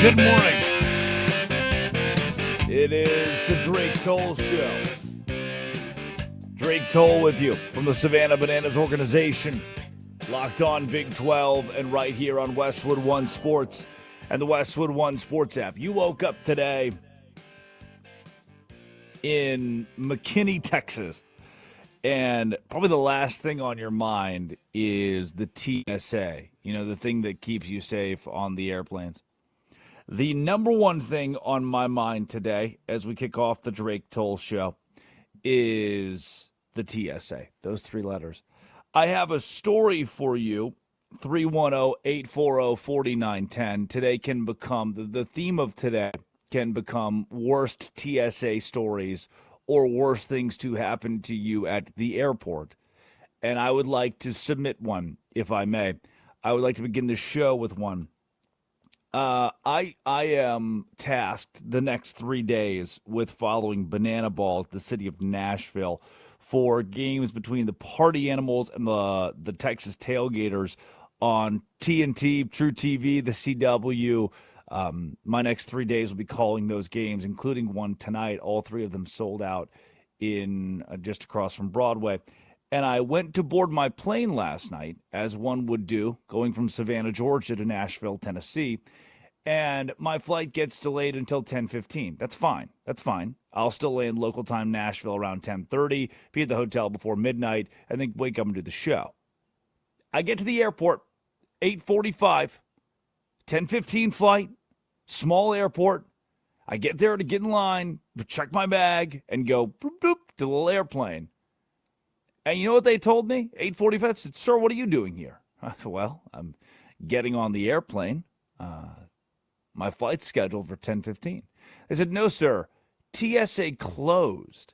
Good morning. It is the Drake Toll Show. Drake Toll with you from the Savannah Bananas organization. Locked on Big 12 and right here on Westwood One Sports and the Westwood One Sports app. You woke up today in McKinney, Texas, and probably the last thing on your mind is the TSA, the thing that keeps you safe on the airplanes. The number one thing on my mind today as we kick off the Drake Toll Show is the TSA, those three letters. I have a story for you, 310-840-4910. Today can become, the theme of today can become worst TSA stories or worst things to happen to you at the airport. And I would like to submit one, if I may. I would like to begin the show with one. I am tasked the next 3 days with following Banana Ball at the city of Nashville for games between the Party Animals and the Texas Tailgaters on TNT, True TV, the CW. My next 3 days will be calling those games, including one tonight. All three of them sold out in just across from Broadway. And I went to board my plane last night, as one would do, going from Savannah, Georgia to Nashville, Tennessee. And my flight gets delayed until 10:15. That's fine. I'll still land local time Nashville around 10:30, be at the hotel before midnight, and then wake up and do the show. I get to the airport, 8:45, 10:15 flight, small airport. I get there to get in line, check my bag, and go bloop, bloop, to the little airplane. And you know what they told me? 8:45, I said, "Sir, what are you doing here?" Well, I'm getting on the airplane. My flight's scheduled for 10:15. They said, "No, sir, TSA closed."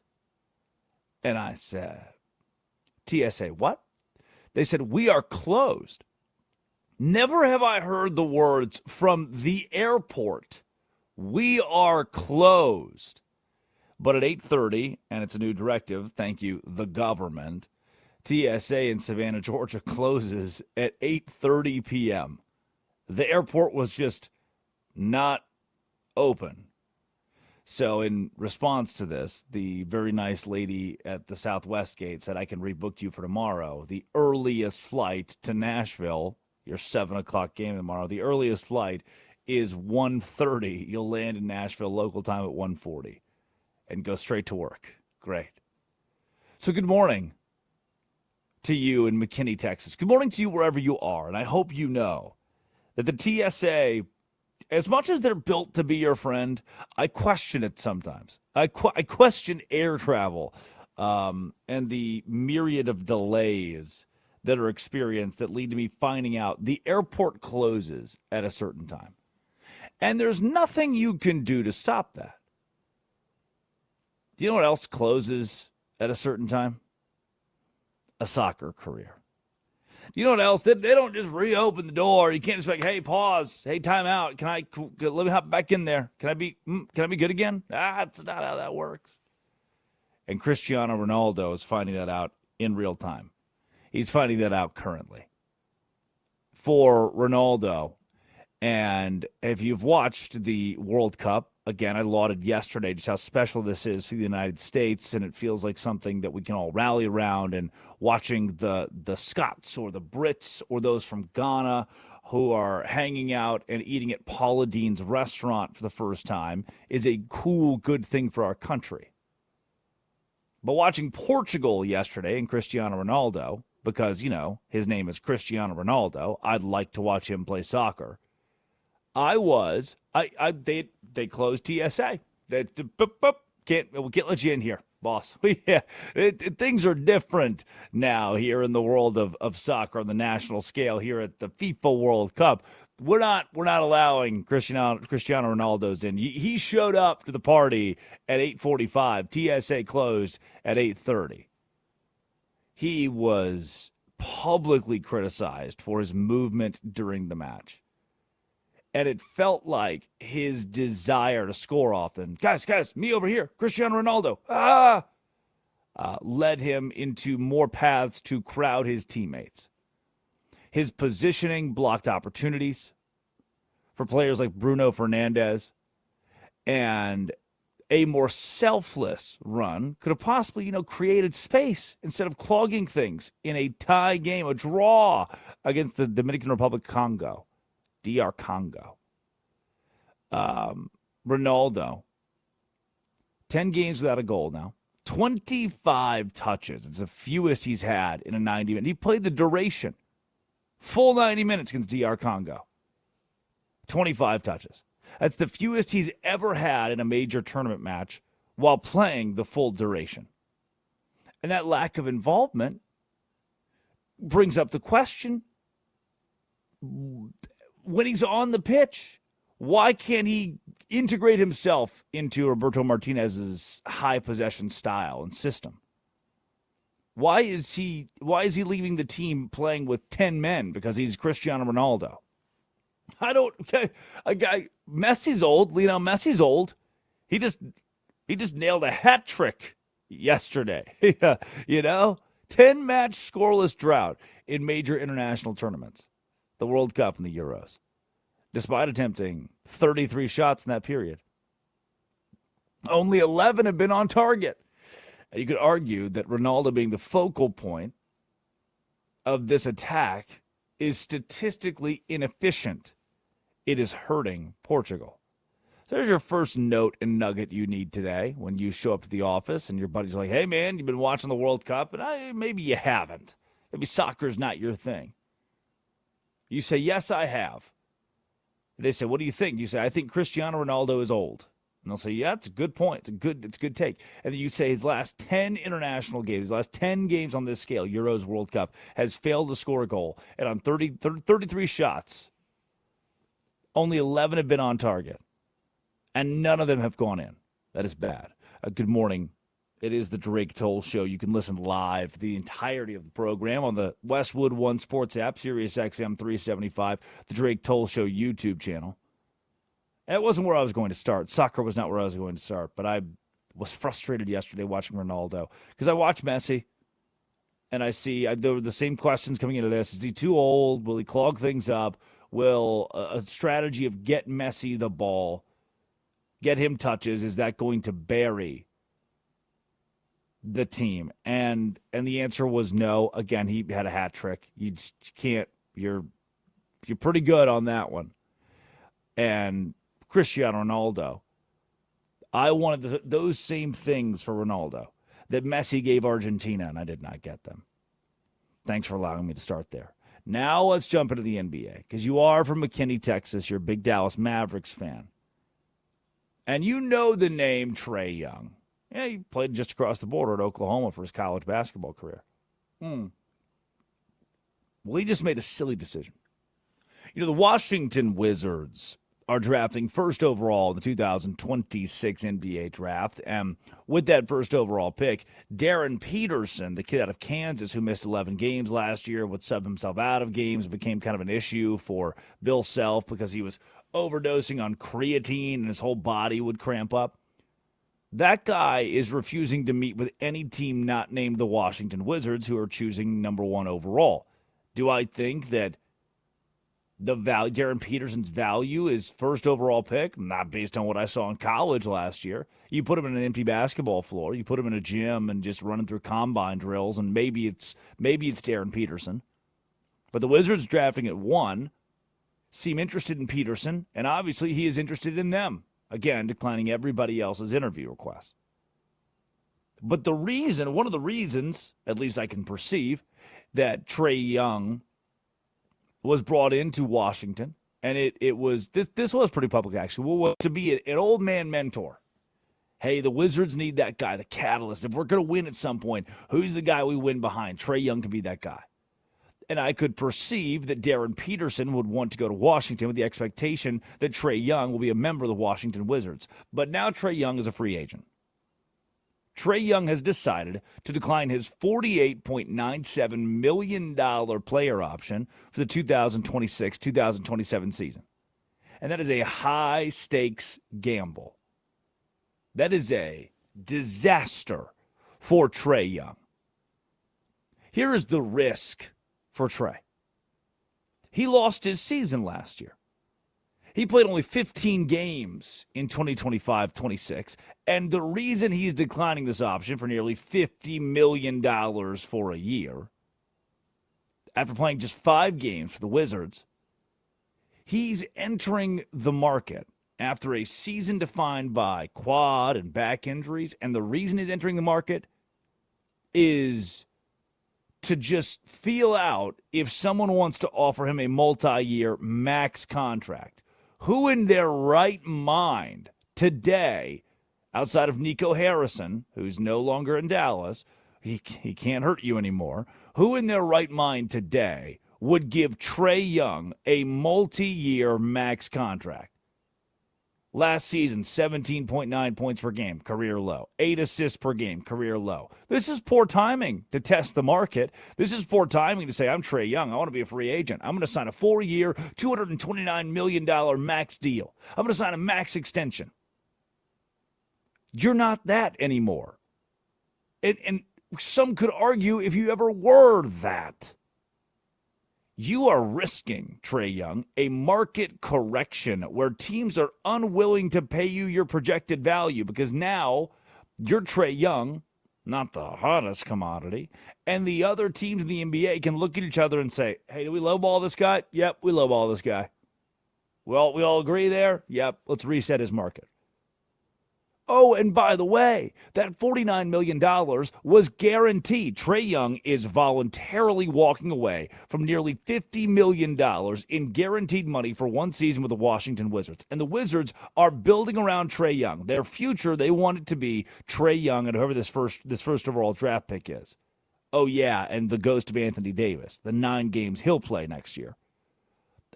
And I said, "TSA what?" They said, "We are closed." Never have I heard the words from the airport, "We are closed." But at 8:30, and it's a new directive, thank you, the government, TSA in Savannah, Georgia closes at 8:30 p.m. The airport was just not open. So in response to this, the very nice lady at the Southwest gate said, "I can rebook you for tomorrow. The earliest flight to Nashville, your 7 o'clock game tomorrow, the earliest flight is 1:30. You'll land in Nashville local time at 1:40 and go straight to work." Great. So good morning to you in McKinney, Texas. Good morning to you wherever you are. And I hope you know that the TSA, as much as they're built to be your friend, I question it sometimes. I question air travel and the myriad of delays that are experienced that lead to me finding out the airport closes at a certain time. And there's nothing you can do to stop that. Do you know what else closes at a certain time? A soccer career. You know what else? They don't just reopen the door. You can't just be like, "Hey, pause. Hey, time out. Let me hop back in there. Can I be good again?" That's not how that works. And Cristiano Ronaldo is finding that out in real time. He's finding that out currently. For Ronaldo, and if you've watched the World Cup, again, I lauded yesterday just how special this is for the United States, and it feels like something that we can all rally around. And watching the Scots or the Brits or those from Ghana who are hanging out and eating at Paula Deen's restaurant for the first time is a cool, good thing for our country. But watching Portugal yesterday and Cristiano Ronaldo, because, his name is Cristiano Ronaldo, I'd like to watch him play soccer. They closed TSA. We can't let you in here, boss. Things are different now here in the world of soccer on the national scale here at the FIFA World Cup. We're not allowing Cristiano Ronaldo's in. He showed up to the party at 8:45. TSA closed at 8:30. He was publicly criticized for his movement during the match. And it felt like his desire to score often, guys, me over here, Cristiano Ronaldo, led him into more paths to crowd his teammates. His positioning blocked opportunities. for players like Bruno Fernandes, and a more selfless run could have possibly, created space instead of clogging things in a tie game, a draw against the Dominican Republic Congo, DR Congo. Ronaldo, 10 games without a goal now. 25 touches. It's the fewest he's had in a 90 minute. He played the duration. Full 90 minutes against DR Congo. 25 touches. That's the fewest he's ever had in a major tournament match while playing the full duration. And that lack of involvement brings up the question, when he's on the pitch, why can't he integrate himself into Roberto Martinez's high possession style and system? Why is he leaving the team playing with 10 men because he's Cristiano Ronaldo? Messi's old. Lionel Messi's old. He just nailed a hat trick yesterday. 10-match scoreless drought in major international tournaments, the World Cup and the Euros, despite attempting 33 shots in that period. Only 11 have been on target. And you could argue that Ronaldo being the focal point of this attack is statistically inefficient. It is hurting Portugal. So there's your first note and nugget you need today when you show up to the office and your buddy's like, hey, man, you've been watching the World Cup, and maybe you haven't. Maybe soccer's not your thing. You say, yes, I have. They say, what do you think? You say, I think Cristiano Ronaldo is old. And they'll say, yeah, it's a good point. It's a good take. And then you say his last 10 international games, his last 10 games on this scale, Euros, World Cup, has failed to score a goal. And on 33 shots, only 11 have been on target. And none of them have gone in. That is bad. Good morning. It is the Drake Toll Show. You can listen live to the entirety of the program on the Westwood One Sports app, Sirius XM 375, the Drake Toll Show YouTube channel. That wasn't where I was going to start. Soccer was not where I was going to start, but I was frustrated yesterday watching Ronaldo because I watched Messi, and I see there were the same questions coming into this. Is he too old? Will he clog things up? Will a strategy of get Messi the ball, get him touches, is that going to bury the team? And the answer was no. Again, he had a hat trick. You just can't. You're pretty good on that one. And Cristiano Ronaldo, I wanted those same things for Ronaldo that Messi gave Argentina, and I did not get them. Thanks for allowing me to start there. Now let's jump into the NBA, because you are from McKinney, Texas. You're a big Dallas Mavericks fan. And you know the name Trae Young. Yeah, he played just across the border at Oklahoma for his college basketball career. Well, he just made a silly decision. The Washington Wizards are drafting first overall in the 2026 NBA draft. And with that first overall pick, Darren Peterson, the kid out of Kansas who missed 11 games last year, would sub himself out of games, became kind of an issue for Bill Self because he was overdosing on creatine and his whole body would cramp up. That guy is refusing to meet with any team not named the Washington Wizards, who are choosing number 1 overall. Do I think that Darren Peterson's value is first overall pick? Not based on what I saw in college last year. You put him in an empty basketball floor, you put him in a gym and just running through combine drills, and maybe it's Darren Peterson. But the Wizards drafting at 1 seem interested in Peterson, and obviously he is interested in them. Again, declining everybody else's interview requests. But one of the reasons, at least I can perceive, that Trae Young was brought into Washington, and it was this was pretty public actually, was to be an old man mentor. Hey, the Wizards need that guy, the catalyst. If we're going to win at some point, who's the guy we win behind? Trae Young can be that guy. And I could perceive that Darren Peterson would want to go to Washington with the expectation that Trae Young will be a member of the Washington Wizards. But now Trae Young is a free agent. Trae Young has decided to decline his $48.97 million player option for the 2026-2027 season. And that is a high-stakes gamble. That is a disaster for Trae Young. Here is the risk for Trae. He lost his season last year. He played only 15 games in 2025-26, and the reason he's declining this option for nearly $50 million for a year, after playing just 5 games for the Wizards, he's entering the market after a season defined by quad and back injuries, and the reason he's entering the market is to just feel out if someone wants to offer him a multi-year max contract. Who in their right mind today, outside of Nico Harrison, who's no longer in Dallas, he can't hurt you anymore, who in their right mind today would give Trae Young a multi-year max contract? Last season, 17.9 points per game, career low. 8 assists per game, career low. This is poor timing to test the market. This is poor timing to say, I'm Trae Young. I want to be a free agent. I'm going to sign a 4-year, $229 million max deal. I'm going to sign a max extension. You're not that anymore. And some could argue if you ever were that. You are risking, Trae Young, a market correction where teams are unwilling to pay you your projected value because now you're Trae Young, not the hottest commodity, and the other teams in the NBA can look at each other and say, hey, do we lowball this guy? Yep, we lowball this guy. Well, we all agree there? Yep, let's reset his market. Oh, and by the way, that $49 million was guaranteed. Trae Young is voluntarily walking away from nearly $50 million in guaranteed money for one season with the Washington Wizards. And the Wizards are building around Trae Young. Their future, they want it to be Trae Young and whoever this first overall draft pick is. Oh, yeah, and the ghost of Anthony Davis, the 9 games he'll play next year.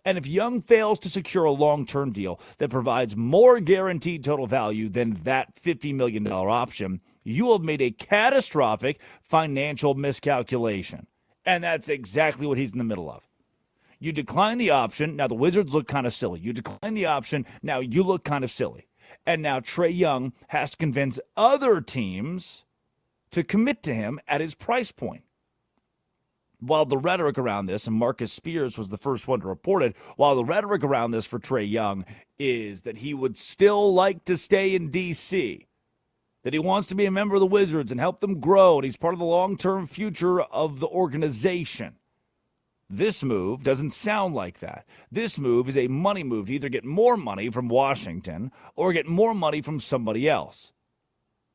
And if Young fails to secure a long-term deal that provides more guaranteed total value than that $50 million option, you will have made a catastrophic financial miscalculation. And that's exactly what he's in the middle of. You decline the option, now the Wizards look kind of silly. You decline the option, now you look kind of silly. And now Trae Young has to convince other teams to commit to him at his price point. While the rhetoric around this, and Marcus Spears was the first one to report it, while the rhetoric around this for Trae Young is that he would still like to stay in D.C., that he wants to be a member of the Wizards and help them grow, and he's part of the long-term future of the organization. This move doesn't sound like that. This move is a money move to either get more money from Washington or get more money from somebody else.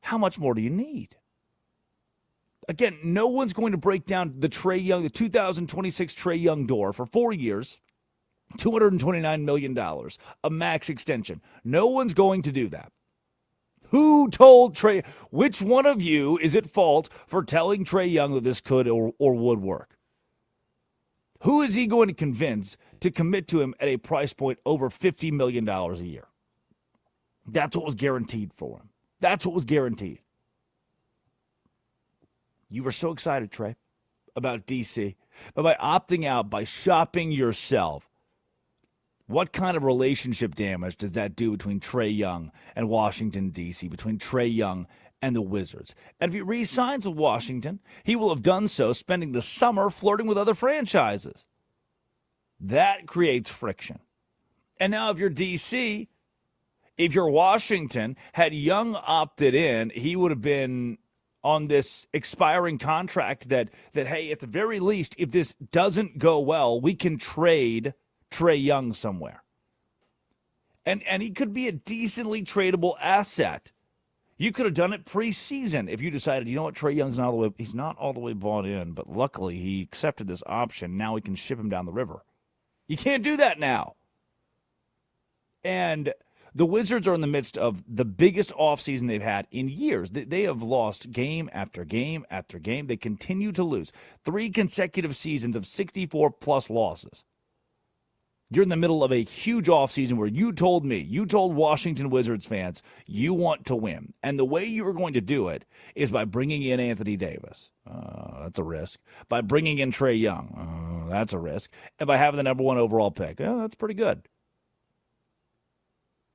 How much more do you need? Again, no one's going to break down the Trae Young, the 2026 Trae Young door for 4 years, $229 million, a max extension. No one's going to do that. Who told Trae? Which one of you is at fault for telling Trae Young that this could or would work? Who is he going to convince to commit to him at a price point over $50 million a year? That's what was guaranteed for him. That's what was guaranteed. You were so excited, Trae, about D.C. But by opting out, by shopping yourself, what kind of relationship damage does that do between Trae Young and Washington, D.C., between Trae Young and the Wizards? And if he re-signs with Washington, he will have done so spending the summer flirting with other franchises. That creates friction. And now if you're D.C., if you're Washington, had Young opted in, he would have been on this expiring contract that hey, at the very least, if this doesn't go well, we can trade Trae Young somewhere. And he could be a decently tradable asset. You could have done it preseason if you decided, you know what, Trae Young's he's not all the way bought in, but luckily he accepted this option. Now we can ship him down the river. You can't do that now. And the Wizards are in the midst of the biggest offseason they've had in years. They have lost game after game after game. They continue to lose. 3 consecutive seasons of 64-plus losses. You're in the middle of a huge offseason where you told Washington Wizards fans, you want to win. And the way you are going to do it is by bringing in Anthony Davis. That's a risk. By bringing in Trae Young. That's a risk. And by having the number 1 overall pick. That's pretty good.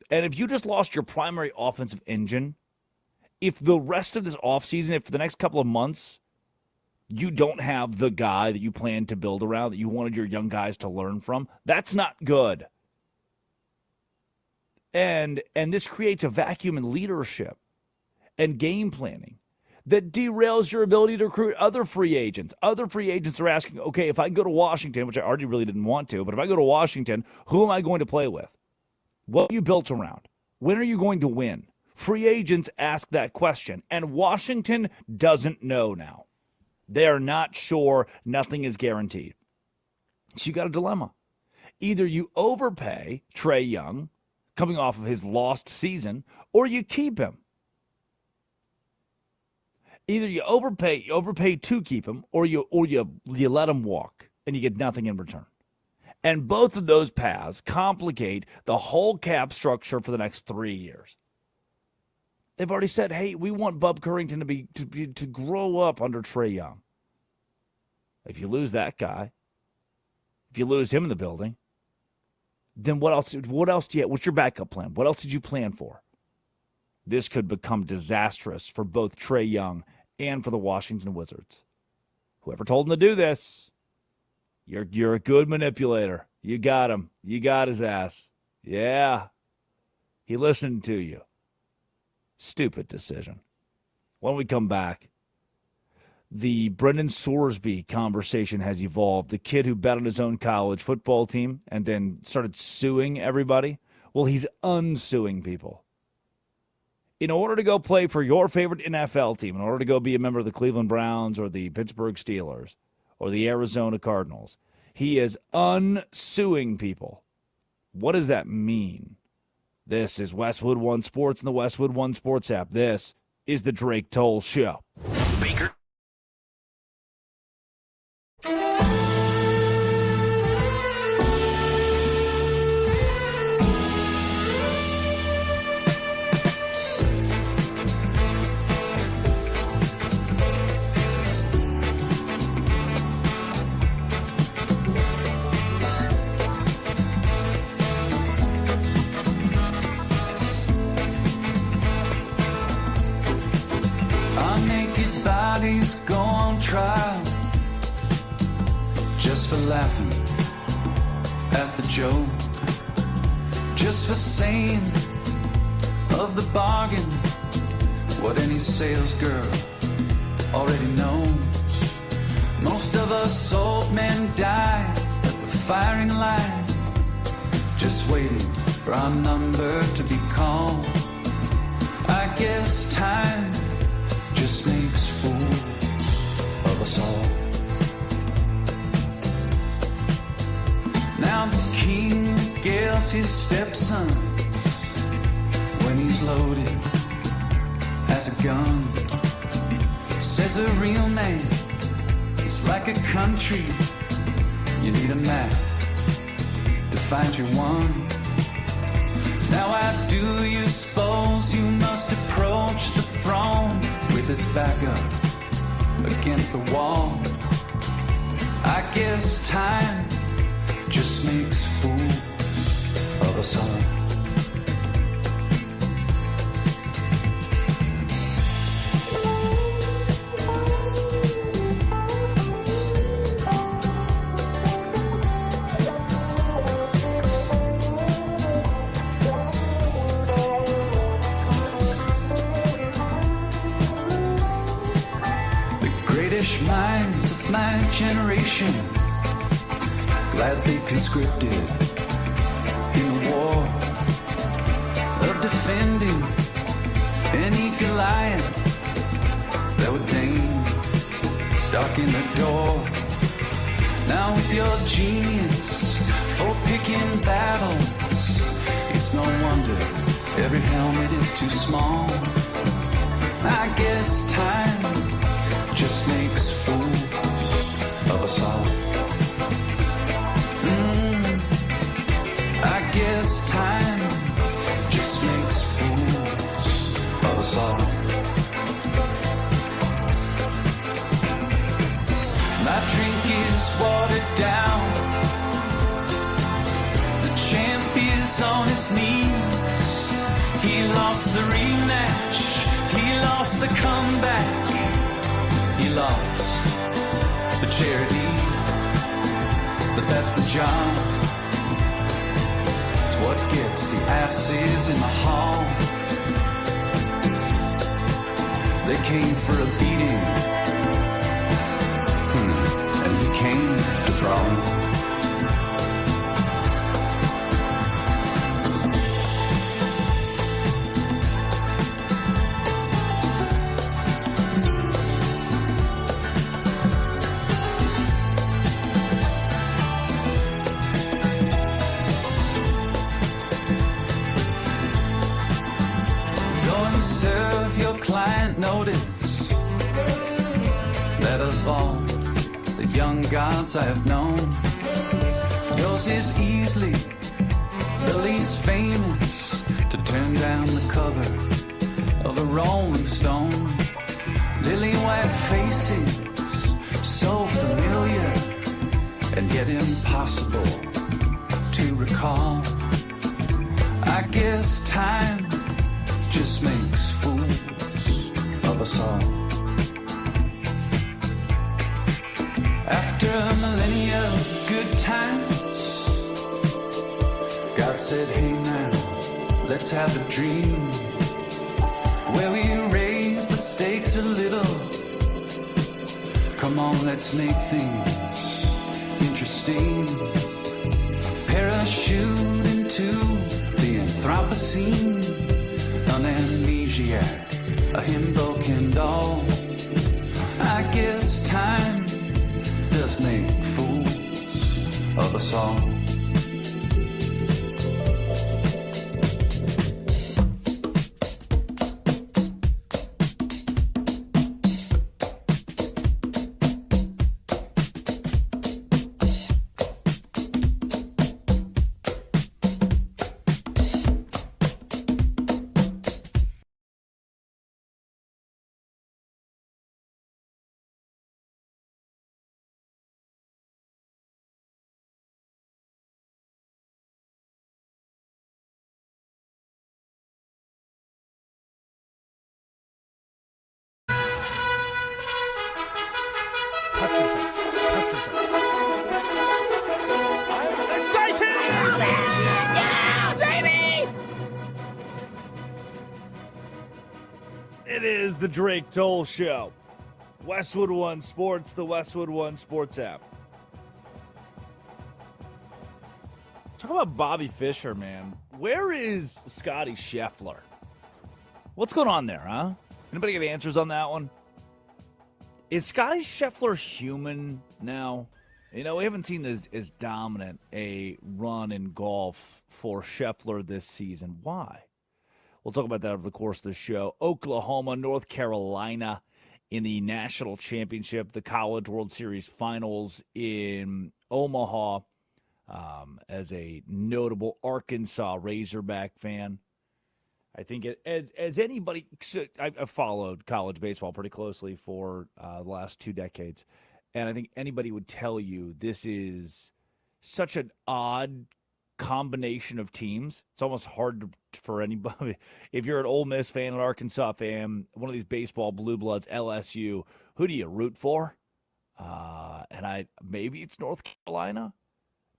And if you just lost your primary offensive engine, if the rest of this offseason, if for the next couple of months, you don't have the guy that you plan to build around, that you wanted your young guys to learn from, that's not good. And this creates a vacuum in leadership and game planning that derails your ability to recruit other free agents. Other free agents are asking, okay, if I go to Washington, which I already really didn't want to, but if I go to Washington, who am I going to play with? What are you built around? When are you going to win? Free agents ask that question, and Washington doesn't know now. They are not sure. Nothing is guaranteed. So you got a dilemma. Either you overpay Trae Young, coming off of his lost season, or you keep him. Either you overpay to keep him, or you let him walk, and you get nothing in return. And both of those paths complicate the whole cap structure for the next 3 years. They've already said, hey, we want Bub Currington to grow up under Trae Young. If you lose that guy, if you lose him in the building, then what else do you, what's your backup plan? What else did you plan for? This could become disastrous for both Trae Young and for the Washington Wizards. Whoever told him to do this, you're a good manipulator. You got him. You got his ass. Yeah. He listened to you. Stupid decision. When we come back, the Brendan Sorsby conversation has evolved. The kid who bet on his own college football team and then started suing everybody. Well, he's unsuing people. In order to go play for your favorite NFL team, in order to go be a member of the Cleveland Browns or the Pittsburgh Steelers or the Arizona Cardinals, he is unsuing people. What does that mean? This is Westwood One Sports and the Westwood One Sports app. This is the Drake Toll Show. Baker. Go on trial just for laughing at the joke, just for saying of the bargain what any sales girl already knows. Most of us old men die at the firing line, just waiting for our number to be called. I guess time just makes fools of us all. Now the king regales his stepson when he's loaded as a gun. Says a real man is like a country. You need a map to find your one. Now I do you suppose you must approach the throne with its back up against the wall. I guess time just makes fools of us all. Minds of my generation gladly conscripted in the war of defending any Goliath that would deign darken the door. Now with your genius for picking battles, it's no wonder every helmet is too small. I guess time just makes fools of us all. I guess time just makes fools of us all. My drink is watered down. The champ is on his knees. He lost the rematch. He lost the comeback. He lost for charity, but that's the job. what gets the asses in the hall. They came for a beating, and he came to brawl. Serve your client notice that of all the young gods I have known, yours is easily the least famous to turn down the cover of a Rolling Stone. Lily white faces, so familiar and yet impossible to recall. I guess time just makes fools of us all. After a millennia of good times, God said, hey now, let's have a dream where we raise the stakes a little. Come on, let's make things interesting. Parachute into the Anthropocene, an amnesiac, a himbo Kendall. I guess time does make fools of us all. It is the Drake Toll Show. Westwood One Sports, the Westwood One Sports app. Talk about Bobby Fischer, man. Where is Scotty Scheffler? What's going on there, huh? Anybody get answers on that one? Is Scotty Scheffler human now? You know, we haven't seen as dominant a run in golf for Scheffler this season. Why? We'll talk about that over the course of the show. Oklahoma, North Carolina in the national championship, the College World Series finals in Omaha. As a notable Arkansas Razorback fan, I think as anybody, I've followed college baseball pretty closely for the last 2 decades, and I think anybody would tell you this is such an odd combination of teams. It's almost hard for anybody. If you're an Ole Miss fan, an Arkansas fan, one of these baseball blue bloods, LSU, who do you root for? And maybe it's North Carolina.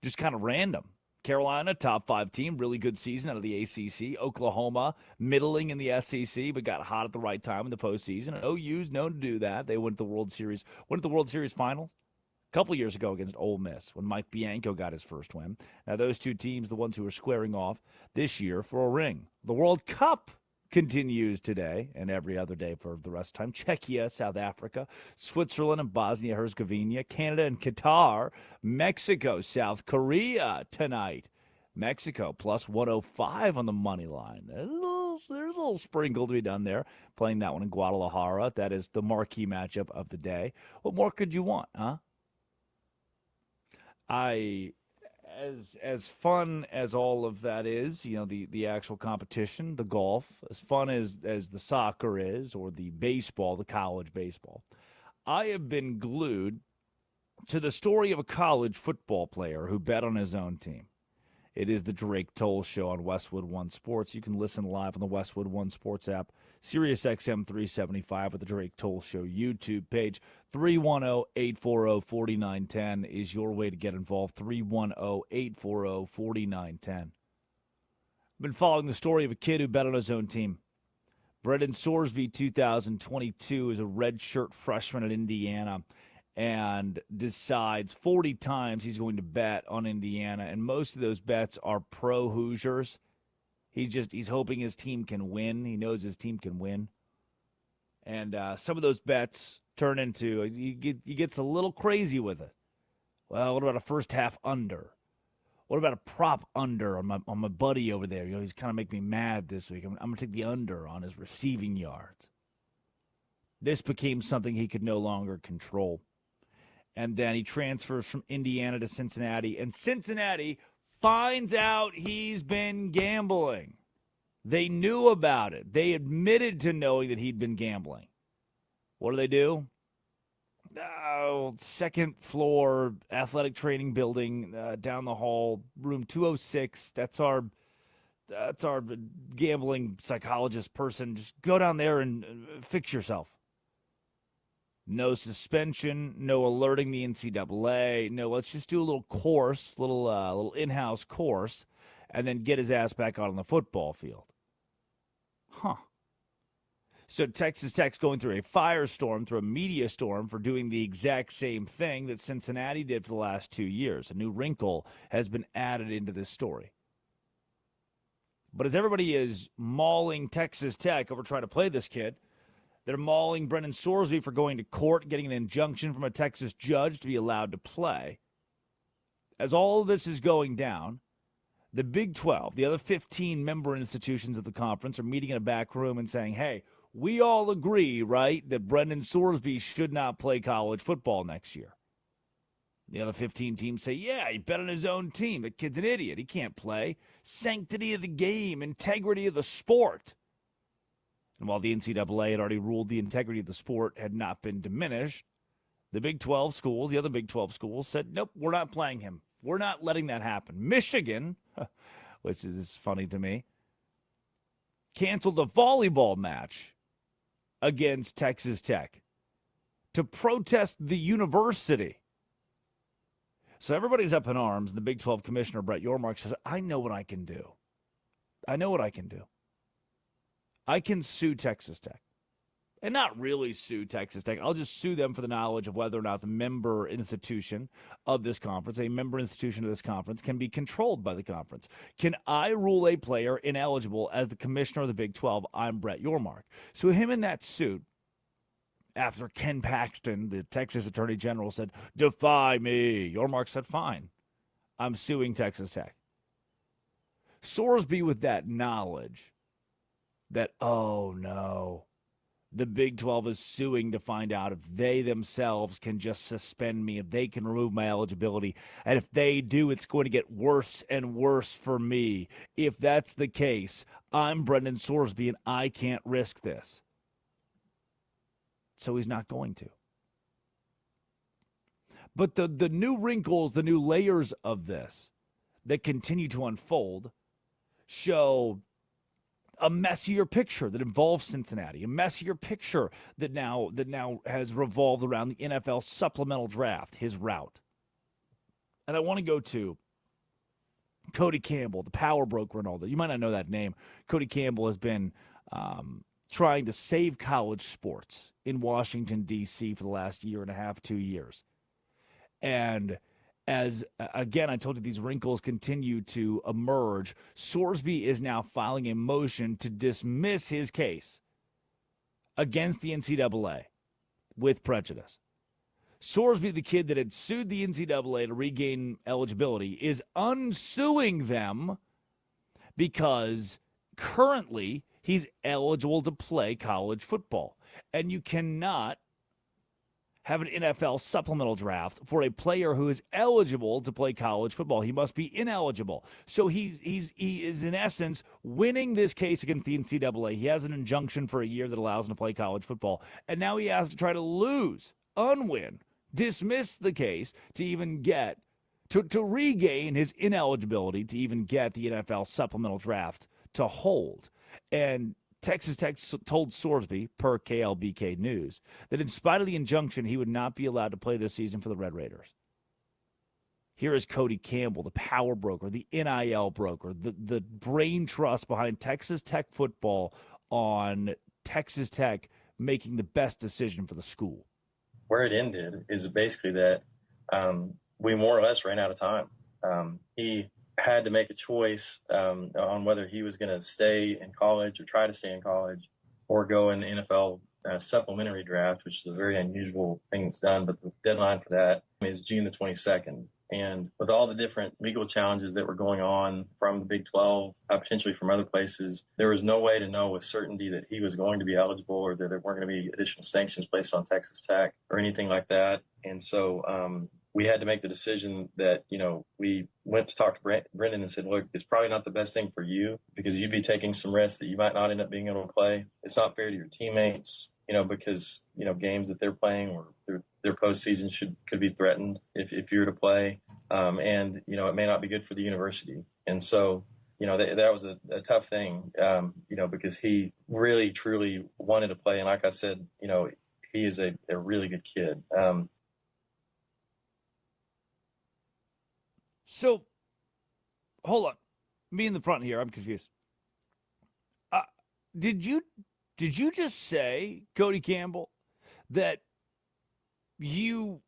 Just kind of random. Carolina, top 5 team, really good season out of the ACC. Oklahoma, middling in the SEC, but got hot at the right time in the postseason. And OU's known to do that. They went to the World Series finals a couple years ago against Ole Miss when Mike Bianco got his first win. Now, those two teams, the ones who are squaring off this year for a ring. The World Cup continues today and every other day for the rest of the time. Czechia, South Africa, Switzerland and Bosnia-Herzegovina, Canada and Qatar, Mexico, South Korea tonight. Mexico plus 105 on the money line. There's a little sprinkle to be done there, playing that one in Guadalajara. That is the marquee matchup of the day. What more could you want, huh? As fun as all of that is, you know, the actual competition, the golf, as fun as the soccer is, or the baseball, the college baseball, I have been glued to the story of a college football player who bet on his own team. It is the Drake Toll Show on Westwood One Sports. You can listen live on the Westwood One Sports app, Sirius XM 375, or the Drake Toll Show YouTube page. 310-840-4910 is your way to get involved. 310-840-4910. Been following the story of a kid who bet on his own team. Brendan Sorsby, 2022, is a redshirt freshman at Indiana and decides 40 times he's going to bet on Indiana, and most of those bets are pro Hoosiers. He's hoping his team can win. He knows his team can win. And some of those bets turn into, he gets a little crazy with it. Well, what about a first half under? What about a prop under on my buddy over there? He's kind of making me mad this week. I'm going to take the under on his receiving yards. This became something he could no longer control. And then he transfers from Indiana to Cincinnati, and Cincinnati finds out he's been gambling. They knew about it. They admitted to knowing that he'd been gambling. What do? Second floor athletic training building down the hall, room 206. That's our gambling psychologist person. Just go down there and fix yourself. No suspension, no alerting the NCAA. No, let's just do a little course, little in-house course, and then get his ass back out on the football field. Huh. So Texas Tech's going through a firestorm, through a media storm for doing the exact same thing that Cincinnati did for the last 2 years. A new wrinkle has been added into this story. But as everybody is mauling Texas Tech over trying to play this kid, they're mauling Brendan Sorsby for going to court, getting an injunction from a Texas judge to be allowed to play. As all of this is going down, the Big 12, the other 15 member institutions of the conference, are meeting in a back room and saying, hey, we all agree, right, that Brendan Sorsby should not play college football next year. The other 15 teams say, yeah, he bet on his own team. The kid's an idiot. He can't play. Sanctity of the game, integrity of the sport. And while the NCAA had already ruled the integrity of the sport had not been diminished, the Big 12 schools, the other Big 12 schools, said, nope, we're not playing him. We're not letting that happen. Michigan, which is funny to me, canceled a volleyball match against Texas Tech to protest the university. So everybody's up in arms. The Big 12 commissioner, Brett Yormark, says, I know what I can do. I can sue Texas Tech. And not really sue Texas Tech. I'll just sue them for the knowledge of whether or not the member institution of this conference, a member institution of this conference, can be controlled by the conference. Can I rule a player ineligible as the commissioner of the Big 12? I'm Brett Yormark. So him in that suit, after Ken Paxton, the Texas Attorney General, said, defy me, Yormark said, fine, I'm suing Texas Tech. Sorsby, with that knowledge that, oh no, the Big 12 is suing to find out if they themselves can just suspend me, if they can remove my eligibility. And if they do, it's going to get worse and worse for me. If that's the case, I'm Brendan Sorsby and I can't risk this. So he's not going to. But the new wrinkles, the new layers of this that continue to unfold show a messier picture that involves Cincinnati, a messier picture that now has revolved around the NFL supplemental draft, his route. And I want to go to Cody Campbell, the power broker and all that. You might not know that name. Cody Campbell has been trying to save college sports in Washington, D.C. for the last year and a half, 2 years. And as, again, I told you these wrinkles continue to emerge, Sorsby is now filing a motion to dismiss his case against the NCAA with prejudice. Sorsby, the kid that had sued the NCAA to regain eligibility, is unsuing them because currently he's eligible to play college football. And you cannot have an NFL supplemental draft for a player who is eligible to play college football. He must be ineligible. So he is, in essence, winning this case against the NCAA. He has an injunction for a year that allows him to play college football. And now he has to try to unwin, dismiss the case to even get, to regain his ineligibility to even get the NFL supplemental draft to hold. And Texas Tech told Sorsby, per KLBK News, that in spite of the injunction, he would not be allowed to play this season for the Red Raiders. Here is Cody Campbell, the power broker, the NIL broker, the brain trust behind Texas Tech football on Texas Tech making the best decision for the school. Where it ended is basically that we more or less ran out of time. He had to make a choice on whether he was going to stay in college or try to stay in college or go in the NFL supplementary draft, which is a very unusual thing that's done. But the deadline for that is June the 22nd. And with all the different legal challenges that were going on from the Big 12, potentially from other places, there was no way to know with certainty that he was going to be eligible or that there weren't going to be additional sanctions placed on Texas Tech or anything like that. And so we had to make the decision that, we went to talk to Brendan and said, look, it's probably not the best thing for you because you'd be taking some risks that you might not end up being able to play. It's not fair to your teammates, because, games that they're playing or their postseason could be threatened if you were to play. And, it may not be good for the university. And so, that was a tough thing, because he really, truly wanted to play. And like I said, he is a really good kid. So, hold on. Me in the front here, I'm confused. Did you just say, Cody Campbell, that you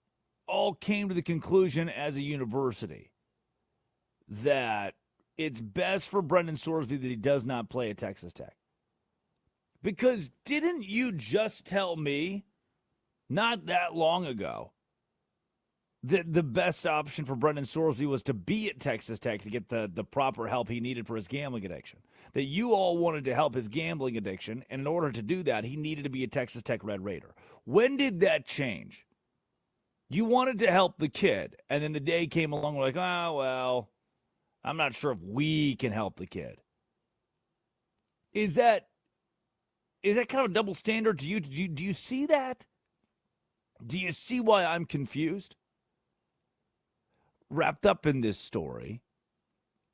all came to the conclusion as a university that it's best for Brendan Sorsby that he does not play at Texas Tech? Because didn't you just tell me not that long ago that the best option for Brendan Sorsby was to be at Texas Tech to get the proper help he needed for his gambling addiction? That you all wanted to help his gambling addiction, and in order to do that, he needed to be a Texas Tech Red Raider. When did that change? You wanted to help the kid, and then the day came along, we're like, oh, well, I'm not sure if we can help the kid. Is that kind of a double standard to you? Do you see that? Do you see why I'm confused? Wrapped up in this story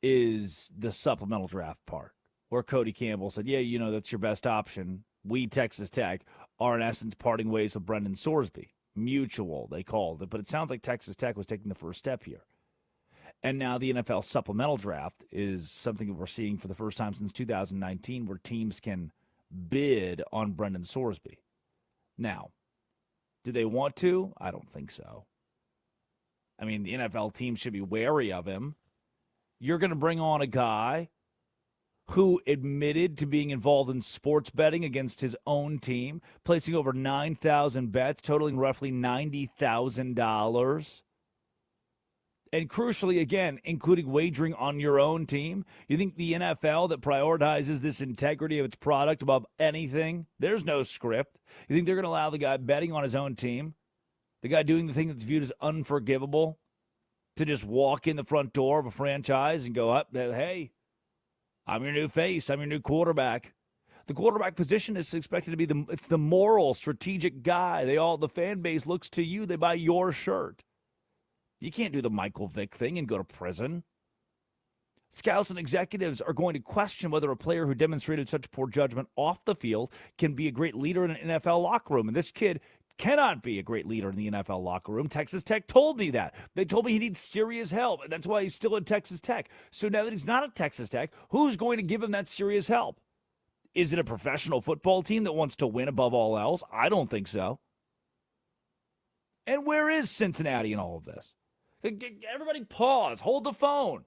is the supplemental draft part, where Cody Campbell said, yeah, that's your best option. We, Texas Tech, are in essence parting ways with Brendan Sorsby. Mutual, they called it. But it sounds like Texas Tech was taking the first step here. And now the NFL supplemental draft is something that we're seeing for the first time since 2019, where teams can bid on Brendan Sorsby. Now, do they want to? I don't think so. I mean, the NFL team should be wary of him. You're going to bring on a guy who admitted to being involved in sports betting against his own team, placing over 9,000 bets, totaling roughly $90,000. And crucially, again, including wagering on your own team. You think the NFL that prioritizes this integrity of its product above anything, there's no script. You think they're going to allow the guy betting on his own team, the guy doing the thing that's viewed as unforgivable, to just walk in the front door of a franchise and go up there, hey, I'm your new face. I'm your new quarterback. The quarterback position is expected to be it's the moral, strategic guy. The fan base looks to you. They buy your shirt. You can't do the Michael Vick thing and go to prison. Scouts and executives are going to question whether a player who demonstrated such poor judgment off the field can be a great leader in an NFL locker room. And this kid cannot be a great leader in the NFL locker room. Texas Tech told me that. They told me he needs serious help, and that's why he's still at Texas Tech. So now that he's not at Texas Tech, who's going to give him that serious help? Is it a professional football team that wants to win above all else? I don't think so. And where is Cincinnati in all of this? Everybody pause. Hold the phone.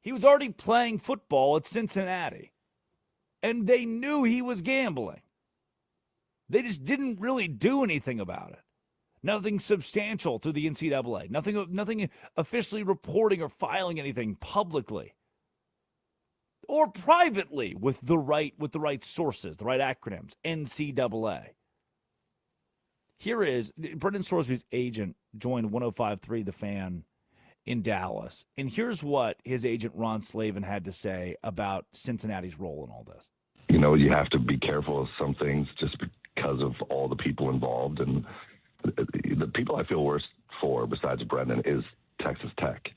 He was already playing football at Cincinnati, and they knew he was gambling. They just didn't really do anything about it. Nothing substantial through the NCAA. Nothing officially reporting or filing anything publicly or privately with the right sources, the right acronyms. NCAA. Here is Brendan Sorsby's agent joined 105.3 The Fan in Dallas, and here's what his agent Ron Slavin had to say about Cincinnati's role in all this. You have to be careful of some things just because of all the people involved. And the people I feel worst for, besides Brendan, is Texas Tech.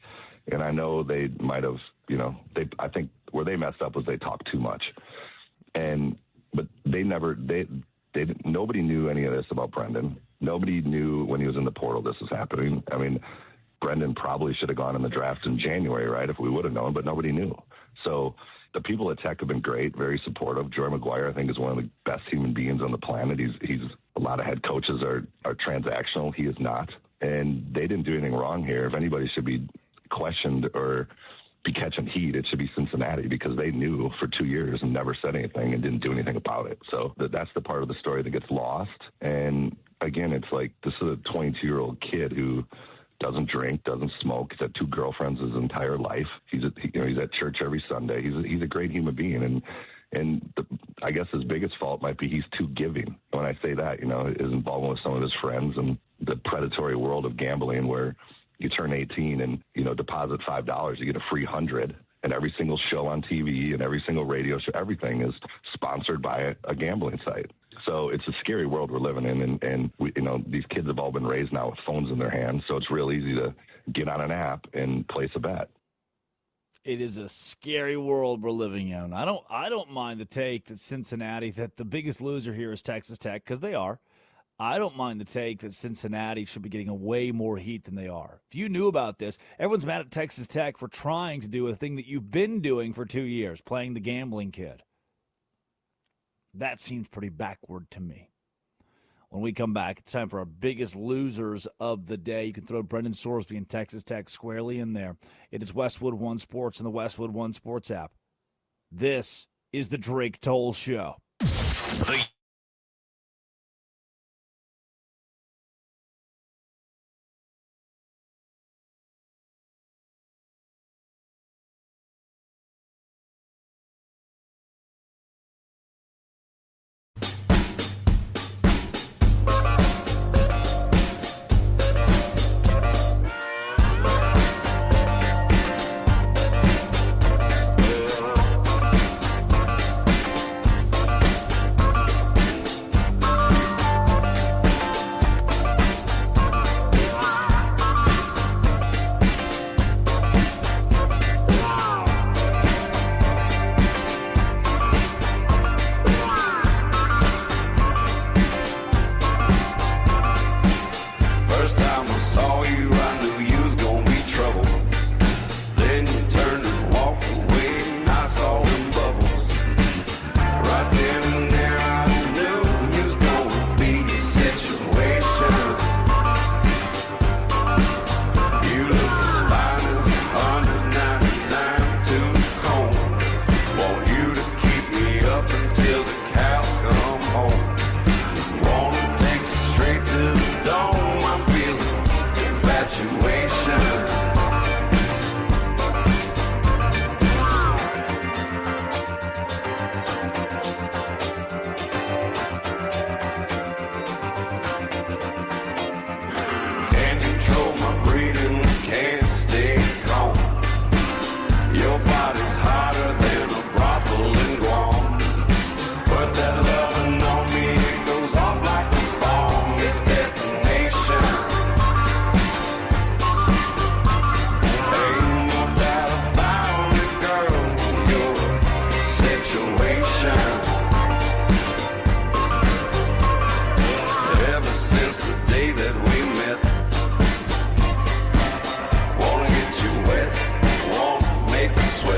And I know they might have, I think where they messed up was they talked too much. But nobody knew any of this about Brendan. Nobody knew when he was in the portal this was happening. I mean, Brendan probably should have gone in the draft in January, right, if we would have known, but nobody knew. So the people at Tech have been great, very supportive. Joy McGuire, I think, is one of the best human beings on the planet. He's a lot of head coaches are transactional. He is not. And they didn't do anything wrong here. If anybody should be questioned or be catching heat, it should be Cincinnati, because they knew for 2 years and never said anything and didn't do anything about it. So that's the part of the story that gets lost. And again, it's like, this is a 22-year-old kid who doesn't drink, doesn't smoke. He's had 2 girlfriends his entire life. He's at church every Sunday. He's a great human being. And I guess his biggest fault might be he's too giving. When I say that, his involvement with some of his friends and the predatory world of gambling, where you turn 18 and, deposit $5, you get a free 100. And every single show on TV and every single radio show, everything is sponsored by a gambling site. So it's a scary world we're living in. And we, these kids have all been raised now with phones in their hands. So it's real easy to get on an app and place a bet. It is a scary world we're living in. I don't mind the take that Cincinnati, that the biggest loser here is Texas Tech, because they are. I don't mind the take that Cincinnati should be getting way more heat than they are. If you knew about this, everyone's mad at Texas Tech for trying to do a thing that you've been doing for 2 years, playing the gambling kid. That seems pretty backward to me. When we come back, it's time for our biggest losers of the day. You can throw Brendan Sorsby and Texas Tech squarely in there. It is Westwood One Sports and the Westwood One Sports app. This is the Drake Toll Show. Wanna get you wet, wanna make you sweat.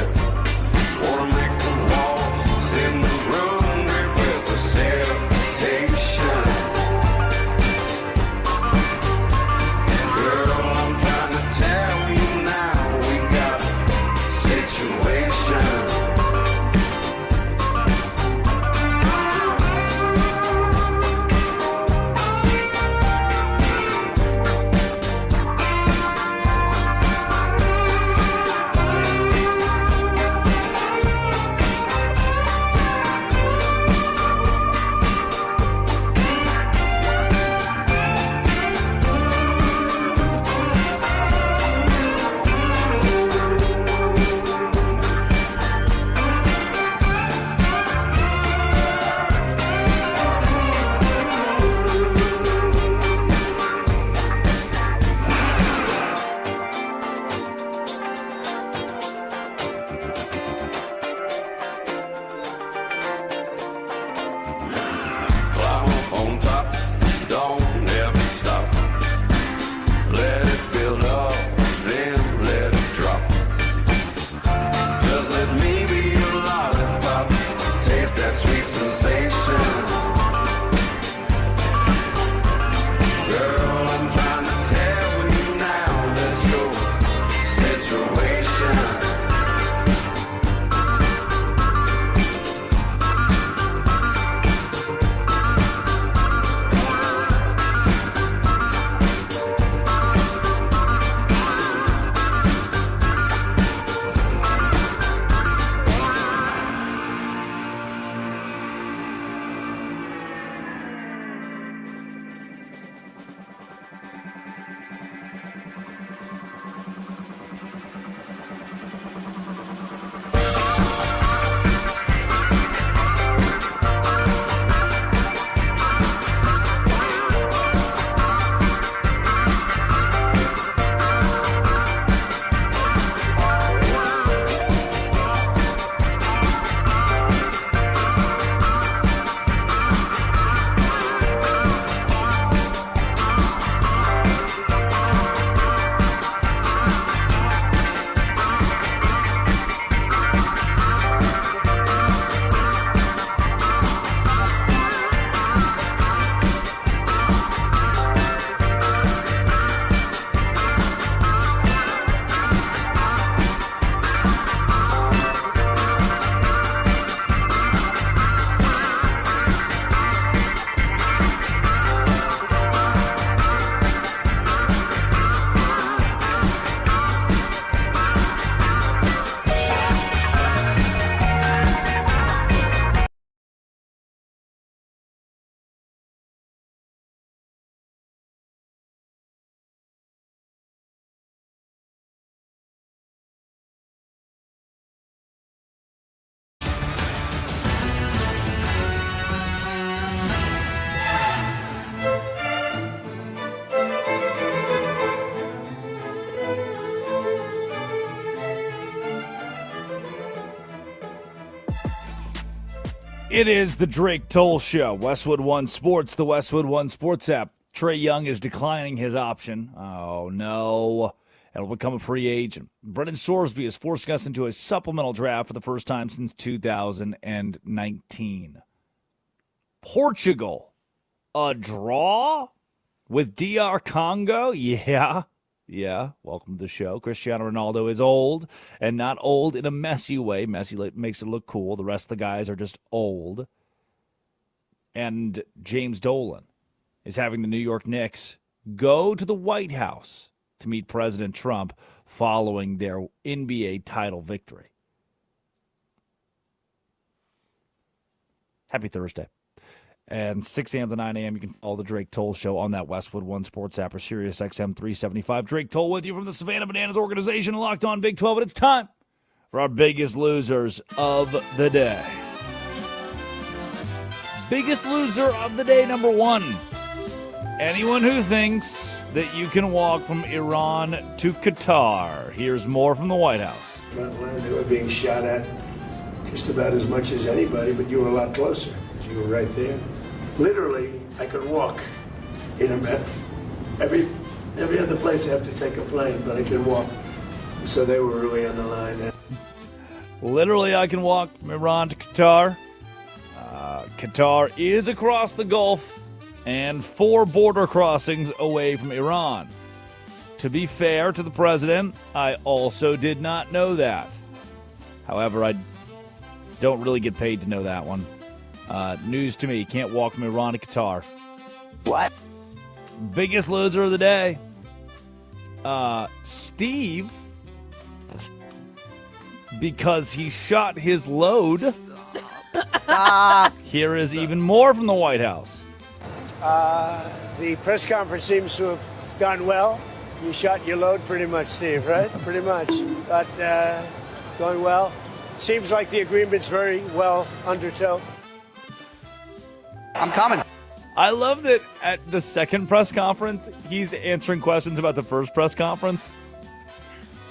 It is the Drake Toll Show. Westwood One Sports, the Westwood One Sports app. Trae Young is declining his option. Oh, no. And will become a free agent. Brendan Sorsby is forcing us into a supplemental draft for the first time since 2019. Portugal, a draw with DR Congo? Yeah. Welcome to the show. Cristiano Ronaldo is old, and not old in a messy way. Messy makes it look cool. The rest of the guys are just old. And James Dolan is having the New York Knicks go to the White House to meet President Trump following their NBA title victory. Happy Thursday. And 6 a.m. to 9 a.m., you can follow the Drake Toll Show on that Westwood One Sports app or Sirius XM 375. Drake Toll with you from the Savannah Bananas organization, Locked On Big 12. And it's time for our biggest losers of the day. Biggest loser of the day, number one. Anyone who thinks that you can walk from Iran to Qatar. Here's more from the White House. Front line, they were being shot at just about as much as anybody, but you were a lot closer. You were right there. Literally, I could walk in a minute. Every other place I have to take a plane, but I can walk. So they were really on the line. Literally, I can walk from Iran to Qatar. Qatar is across the Gulf and 4 border crossings away from Iran. To be fair to the president, I also did not know that. However, I don't really get paid to know that one. News to me. Can't walk from Iran to Qatar. What? Biggest loser of the day. Steve, because he shot his load. Stop. Here is even more from the White House. The press conference seems to have gone well. You shot your load pretty much, Steve, right? Pretty much. But going well. Seems like the agreement's very well undertow. I'm coming. I love that at the second press conference, he's answering questions about the first press conference.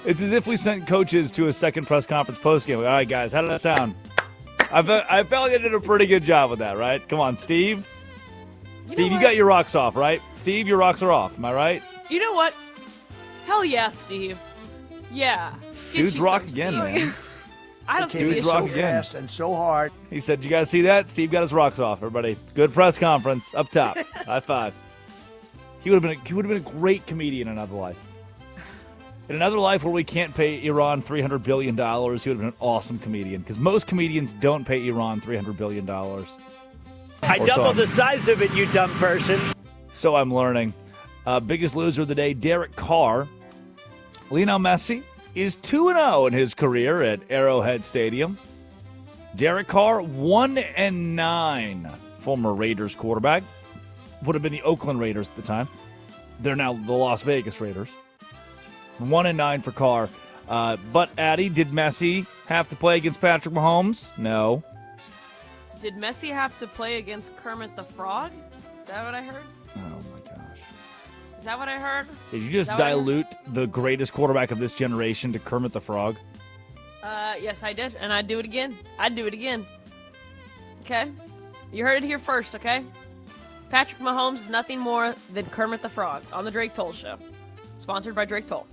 It's as if we sent coaches to a second press conference postgame. All right, guys, how did that sound? I felt like I did a pretty good job with that, right? Come on, Steve. Steve, you got your rocks off, right? Steve, your rocks are off. Am I right? You know what? Hell yeah, Steve. Yeah. Get Dude's you rock some, again, Steve. man. I don't Dude's think rock so again. fast and so hard. He said, you guys see that? Steve got his rocks off, everybody. Good press conference. Up top. High five. He would have been a great comedian in another life. In another life where we can't pay Iran $300 billion, he would have been an awesome comedian. Because most comedians don't pay Iran $300 billion. I doubled the size of it, you dumb person. So I'm learning. Biggest loser of the day, Derek Carr. Lionel Messi is 2-0 in his career at Arrowhead Stadium. Derek Carr, 1-9. Former Raiders quarterback. Would have been the Oakland Raiders at the time. They're now the Las Vegas Raiders. 1-9 for Carr. But, Addie, did Messi have to play against Patrick Mahomes? No. Did Messi have to play against Kermit the Frog? Is that what I heard? Oh, my gosh. Is that what I heard? Did you just Is that what I heard? dilute the greatest quarterback of this generation to Kermit the Frog? Yes, I did, and I'd do it again. I'd do it again. Okay? You heard it here first, okay? Patrick Mahomes is nothing more than Kermit the Frog on the Drake Toll Show. Sponsored by Drake Toll.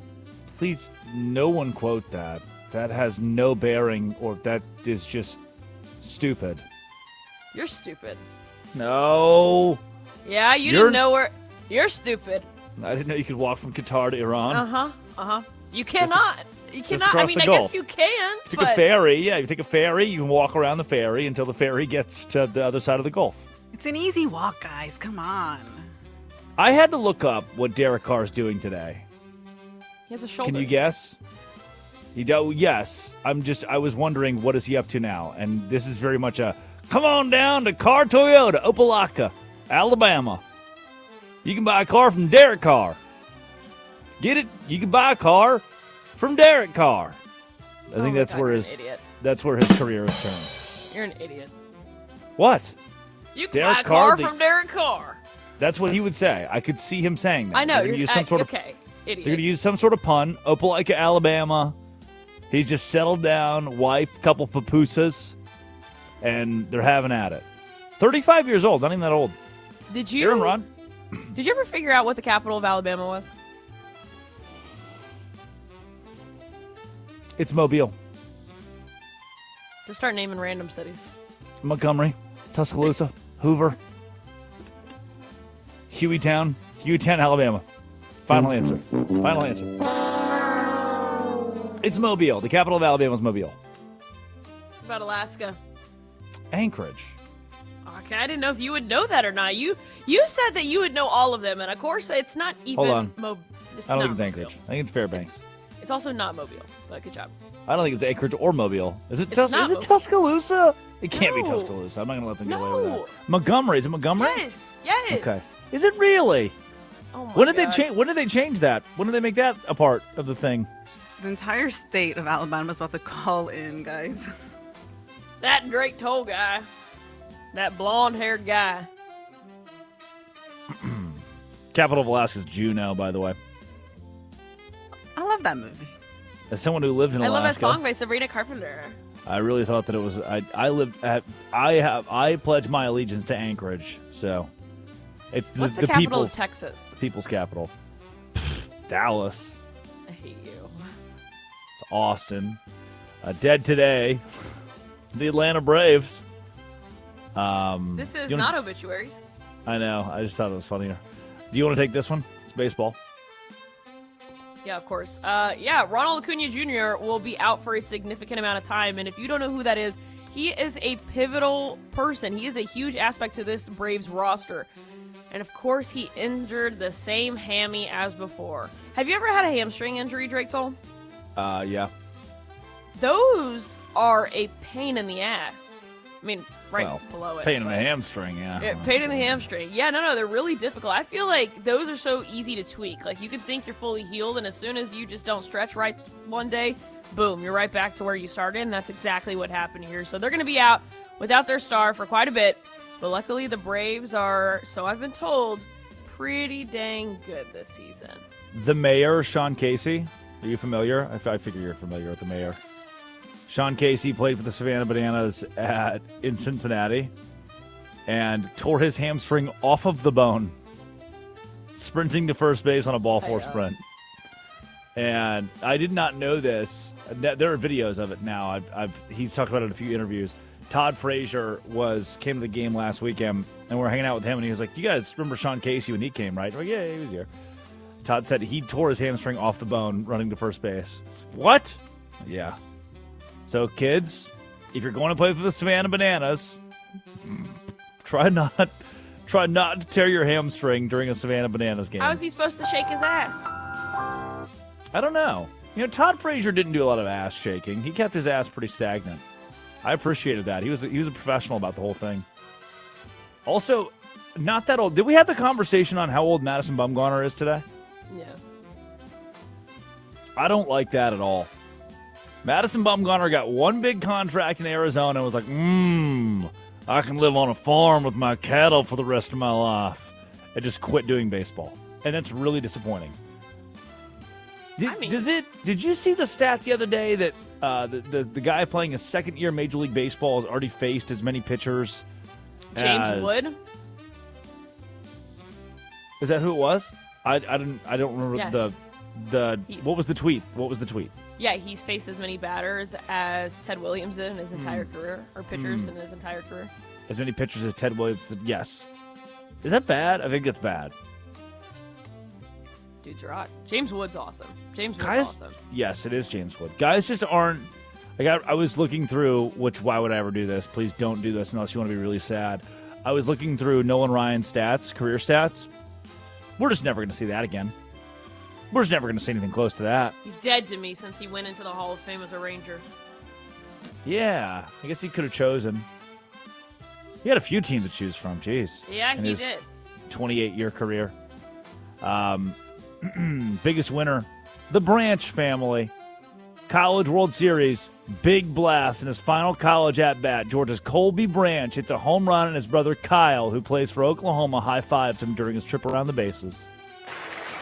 Please, no one quote that. That has no bearing, or that is just stupid. You're stupid. No. Yeah, you You're- didn't know where... You're stupid. I didn't know you could walk from Qatar to Iran. You cannot. You just cannot. I across mean, the I Gulf. guess you can. You take a ferry. Yeah, you take a ferry. You can walk around the ferry until the ferry gets to the other side of the Gulf. It's an easy walk, guys. Come on. I had to look up what Derek Carr is doing today. He has a shoulder. Can you guess? Yes. I was wondering, what is he up to now? And this is very much a, come on down to Carr Toyota, Opelika, Alabama. You can buy a car from Derek Carr. Get it? You can buy a car from Derek Carr. I think that's where his career is turned. You're an idiot. What? You can Derek buy a Carr, car from Derek Carr. That's what he would say. I could see him saying that. I know. They're gonna use some sort of, okay. They're Idiot. going to use some sort of pun. Opelika, Alabama. He's just settled down, wife, couple papusas. and they're having at it. 35 years old, not even that old. Did you Aaron Rod? Did you ever figure out what the capital of Alabama was? It's Mobile. Just start naming random cities. Montgomery, Tuscaloosa, Hoover, Hueytown, Alabama. Final answer. Final answer. It's Mobile. The capital of Alabama is Mobile. What about Alaska? Anchorage. Okay, I didn't know if you would know that or not. You said that you would know all of them, and of course, it's not even. Hold on. It's I don't not think it's Anchorage. Mobile. I think it's Fairbanks. It's also not Mobile, but good job. I don't think it's Anchorage or Mobile. Is it? It's not Is it Mobile. Tuscaloosa? It can't be No. Tuscaloosa. I'm not gonna let them get away with No. that. Montgomery. Is it Montgomery? Yes. Yes. Okay. Is it really? Oh my When did they God. change? When did they change that? When did they make that a part of the thing? The entire state of Alabama is about to call in, guys. That Drake Toll guy. That blonde-haired guy. Capital of Alaska is Juneau, by the way. I love that movie. As someone who lived in I Alaska, love that song by Sabrina Carpenter. I really thought that it was. I pledge my allegiance to Anchorage. So, it's What's the capital people's of Texas? people's capital. Dallas. I hate you. It's Austin. Dead today. The Atlanta Braves. This is you wanna- not obituaries. I know. I just thought it was funnier. Do you want to take this one? It's baseball. Yeah, of course. Ronald Acuna Jr. will be out for a significant amount of time, and if you don't know who that is, he is a pivotal person. He is a huge aspect to this Braves roster. And of course, he injured the same hammy as before. Have you ever had a hamstring injury, Drake Toll? Yeah. Those are a pain in the ass. I mean, right Well, below it. pain in the but- hamstring, yeah. Yeah, pain in the hamstring. Yeah, no, they're really difficult. I feel like those are so easy to tweak. Like, you could think you're fully healed, and as soon as you just don't stretch right one day, boom, you're right back to where you started, and that's exactly what happened here. So they're going to be out without their star for quite a bit, but luckily the Braves are, so I've been told, pretty dang good this season. The mayor, Sean Casey. Are you familiar? I figure you're familiar with the mayor. Sean Casey played for the Savannah Bananas in Cincinnati and tore his hamstring off of the bone, sprinting to first base on a ball four sprint. And I did not know this. There are videos of it now. He's talked about it in a few interviews. Todd Frazier came to the game last weekend, and we're hanging out with him, and he was like, "You guys remember Sean Casey when he came, right?" We're like, yeah, he was here. Todd said he tore his hamstring off the bone running to first base. What? Yeah. So, kids, if you're going to play for the Savannah Bananas, try not to tear your hamstring during a Savannah Bananas game. How is he supposed to shake his ass? I don't know. Todd Frazier didn't do a lot of ass shaking. He kept his ass pretty stagnant. I appreciated that. He was a professional about the whole thing. Also, not that old. Did we have the conversation on how old Madison Bumgarner is today? Yeah. I don't like that at all. Madison Bumgarner got one big contract in Arizona and was like, I can live on a farm with my cattle for the rest of my life. And just quit doing baseball. And that's really disappointing. Did you see the stat the other day that the guy playing his second year Major League Baseball has already faced as many pitchers James Wood? Is that who it was? I don't remember Yes. what was the tweet? What was the tweet? Yeah, he's faced as many batters as Ted Williams did in his entire career, or pitchers in his entire career. As many pitchers as Ted Williams did? Yes. Is that bad? I think that's bad. Dude's right. James Wood's awesome. James Wood's Guys, awesome. yes, it is James Wood. Guys just aren't like I was looking through, which why would I ever do this? Please don't do this unless you want to be really sad. I was looking through Nolan Ryan's stats, career stats. We're just never going to see that again. We're just never going to see anything close to that. He's dead to me since he went into the Hall of Fame as a Ranger. Yeah, I guess he could have chosen. He had a few teams to choose from. Jeez. Yeah, in he his did. 28-year career. Biggest winner, the Branch family. College World Series, big blast in his final college at-bat. Georgia's Colby Branch hits a home run, and his brother Kyle, who plays for Oklahoma, high-fives him during his trip around the bases.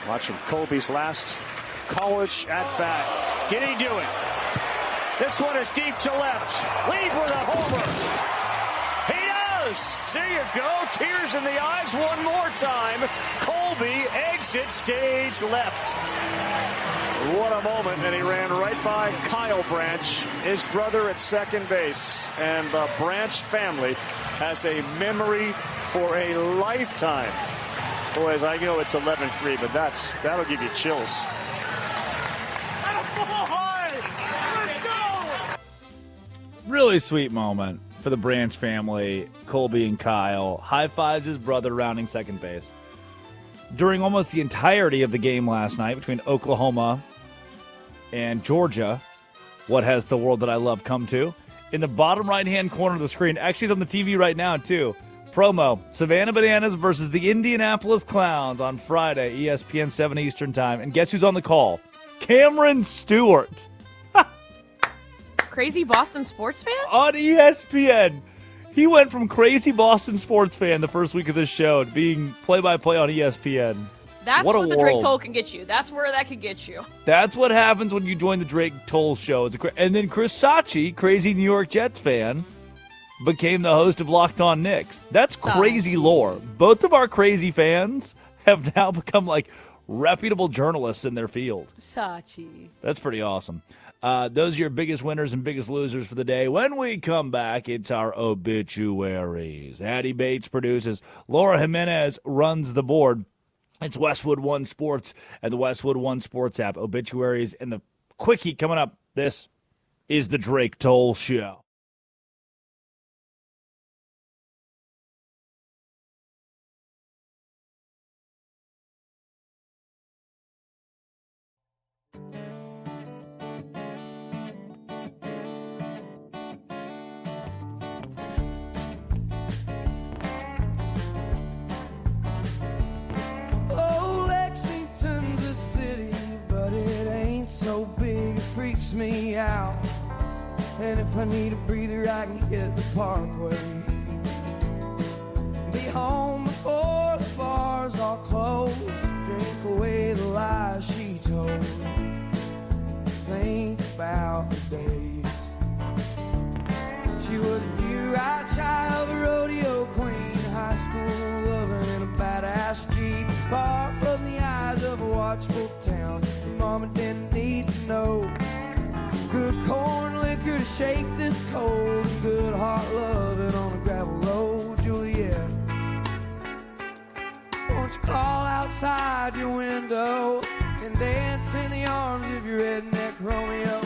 Watching Colby's last college at-bat. Did he do it? This one is deep to left. Leave with a homer. does. There you go. Tears in the eyes one more time. Colby exits stage left. What a moment, and he ran right by Kyle Branch, his brother at second base. And the Branch family has a memory for a lifetime. Boys, I know it's 11-3, but that'll give you chills. Really sweet moment for the Branch family, Colby and Kyle. High fives his brother rounding second base. During almost the entirety of the game last night between Oklahoma and Georgia, what has the world that I love come to? In the bottom right-hand corner of the screen, actually it's on the TV right now too, promo, Savannah Bananas versus the Indianapolis Clowns on Friday, ESPN 7 Eastern Time. And guess who's on the call? Cameron Stewart. Crazy Boston sports fan? On ESPN. He went from crazy Boston sports fan the first week of this show to being play-by-play on ESPN. That's what the Drake Toll can get you. That's where that could get you. That's what happens when you join the Drake Toll show. And then Chris Sachi, crazy New York Jets fan, became the host of Locked On Knicks. That's crazy lore. Both of our crazy fans have now become like reputable journalists in their field. Sachi. That's pretty awesome. Those are your biggest winners and biggest losers for the day. When we come back, it's our obituaries. Addie Bates produces. Laura Jimenez runs the board. It's Westwood One Sports and the Westwood One Sports app. Obituaries and the quickie coming up. This is the Drake Toll Show. Me out, and if I need a breather I can hit the parkway. Be home before the bars all close, drink away the lies she told, think about the days. She was a pure-eyed child, a rodeo queen, high school lover in a badass Jeep, far from the eyes of a watchful town. Mama didn't need to know. Good corn liquor to shake this cold, and good hot loving on a gravel road, Juliet. Won't you crawl outside your window and dance in the arms of your redneck Romeo?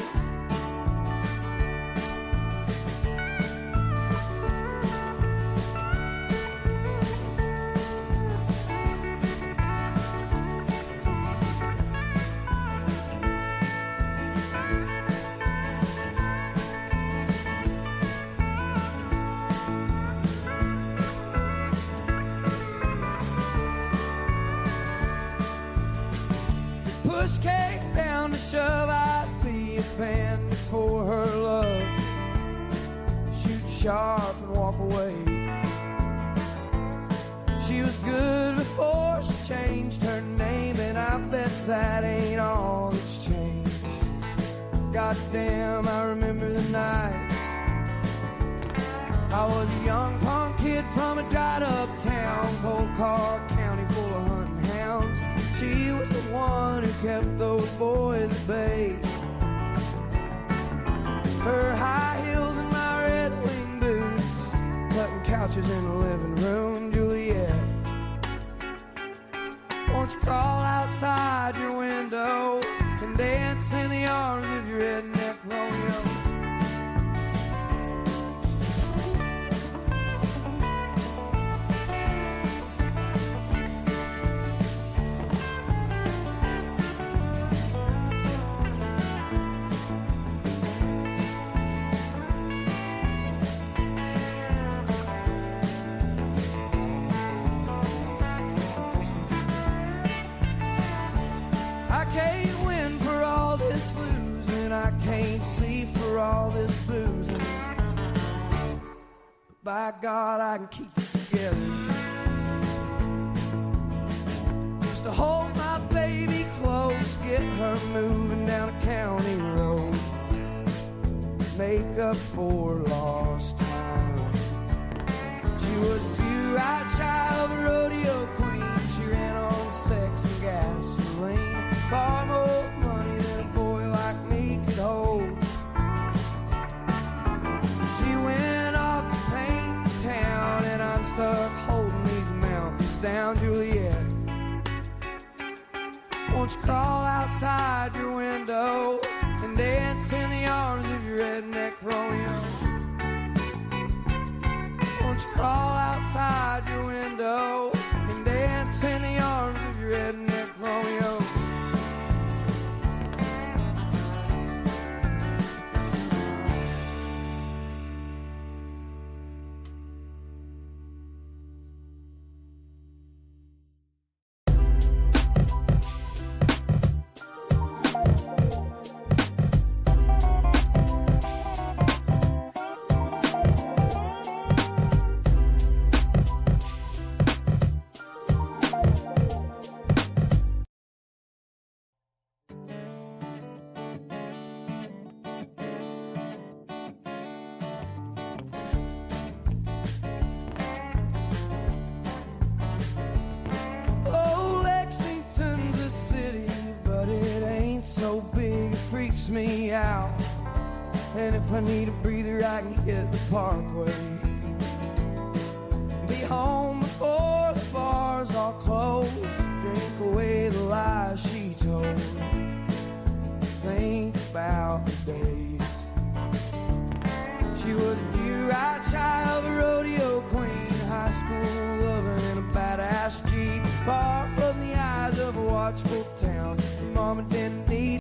Push came down to shove, I'd be a bandit for her love. Shoot sharp and walk away. She was good before she changed her name, and I bet that ain't all that's changed. Goddamn, I remember the nights. I was a young punk kid from a dried up town, Cold Car County full of hunting hounds. She was the one who kept those boys at bay. Her high heels and my Red Wing boots, cutting couches in the living room, Juliet. Won't you crawl outside your window and dance in the arms of your redneck Romeo? All this boozing, but by God I can keep it together. Just to hold my baby close, get her moving down a county road, make up for lost time. She was a pure-eyed child of a rodeo queen. She ran on sex and gasoline. Far more money than a boy like me could hold. She went off to paint the town, and I'm stuck holding these mountains down, Juliet. Won't you crawl outside your window and dance in the arms of your redneck Romeo? Won't you crawl outside your window and dance in the arms of your redneck Romeo? Oh, Lexington's a city, but it ain't so big, it freaks me out. And if I need a breather, I can hit the parkway. Be home before the bars all close, drink away the lies she told. Think about the days. She was a pure-eyed child, a rodeo queen, high school lover in a badass Jeep, far from the eyes of a watchful town. Mama didn't need.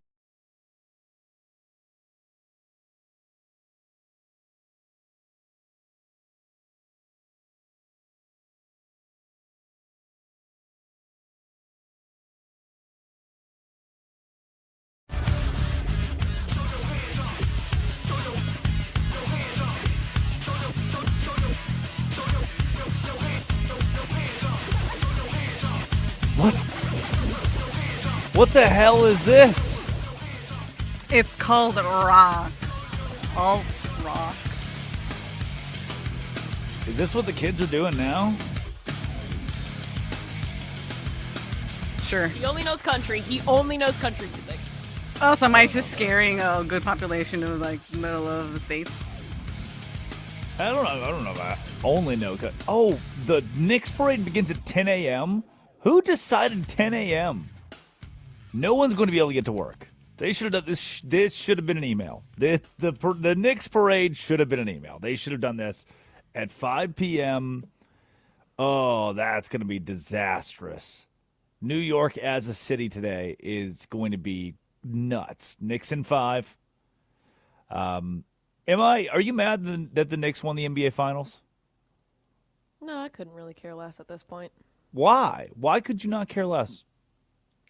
What the hell is this? It's called rock. Alt rock. Is this what the kids are doing now? Sure. He only knows country. He only knows country music. Oh, so am I just scaring a good population of like middle of the states? I don't know that. Only know. Oh, the Knicks parade begins at 10 a.m.? Who decided 10 a.m.? No one's going to be able to get to work. They should have done this. This should have been an email. The Knicks parade should have been an email. They should have done this at 5 p.m. Oh, that's going to be disastrous. New York as a city today is going to be nuts. Knicks in 5. Are you mad that the Knicks won the NBA Finals? No, I couldn't really care less at this point. Why? Why could you not care less?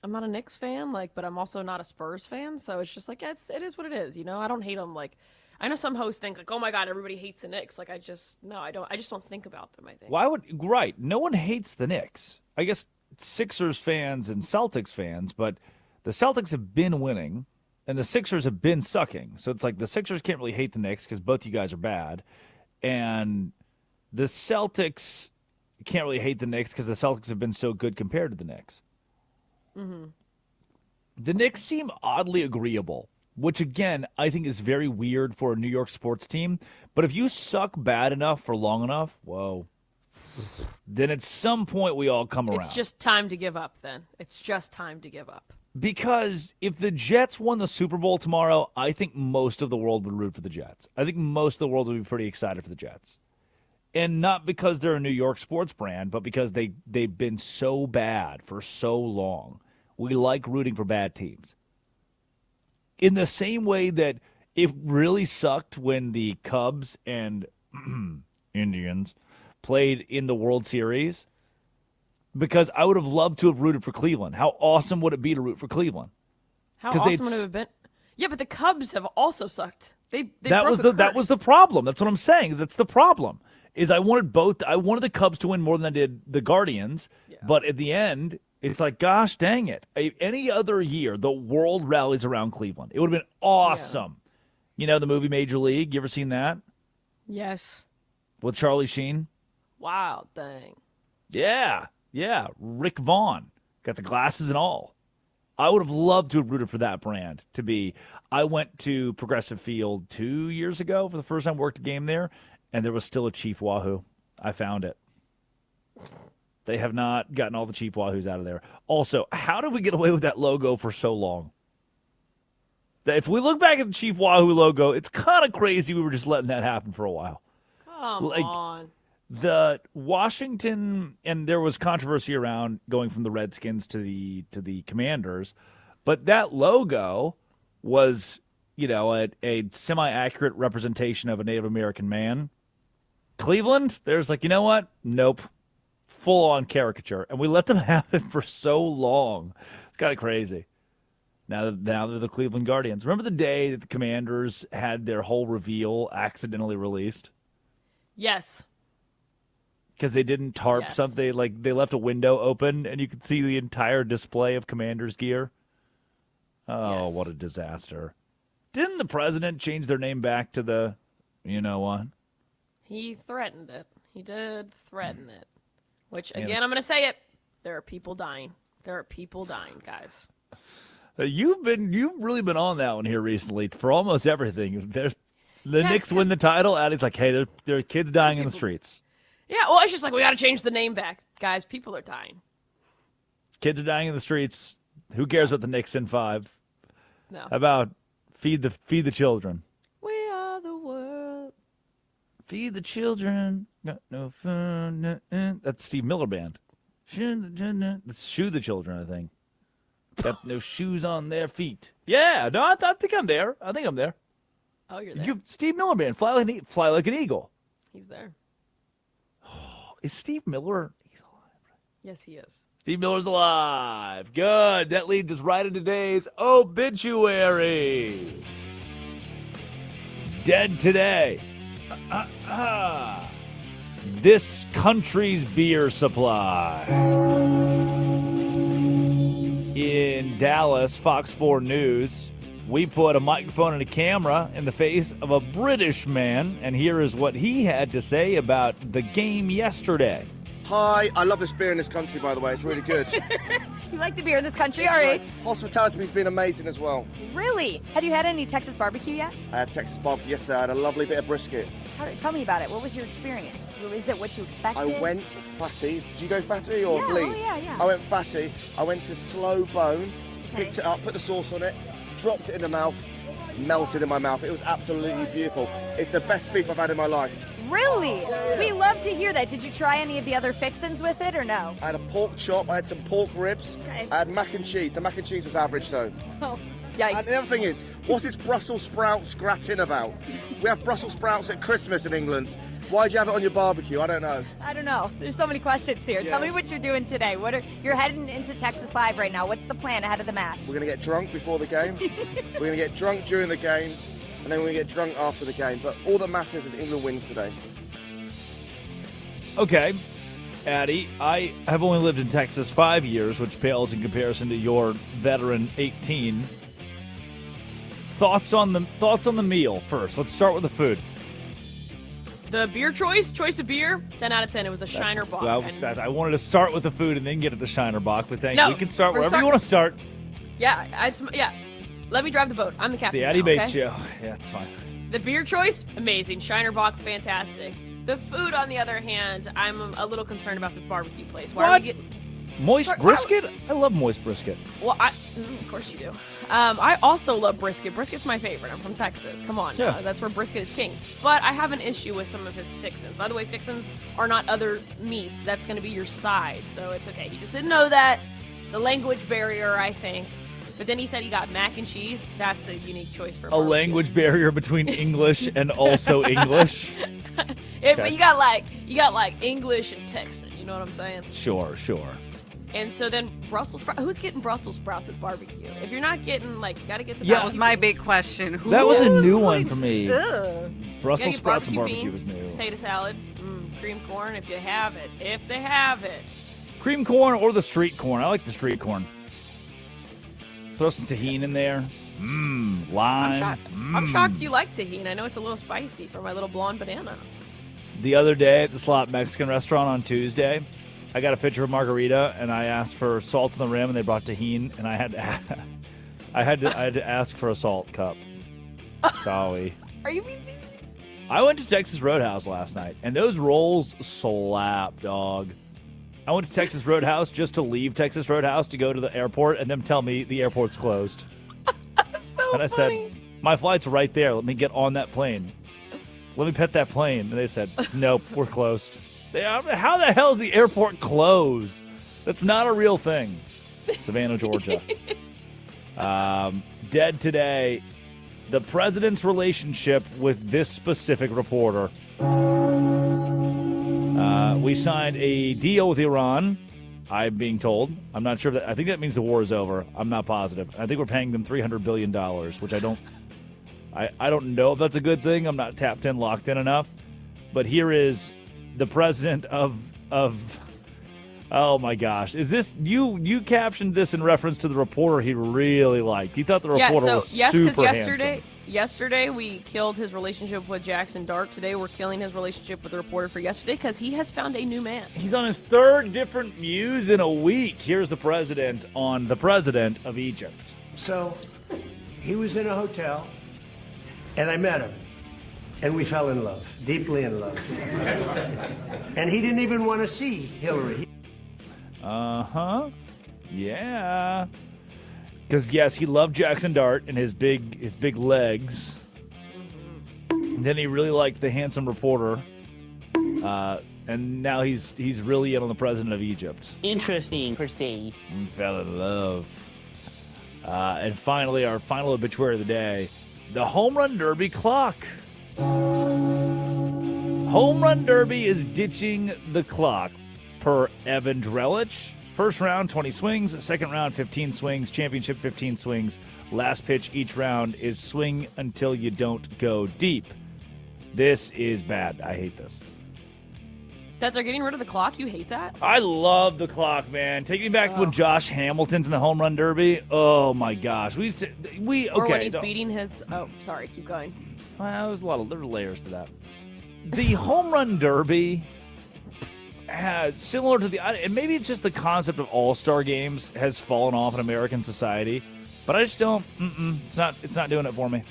I'm not a Knicks fan, but I'm also not a Spurs fan, so it's just it is what it is, I don't hate them. I know some hosts think oh my god, everybody hates the Knicks. I just don't think about them. I think. Right? No one hates the Knicks. I guess Sixers fans and Celtics fans, but the Celtics have been winning, and the Sixers have been sucking. So it's the Sixers can't really hate the Knicks because both you guys are bad, and the Celtics can't really hate the Knicks because the Celtics have been so good compared to the Knicks. Mm-hmm. The Knicks seem oddly agreeable, which, again, I think is very weird for a New York sports team. But if you suck bad enough for long enough, whoa, then at some point we all come around. It's just time to give up then. It's just time to give up. Because if the Jets won the Super Bowl tomorrow, I think most of the world would root for the Jets. I think most of the world would be pretty excited for the Jets. And not because they're a New York sports brand, but because they've been so bad for so long. We like rooting for bad teams. In the same way that it really sucked when the Cubs and Indians played in the World Series, because I would have loved to have rooted for Cleveland. How awesome would it be to root for Cleveland? How awesome would it have been? Yeah, but the Cubs have also sucked. That was the problem. That's what I'm saying. That's the problem. Is I wanted the Cubs to win more than I did the Guardians, but at the end, it's gosh dang it. Any other year, the world rallies around Cleveland. It would have been awesome. Yeah. The movie Major League, you ever seen that? Yes. With Charlie Sheen? Wild thing. Yeah. Rick Vaughn. Got the glasses and all. I would have loved to have rooted for that brand to be. I went to Progressive Field 2 years ago for the first time, worked a game there, and there was still a Chief Wahoo. I found it. They have not gotten all the Chief Wahoos out of there. Also, how did we get away with that logo for so long? If we look back at the Chief Wahoo logo, it's kind of crazy we were just letting that happen for a while. Come on. The Washington, and there was controversy around going from the Redskins to the Commanders, but that logo was, a semi-accurate representation of a Native American man. Cleveland, there's like, you know what? Nope. Full-on caricature. And we let them have it for so long. It's kind of crazy. Now they're the Cleveland Guardians. Remember the day that the Commanders had their whole reveal accidentally released? Yes. Because they didn't tarp something. Like, they left a window open, and you could see the entire display of Commanders gear. Oh, yes. What a disaster. Didn't the president change their name back to the, you know what? He threatened it. He did threaten it. Which, again, I'm going to say it. There are people dying. There are people dying, guys. You've really been on that one here recently for almost everything. The Knicks win the title, and it's like, hey, there are kids dying in the streets. Yeah, well, it's just like, we got to change the name back. Guys, people are dying. Kids are dying in the streets. Who cares about the Knicks in 5? No. How about feed the children? We are the world. Feed the children. Got no fun. That's Steve Miller Band. Let's shoe the children, I think. Got no shoes on their feet. Yeah, no, I think I'm there. Oh, you're there. Steve Miller Band. Fly like an eagle. He's there. Is Steve Miller? He's alive, right? Yes, he is. Steve Miller's alive. Good. That leads us right into today's obituaries. Dead today. This country's beer supply. In Dallas, Fox 4 News, we put a microphone and a camera in the face of a British man, and here is what he had to say about the game yesterday. Hi, I love this beer in this country, by the way. It's really good. You like the beer in this country? All right. Hospitality has been amazing as well. Really? Have you had any Texas barbecue yet? I had Texas barbecue yesterday. I had a lovely bit of brisket. Tell me about it. What was your experience? Is it what you expected? I went fatty. Did you go fatty or bleed? Yeah. I went fatty. I went to slow bone, picked it up, put the sauce on it, dropped it in the mouth, melted in my mouth. It was absolutely beautiful. It's the best beef I've had in my life. Really? We love to hear that. Did you try any of the other fixins with it or no? I had a pork chop. I had some pork ribs. Okay. I had mac and cheese. The mac and cheese was average though. Oh, yikes. And the other thing is, what's this Brussels sprouts gratin about? We have Brussels sprouts at Christmas in England. Why'd you have it on your barbecue? I don't know. I don't know. There's so many questions here. Yeah. Tell me what you're doing today. You're heading into Texas Live right now. What's the plan ahead of the match? We're going to get drunk before the game. We're going to get drunk during the game. And then we're going to get drunk after the game. But all that matters is England wins today. Okay, Addie, I have only lived in Texas 5 years, which pales in comparison to your veteran 18. Thoughts on the meal first. Let's start with the food. The beer choice of beer, 10 out of 10. It was a Shiner Bock. I wanted to start with the food and then get to the Shiner Bock, but No, we can start wherever you want to start. Yeah, let me drive the boat. I'm the captain. The Addie now, Bates okay? Show. Yeah, it's fine. The beer choice, amazing. Shiner Bock, fantastic. The food, on the other hand, I'm a little concerned about this barbecue place. Why are we getting moist brisket? I love moist brisket. Well, of course you do. I also love brisket. Brisket's my favorite. I'm from Texas. Come on. Yeah. That's where brisket is king. But I have an issue with some of his fixins. By the way, fixins are not other meats. That's going to be your side. So it's okay. He just didn't know that. It's a language barrier, I think. But then he said he got mac and cheese. That's a unique choice for barbecue. A language barrier between English and also English. But you got like English and Texan. You know what I'm saying? Sure. And so then Brussels sprouts. Who's getting Brussels sprouts with barbecue? If you're not getting, you got to get the. That was my big question. That was a new one for me. Ugh. Brussels sprouts and barbecue beans, was new. Potato salad, cream corn if you have it. If they have it. Cream corn or the street corn. I like the street corn. Throw some tahini in there. Lime. I'm shocked you like tahini. I know it's a little spicy for my little blonde banana. The other day at the Slot Mexican restaurant on Tuesday, I got a picture of margarita, and I asked for salt in the rim, and they brought tahini, and I had to ask for a salt cup. Sorry. Are you being serious? I went to Texas Roadhouse last night, and those rolls slap, dog. I went to Texas Roadhouse just to leave Texas Roadhouse to go to the airport, and them tell me the airport's closed. So and I funny. said, my flight's right there. Let me get on that plane. Let me pet that plane. And they said, nope, we're closed. How the hell is the airport closed? That's not a real thing. Savannah, Georgia. Dead today. The president's relationship with this specific reporter. We signed a deal with Iran, I'm being told. I'm not sure. I think that means the war is over. I'm not positive. I think we're paying them $300 billion, which I don't know if that's a good thing. I'm not tapped in, locked in enough. But here is the president of oh my gosh. Is this you captioned this in reference to the reporter he really liked. He thought the reporter was super handsome. Yesterday we killed his relationship with Jackson Dart. Today we're killing his relationship with the reporter for yesterday because he has found a new man. He's on his third different muse in a week. Here's the president on the president of Egypt. So he was in a hotel, and I met him, and we fell in love, deeply in love. And he didn't even want to see Hillary. Uh-huh. Yeah. Because, yes, he loved Jackson Dart and his big legs. And then he really liked the handsome reporter. And now he's really in on the president of Egypt. Interesting, per se. We fell in love. And finally, our final obituary of the day, the Home Run Derby clock. Home Run Derby is ditching the clock per Evan Drellich. First round, 20 swings. Second round, 15 swings. Championship, 15 swings. Last pitch each round is swing until you don't go deep. This is bad. I hate this. That they're getting rid of the clock? You hate that? I love the clock, man. Take me back when Josh Hamilton's in the Home Run Derby. Oh, my gosh. Or when he's beating his... Oh, sorry. Keep going. Well, there were layers to that. The Home Run Derby... similar to and maybe it's just the concept of all-star games has fallen off in American society, but I just don't. It's not doing it for me.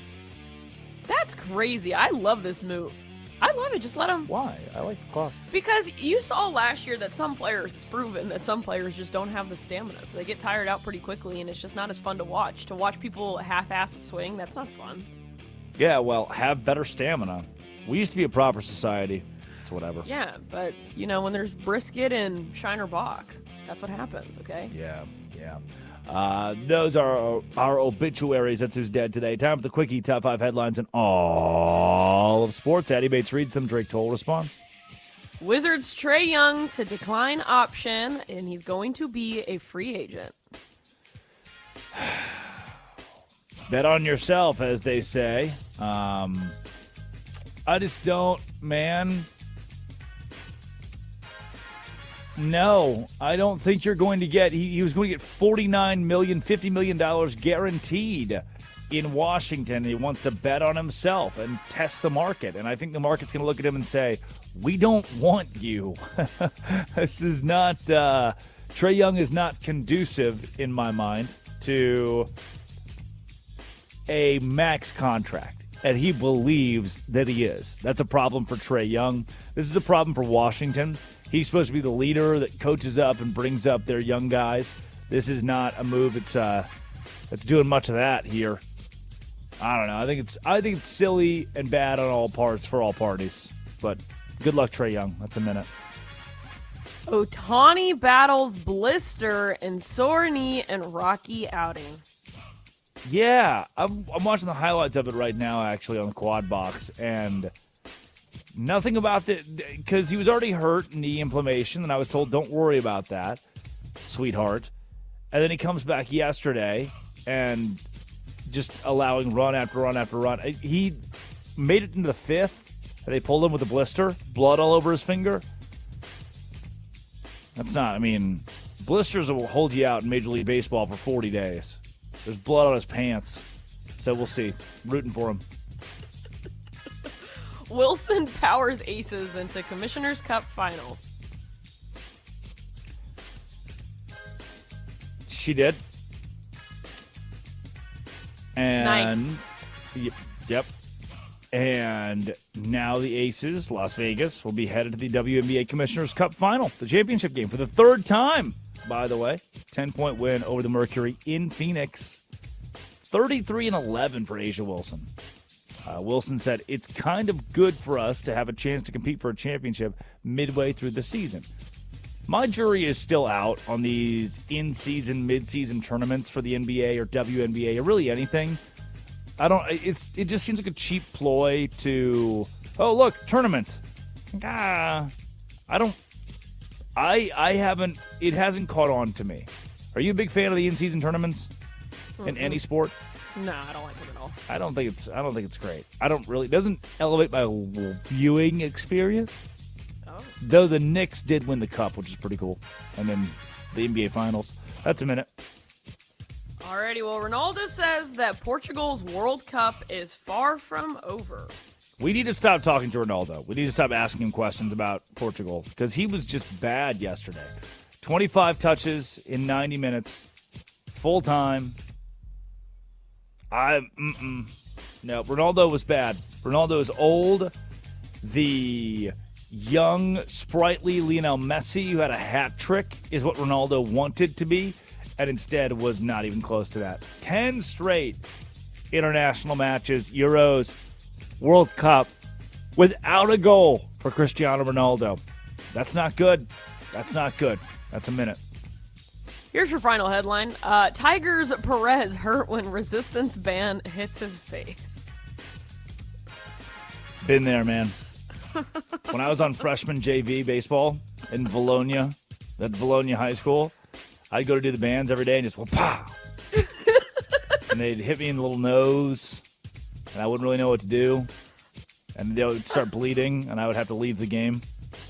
That's crazy. I love this move. I love it. Just let them. Why? I like the clock. Because you saw last year that some players, it's proven that some players just don't have the stamina, so they get tired out pretty quickly, and it's just not as fun to watch. To watch people half-ass a swing, that's not fun. Yeah, well, have better stamina. We used to be a proper society. Whatever. Yeah, but when there's brisket and Shiner Bach, that's what happens. Okay. Yeah. Those are our obituaries. That's who's dead today. Time for the quickie. Top 5 headlines in all of sports. Addy Bates reads them. Drake Toll responds. Wizards Trae Young to decline option, and he's going to be a free agent. Bet on yourself, as they say. I just don't, man. No, I don't think you're going to get... He was going to get $49 million, $50 million guaranteed in Washington. He wants to bet on himself and test the market. And I think the market's going to look at him and say, we don't want you. This is not... Trae Young is not conducive, in my mind, to a max contract. And he believes that he is. That's a problem for Trae Young. This is a problem for Washington. He's supposed to be the leader that coaches up and brings up their young guys. This is not a move that's doing much of that here. I don't know. I think it's silly and bad on all parts for all parties. But good luck, Trae Young. That's a minute. Ohtani battles blister and sore knee and rocky outing. Yeah, I'm watching the highlights of it right now, actually, on the quad box, and nothing about it, because he was already hurt, knee inflammation, and I was told, don't worry about that, sweetheart. And then he comes back yesterday and just allowing run after run after run. He made it into the fifth, and they pulled him with a blister, blood all over his finger. That's not, blisters will hold you out in Major League Baseball for 40 days. There's blood on his pants. So we'll see. I'm rooting for him. Wilson powers Aces into Commissioner's Cup final. She did. And Nice. Yep. And now the Aces, Las Vegas, will be headed to the WNBA Commissioner's Cup final, the championship game, for the third time, by the way. 10-point win over the Mercury in Phoenix. 33-11 for Asia Wilson. Wilson said, it's kind of good for us to have a chance to compete for a championship midway through the season. My jury is still out on these in-season, mid-season tournaments for the NBA or WNBA or really anything. It just seems like a cheap ploy to, oh, look, tournament. It hasn't caught on to me. Are you a big fan of the in-season tournaments in any sport? No, I don't like it at all. I don't think it's great. It doesn't elevate my viewing experience. Oh. Though the Knicks did win the cup, which is pretty cool. And then the NBA Finals. That's a minute. Alrighty, well, Ronaldo says that Portugal's World Cup is far from over. We need to stop talking to Ronaldo. We need to stop asking him questions about Portugal because he was just bad yesterday. 25 touches in 90 minutes, full time. No, Ronaldo was bad. Ronaldo is old. The young, sprightly Lionel Messi, who had a hat trick, is what Ronaldo wanted to be, and instead was not even close to that. 10 straight international matches, Euros, World Cup, without a goal for Cristiano Ronaldo. That's not good. That's not good. That's a minute. Here's your final headline. Tigers Perez hurt when resistance band hits his face. Been there, man. When I was on freshman JV baseball in Bologna, at Bologna High School, I'd go to do the bands every day and just, well, pow! And they'd hit me in the little nose, and I wouldn't really know what to do. And they would start bleeding, and I would have to leave the game.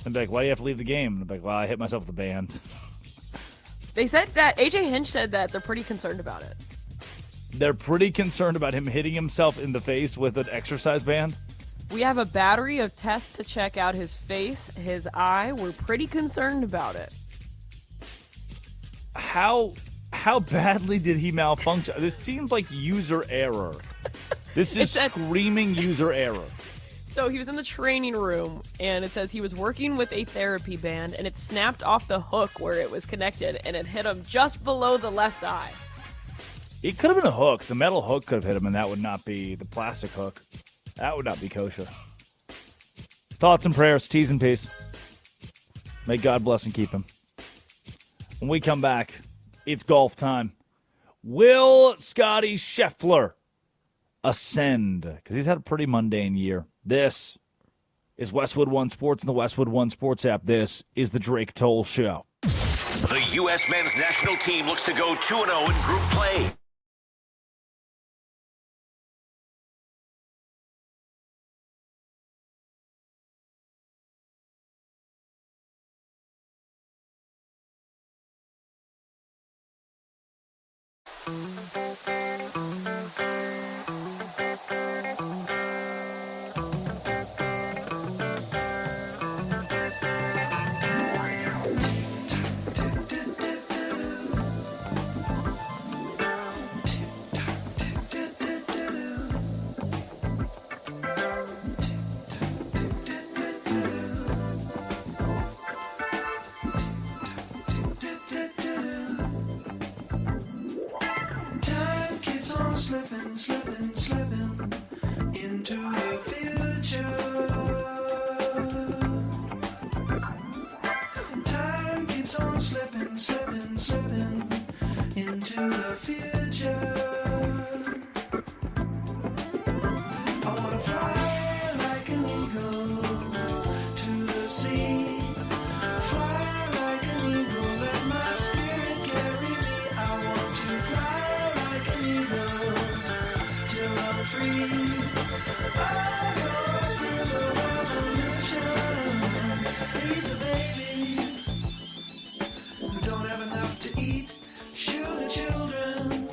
I'd be like, why do you have to leave the game? And I'd be like, well, I hit myself with the band. They said that, AJ Hinch said that they're pretty concerned about it. They're pretty concerned about him hitting himself in the face with an exercise band? We have a battery of tests to check out his face, his eye. We're pretty concerned about it. How badly did he malfunction? This seems like user error. This is screaming user error. So he was in the training room, and it says he was working with a therapy band, and it snapped off the hook where it was connected, and it hit him just below the left eye. It could have been a hook. The metal hook could have hit him, and that would not be the plastic hook. That would not be kosher. Thoughts and prayers, T's and P's. May God bless and keep him. When we come back, it's golf time. Will Scotty Scheffler ascend? Because he's had a pretty mundane year. This is Westwood One Sports and the Westwood One Sports app. This is the Drake Toll Show. The U.S. men's national team looks to go 2-0 in group play. Time keeps on slipping, slipping, slipping into the future. Time keeps on slipping, slipping, slipping into the future. I wanna fly like an eagle to the sea. Fly like an eagle, let my spirit carry me. I want to fly like an eagle till I'm free. I go through the revolution, feed the babies who don't have enough to eat. Shoot the children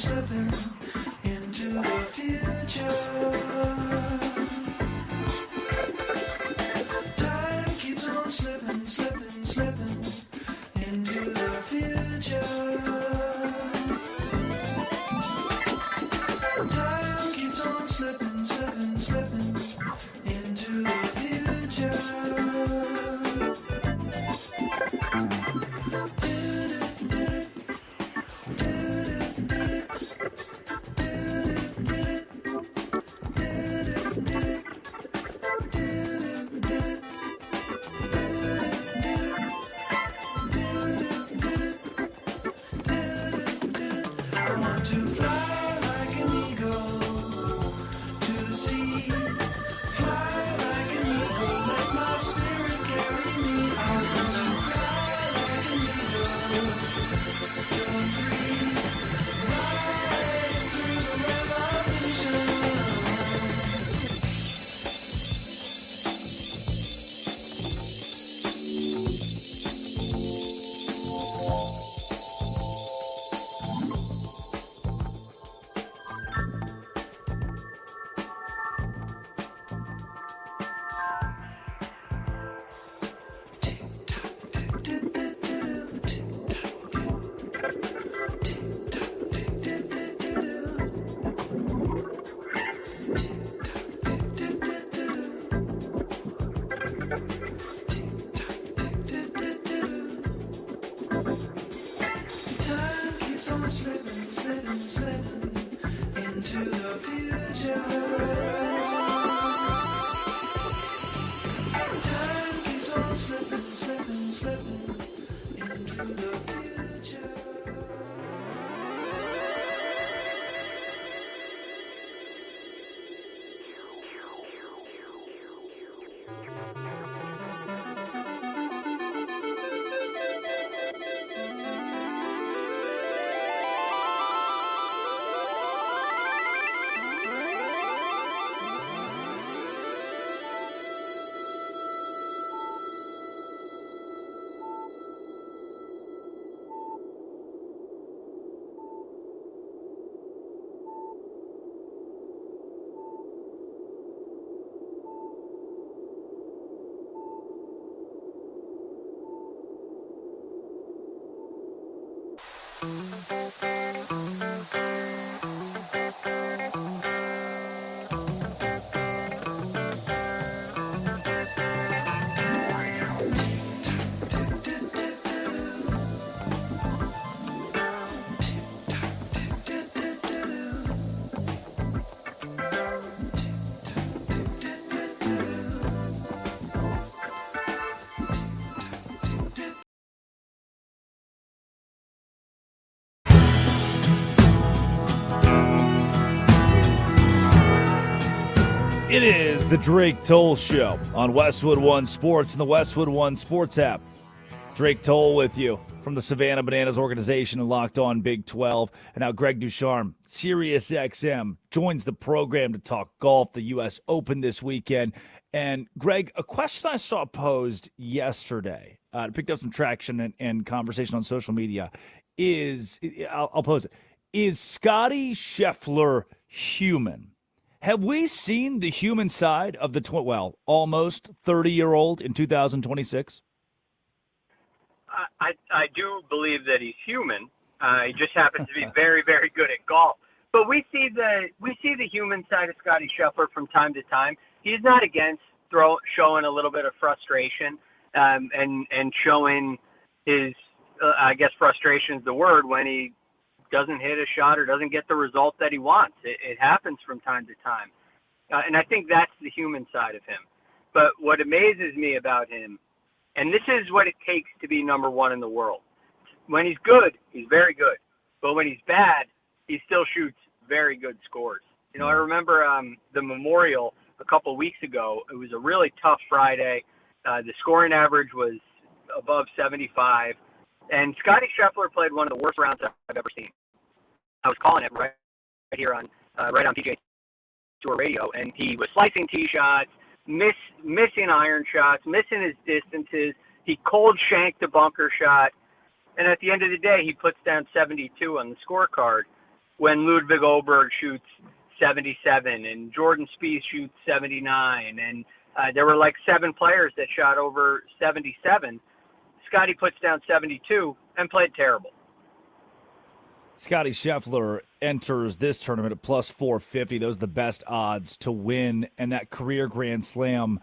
slipping into the future. Time keeps on slipping, slipping, slipping into the future. Time keeps on slipping, slipping, slipping into the future. I want to fly like an eagle to the sea. Fly like an eagle, let my spirit carry me. I want to fly like an eagle, going free. Fly through the revolution. Time keeps on slipping, slipping, slipping into the future. Time keeps on slipping, slipping, slipping into the future. It is the Drake Toll Show on Westwood One Sports and the Westwood One Sports app. Drake Toll with you from the Savannah Bananas organization and Locked On Big 12. And now Greg Ducharme, Sirius XM, joins the program to talk golf, the U.S. Open this weekend. And Greg, a question I saw posed yesterday, picked up some traction and conversation on social media, is, I'll pose it, is Scotty Scheffler human? Have we seen the human side of the, almost 30-year-old in 2026? I do believe that he's human. He just happens to be very, very good at golf. But we see the human side of Scotty Scheffler from time to time. He's not against showing a little bit of frustration and showing his, I guess frustration is the word, when he doesn't hit a shot or doesn't get the result that he wants. It happens from time to time. And I think that's the human side of him. But what amazes me about him, and this is what it takes to be number one in the world. When he's good, he's very good. But when he's bad, he still shoots very good scores. You know, I remember the Memorial a couple of weeks ago. It was a really tough Friday. The scoring average was above 75. And Scotty Scheffler played one of the worst rounds I've ever seen. I was calling it right here on PGA Tour Radio, and he was slicing tee shots, missing iron shots, missing his distances. He cold shanked a bunker shot, and at the end of the day, he puts down 72 on the scorecard. when Ludwig Oberg shoots 77 and Jordan Spieth shoots 79, and there were like 7 players that shot over 77. Scotty puts down 72 and played terrible. Scotty Scheffler enters this tournament at plus 450. Those are the best odds to win, and that career Grand Slam.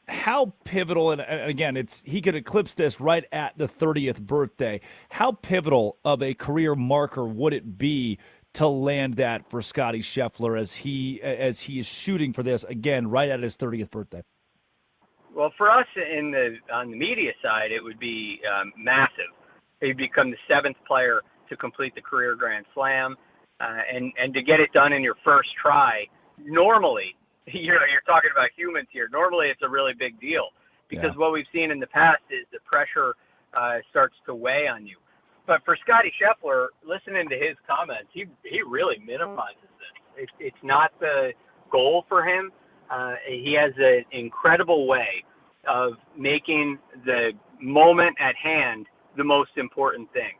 How pivotal, and again, he could eclipse this right at the 30th birthday. How pivotal of a career marker would it be to land that for Scotty Scheffler as he is shooting for this again right at his 30th birthday? Well, for us on the media side, it would be massive. He'd become the 7th player to complete the career Grand Slam, and to get it done in your first try. Normally, you're talking about humans here. Normally, it's a really big deal because what we've seen in the past is the pressure starts to weigh on you. But for Scotty Scheffler, listening to his comments, he really minimizes this. It's not the goal for him. He has an incredible way of making the moment at hand the most important thing.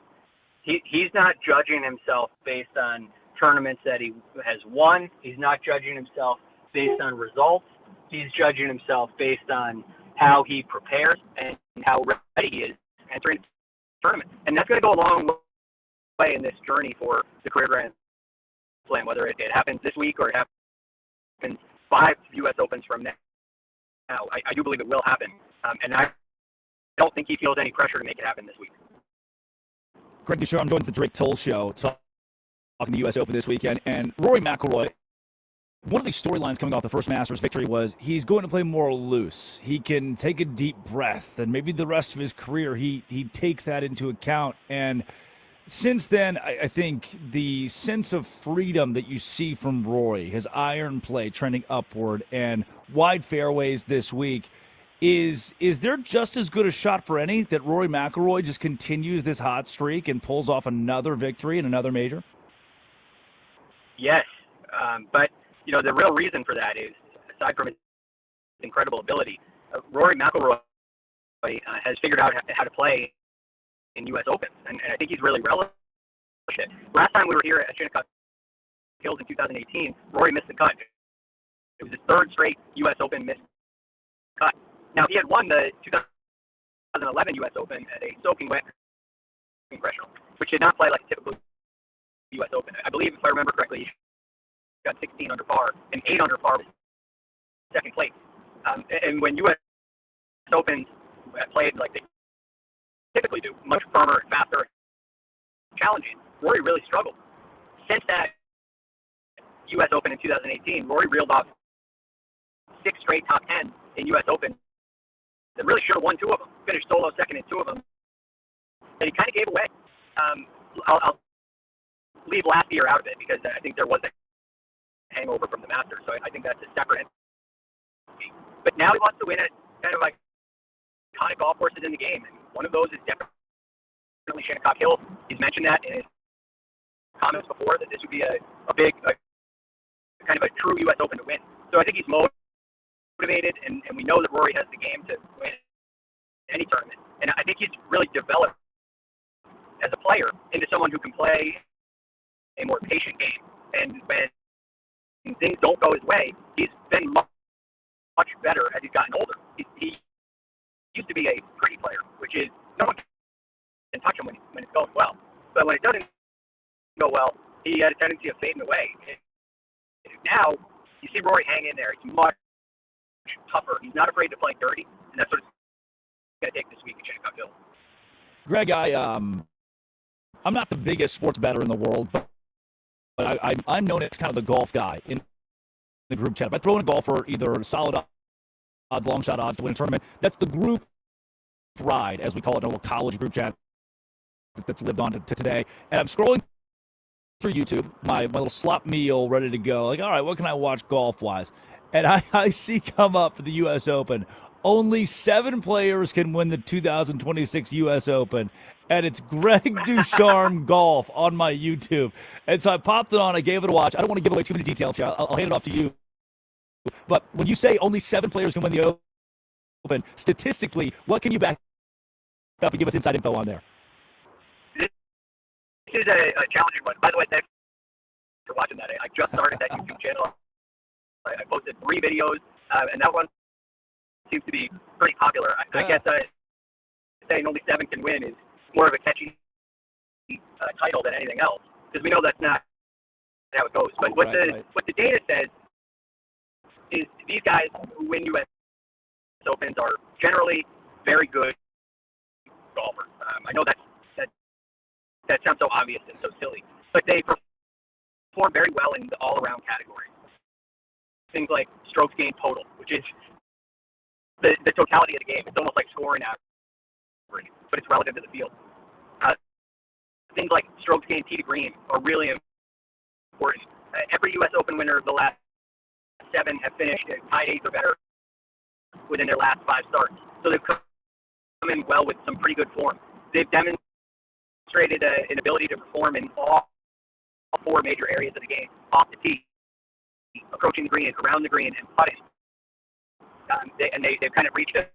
He's not judging himself based on tournaments that he has won. He's not judging himself based on results. He's judging himself based on how he prepares and how ready he is entering the tournament. And that's going to go a long way in this journey for the career Grand Slam, whether it happens this week or it happens 5 U.S. Opens from now. I do believe it will happen. And I don't think he feels any pressure to make it happen this week. Greg Ducharme joins the Drake Toll Show talking the U.S. Open this weekend. And Rory McIlroy, one of the storylines coming off the first Masters victory was he's going to play more loose. He can take a deep breath, and maybe the rest of his career he takes that into account. And since then, I think the sense of freedom that you see from Rory, his iron play trending upward, and wide fairways this week, is there just as good a shot for any that Rory McIlroy just continues this hot streak and pulls off another victory in another major? Yes, but the real reason for that is, aside from his incredible ability, Rory McIlroy has figured out how to play in U.S. Opens, and I think he's really relished it. Last time we were here at Shinnecock Hills in 2018, Rory missed the cut. It was his 3rd straight U.S. Open missed cut. Now, he had won the 2011 U.S. Open at a soaking wet congressional, which did not play like a typical U.S. Open. I believe, if I remember correctly, he got 16 under par, and 8 under par was second place. And when U.S. Opens played like they typically do, much firmer, faster, challenging, Rory really struggled. Since that U.S. Open in 2018, Rory reeled off 6 straight top 10 in U.S. Open that really should have won 2 of them. Finished solo second in 2 of them. And he kind of gave away. I'll leave last year out of it because I think there was a hangover from the Masters, so I think that's a separate entity. But now he wants to win at kind of like iconic golf courses in the game, and one of those is definitely Shinnecock Hills. He's mentioned that in his comments before, that this would be a big, kind of a true U.S. Open to win. So I think he's motivated, and we know that Rory has the game to win any tournament. And I think he's really developed as a player into someone who can play a more patient game. And when things don't go his way, he's been much better as he's gotten older. He used to be a pretty player, which is no one can touch him when it's going well. But when it doesn't go well, he had a tendency of fading away. And now, you see Rory hang in there. He's much tougher. He's not afraid to play dirty, and that's what it's going to take this week at Shinnecock Hills. Greg, I'm not the biggest sports bettor in the world, but I'm known as kind of the golf guy in the group chat. If I throw in a golfer, either solid odds, long shot odds to win a tournament, that's the group ride, as we call it in a little college group chat that's lived on to today. And I'm scrolling through YouTube, my little slop meal ready to go. Like, all right, what can I watch golf-wise? And I see come up for the U.S. Open, only 7 players can win the 2026 U.S. Open, and it's Greg Ducharme Golf on my YouTube. And so I popped it on, I gave it a watch. I don't want to give away too many details here. I'll hand it off to you. But when you say only 7 players can win the Open, statistically, what can you back up and give us inside info on there? This is a challenging one. By the way, thanks for watching that. I just started that YouTube channel. I posted 3 videos, and that one seems to be pretty popular. I guess saying only 7 can win is more of a catchy title than anything else, because we know that's not how it goes. But what the data says is these guys who win U.S. Opens are generally very good golfers. I know that sounds so obvious and so silly, but they perform very well in the all-around categories. Things like strokes gained total, which is the totality of the game. It's almost like scoring average, but it's relative to the field. Things like strokes gained tee to green are really important. Every U.S. Open winner of the last 7 have finished tied 8th or better within their last 5 starts. So they've come in well with some pretty good form. They've demonstrated an ability to perform in all 4 major areas of the game: off the tee, approaching the green, around the green, and putting. They've kind of reached as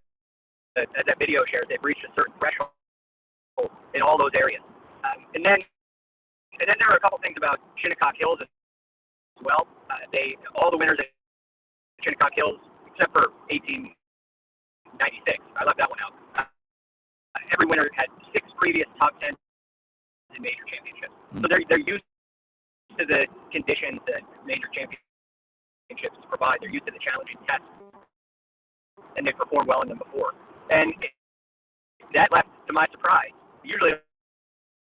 that video shares, they've reached a certain threshold in all those areas. And then there are a couple things about Shinnecock Hills as well. All the winners at Shinnecock Hills, except for 1896, I left that one out. Every winner had 6 previous top 10 in major championships. So they're used to the conditions that major championships provide. They're used to the challenging tests, and they've performed well in them before. And that left to my surprise. Usually it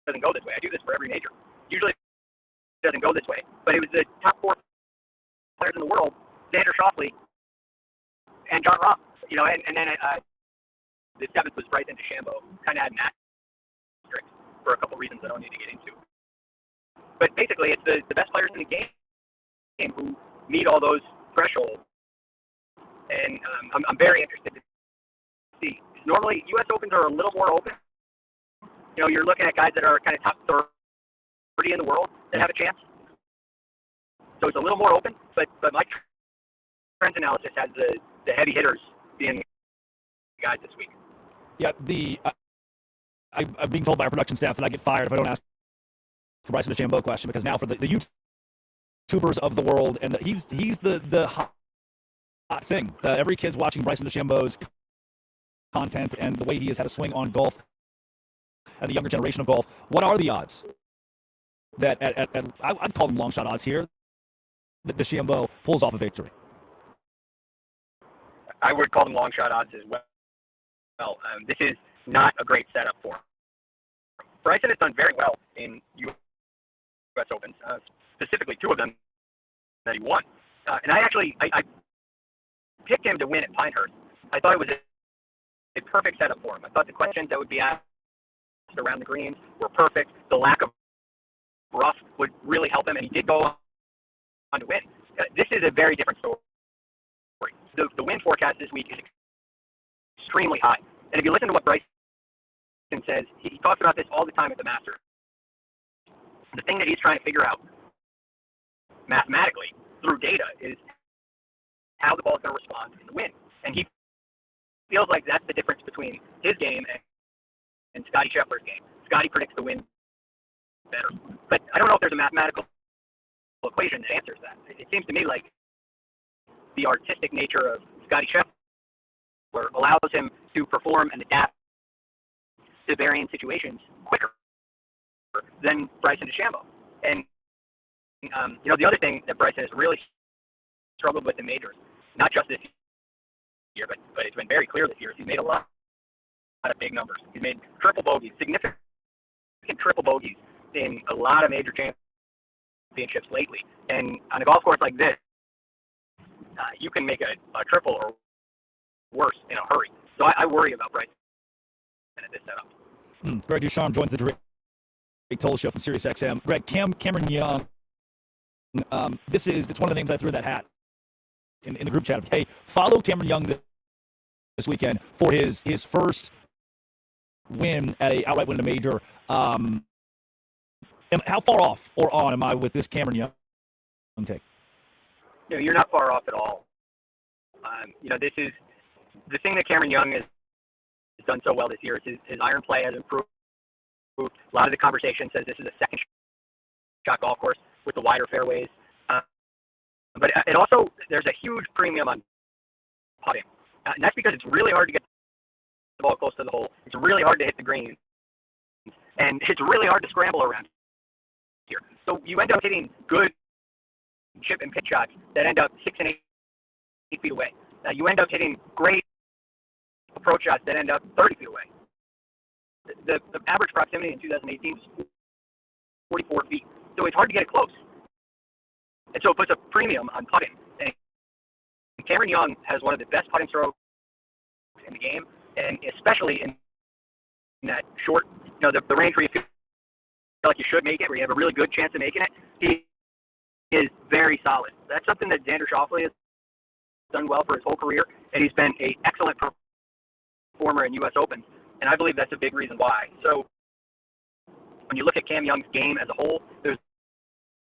doesn't go this way. I do this for every major. Usually it doesn't go this way. But it was the top 4 players in the world, Xander Schauffele and John Rahm. And then the 7th was Bryson DeChambeau. Kind of had an asterisk for a couple reasons I don't need to get into. But basically, it's the best players in the game who meet all those thresholds. And I'm very interested to see. Normally, U.S. Opens are a little more open. You're looking at guys that are kind of top 30 in the world that have a chance. So it's a little more open. But my trends analysis has the heavy hitters being guys this week. Yeah, I'm being told by our production staff that I get fired if I don't ask the Bryson DeChambeau question, because now for the YouTubers of the world, and he's the hot thing. Every kid's watching Bryson DeChambeau's content and the way he has had a swing on golf and the younger generation of golf. What are the odds that I'd call them long shot odds here that DeChambeau pulls off a victory? I would call them long shot odds as well. This is not a great setup for him. Bryson has done very well in U.S. Opens, specifically 2 of them that he won. And I picked him to win at Pinehurst. I thought it was a perfect setup for him. I thought the questions that would be asked around the greens were perfect. The lack of rough would really help him, and he did go on to win. This is a very different story. The win forecast this week is extremely high. And if you listen to what Bryson says, he talks about this all the time at the Masters. The thing that he's trying to figure out mathematically through data is how the ball is going to respond in the wind. And he feels like that's the difference between his game and Scottie Scheffler's game. Scottie predicts the wind better. But I don't know if there's a mathematical equation that answers that. It seems to me like the artistic nature of Scottie Scheffler allows him to perform and adapt to varying situations quicker than Bryson DeChambeau. And the other thing that Bryson has really struggled with in majors, not just this year, but it's been very clear this year, is he's made a lot of big numbers. He's made triple bogeys, significant triple bogeys in a lot of major championships lately. And on a golf course like this, you can make a triple or worse in a hurry. So I worry about Bryson at this setup. Greg Ducharme joins the Drake Toll Show from SiriusXM. Greg, Cameron Young, it's one of the names I threw in that hat in the group chat. Hey, follow Cameron Young this weekend for his first win at a outright win at a major. How far off or on am I with this Cameron Young take? You're not far off at all. This is the thing that Cameron Young has done so well this year. Is his iron play has improved. A lot of the conversation says this is a second shot golf course. with the wider fairways. But it also, there's a huge premium on putting. And that's because it's really hard to get the ball close to the hole. It's really hard to hit the green. And it's really hard to scramble around here. So you end up hitting good chip and pitch shots that end up 6 and 8 feet away. You end up hitting great approach shots that end up 30 feet away. The average proximity in 2018 was 44 feet. So it's hard to get it close. And so it puts a premium on putting. And Cameron Young has one of the best putting strokes in the game, and especially in that short, the range where you feel like you should make it, where you have a really good chance of making it. He is very solid. That's something that Xander Schauffele has done well for his whole career, and he's been an excellent performer in U.S. Open, and I believe that's a big reason why. So when you look at Cam Young's game as a whole, there's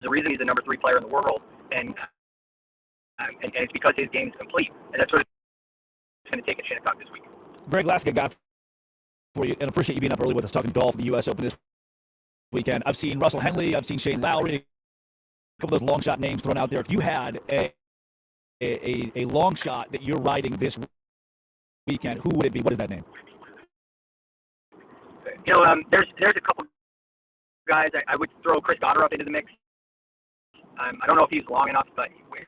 a reason he's the number 3 player in the world, and it's because his game is complete, and that's what it's going to take at Shinnecock this week. Greg, last thing I got for you, and appreciate you being up early with us talking golf, the U.S. Open this weekend. I've seen Russell Henley, I've seen Shane Lowry, a couple of those long shot names thrown out there. If you had a long shot that you're riding this weekend, who would it be? What is that name? There's a couple guys. I would throw Chris Goddard into the mix. I don't know if he's long enough, but it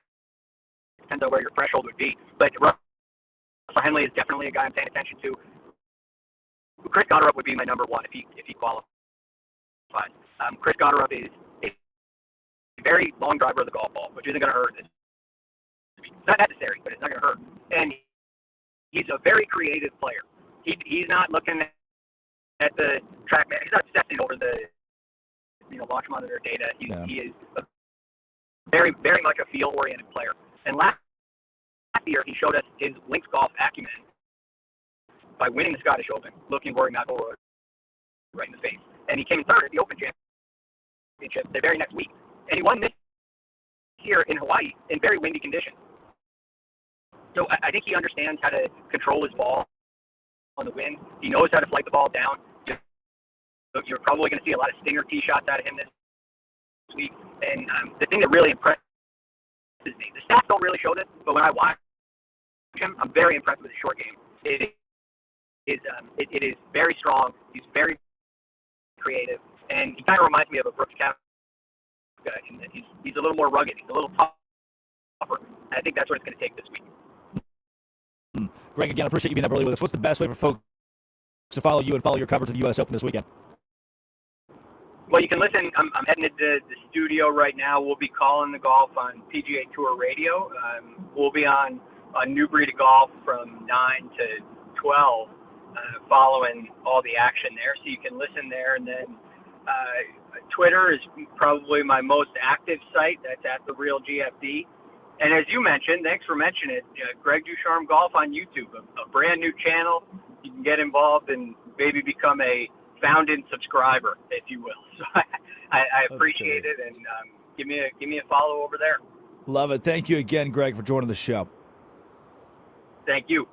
depends on where your threshold would be. But Russell Henley is definitely a guy I'm paying attention to. Chris Goddard would be my number 1 if he qualifies. Chris Goddard is a very long driver of the golf ball, which isn't going to hurt. It's not necessary, but it's not going to hurt. And he's a very creative player. He's not looking at the track. He's not obsessing over the launch monitor data. He is a very, very much a feel-oriented player. And last year, he showed us his links golf acumen by winning the Scottish Open, looking Rory McIlroy right in the face. And he came in third at the Open Championship the very next week. And he won this year in Hawaii in very windy conditions. So I think he understands how to control his ball on the wind. He knows how to flight the ball down. You're probably going to see a lot of stinger tee shots out of him this week. And the thing that really impresses me, the stats don't really show this, but when I watch him, I'm very impressed with his short game. It is very strong. He's very creative, and he kind of reminds me of a Brooks Koepka in that he's a little more rugged. He's a little tougher. And I think that's what it's going to take this week. Greg, again, I appreciate you being up early with us. What's the best way for folks to follow you and follow your coverage of the U.S. Open this weekend? Well, you can listen. I'm heading into the studio right now. We'll be calling the golf on PGA Tour Radio. We'll be on New Breed of Golf from 9 to 12, following all the action there. So you can listen there. And then Twitter is probably my most active site. That's at The Real GFD. And as you mentioned, thanks for mentioning it, Greg Ducharme Golf on YouTube, a brand new channel. You can get involved and maybe become a founding subscriber, if you will. So I appreciate it, and give me a follow over there. Love it. Thank you again, Greg, for joining the show. Thank you.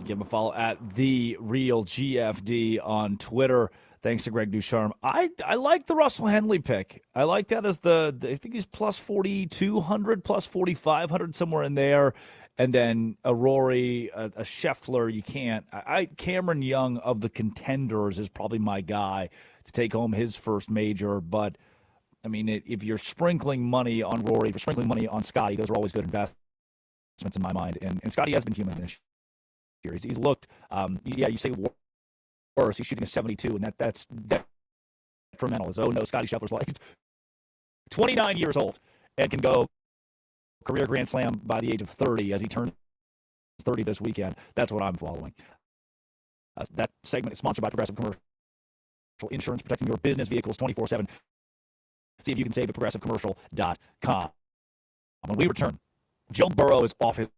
Give him a follow at The Real GFD on Twitter. Thanks to Greg Ducharme. I like the Russell Henley pick. I like that as I think he's plus 4,200, plus 4,500, somewhere in there. And then a Rory, a Scheffler, you can't. Cameron Young of the contenders is probably my guy to take home his first major. But, I mean, if you're sprinkling money on Rory, if you're sprinkling money on Scotty, those are always good investments in my mind. And Scotty has been human this year. He's looked, you say worse. He's shooting a 72, and that's detrimental. Oh, no, Scotty Scheffler's like 29 years old and can go career Grand Slam by the age of 30 as he turns 30 this weekend. That's what I'm following. That segment is sponsored by Progressive Commercial Insurance, protecting your business vehicles 24/7. See if you can save at progressivecommercial.com. When we return, Joe Burrow is off his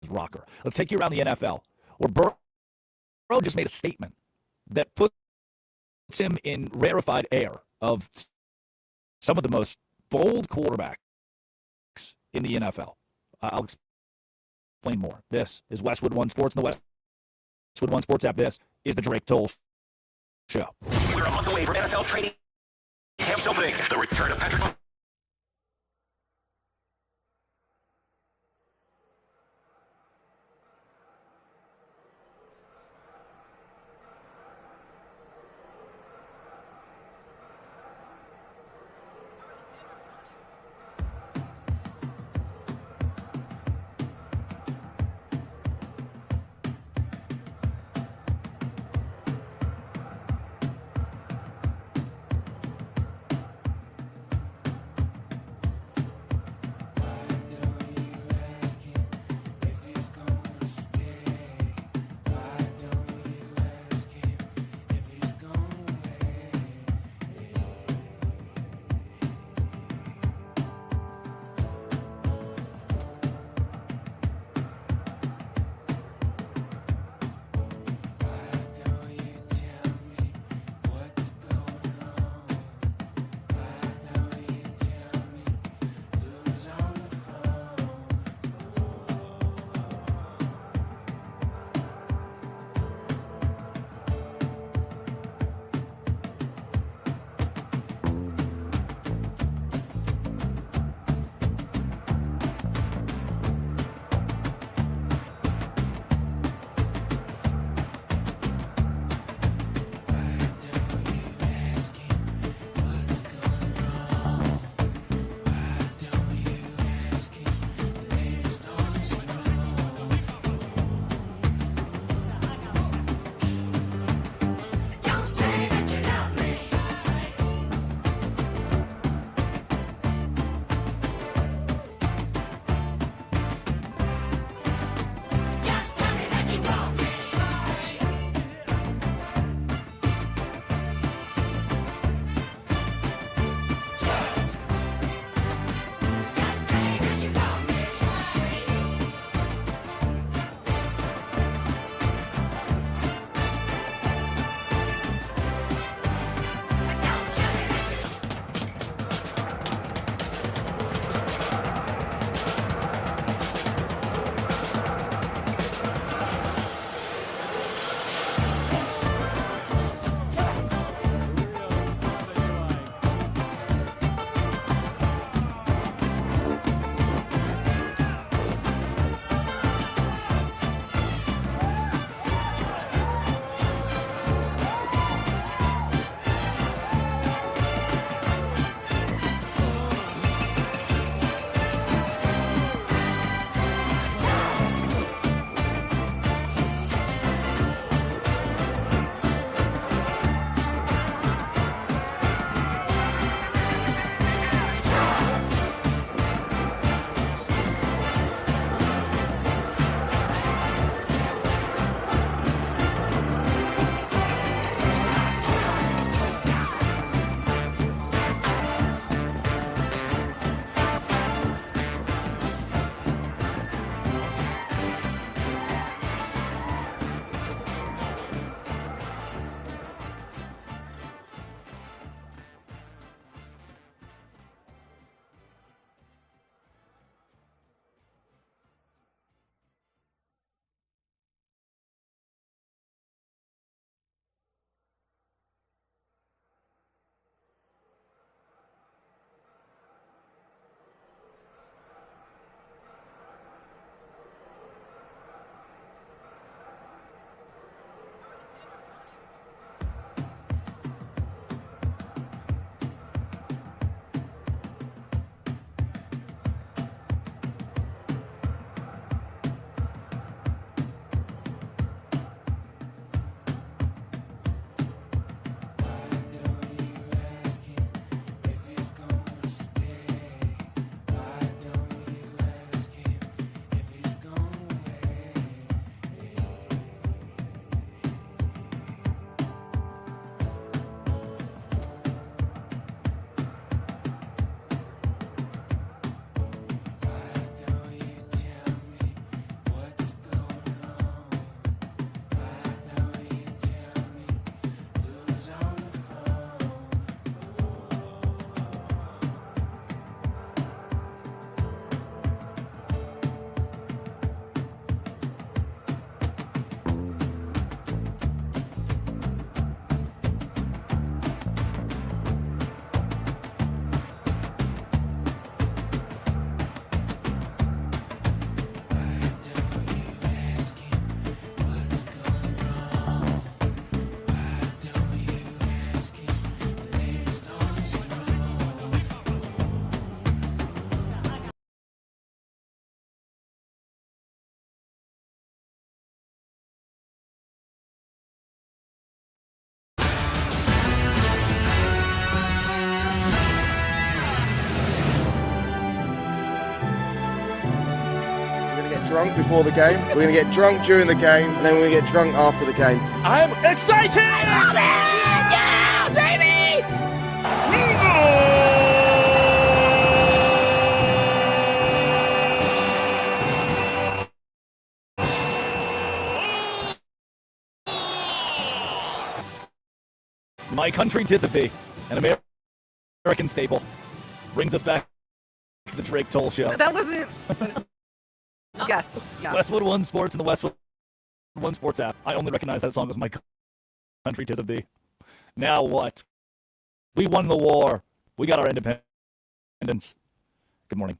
rocker. Let's take you around the NFL, where Burrow just made a statement that puts him in rarefied air of some of the most bold quarterbacks in the NFL. I'll explain more. This is Westwood One Sports and the Westwood One Sports app. This is the Drake Toll Show. We're a month away from NFL training camps opening. The return of Patrick drunk before the game. We're going to get drunk during the game, and then we're going to get drunk after the game. I'm excited! I love it! Yeah, baby! My country 'tis of thee, an American staple, brings us back to the Drake Toll Show. That wasn't. Yes. Yeah. Westwood One Sports and the Westwood One Sports app. I only recognize that song as My Country 'tis of thee. Now what? We won the war. We got our independence. Good morning.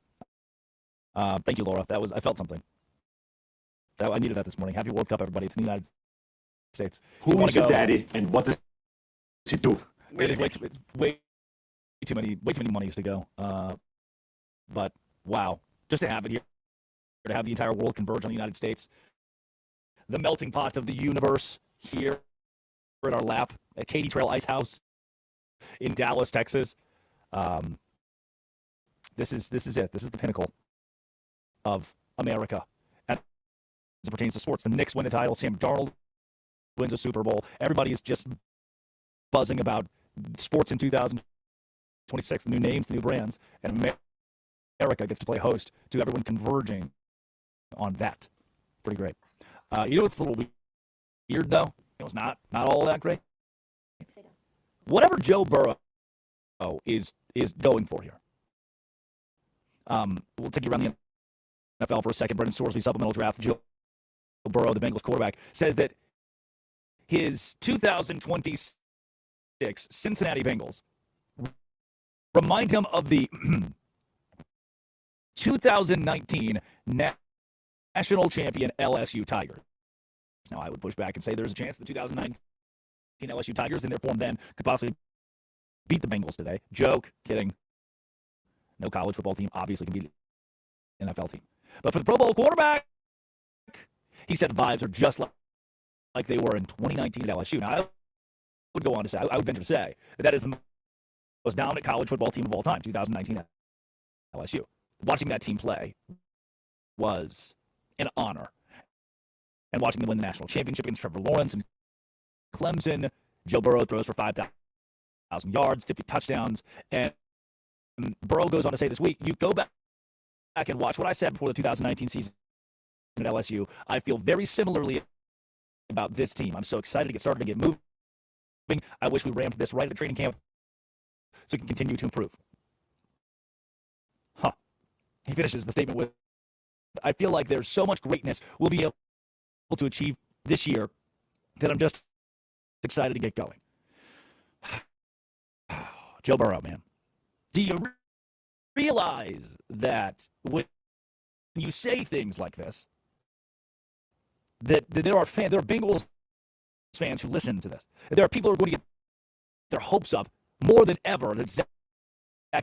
Thank you, Laura. I felt something. I needed that this morning. Happy World Cup, everybody. It's in the United States. Who is your daddy and what does he do? It's way too many monies to go. But wow, just to have it here, to have the entire world converge on the United States, the melting pot of the universe here in our lap at Katy Trail Ice House in Dallas, Texas. This is it. This is the pinnacle of America as it pertains to sports. The Knicks win the title. Sam Darnold wins a Super Bowl. Everybody is just buzzing about sports in 2026, the new names, the new brands, and America gets to play host to everyone converging on that. Pretty great. You know what's a little weird, though? It's not all that great. Whatever Joe Burrow is going for here. We'll take you around the NFL for a second. Brendan Sorsby, supplemental draft. Joe Burrow, the Bengals quarterback, says that his 2026 Cincinnati Bengals remind him of the 2019 national champion LSU Tigers. Now, I would push back and say there's a chance the 2019 LSU Tigers in their form then could possibly beat the Bengals today. Joke. Kidding. No college football team obviously can beat an NFL team. But for the Pro Bowl quarterback, he said vibes are just like they were in 2019 at LSU. Now, I would go on to say, I would venture to say, that is the most dominant college football team of all time, 2019 at LSU. Watching that team play was an honor. And watching them win the national championship against Trevor Lawrence and Clemson, Joe Burrow throws for 5,000 yards, 50 touchdowns, and Burrow goes on to say this week, you go back and watch what I said before the 2019 season at LSU. I feel very similarly about this team. I'm so excited to get started and get moving. I wish we ramped this right at the training camp so we can continue to improve. He finishes the statement with, I feel like there's so much greatness we'll be able to achieve this year that I'm just excited to get going. Joe Burrow, man. Do you realize that when you say things like this, that there are Bengals fans who listen to this? There are people who are going to get their hopes up more than ever that Zach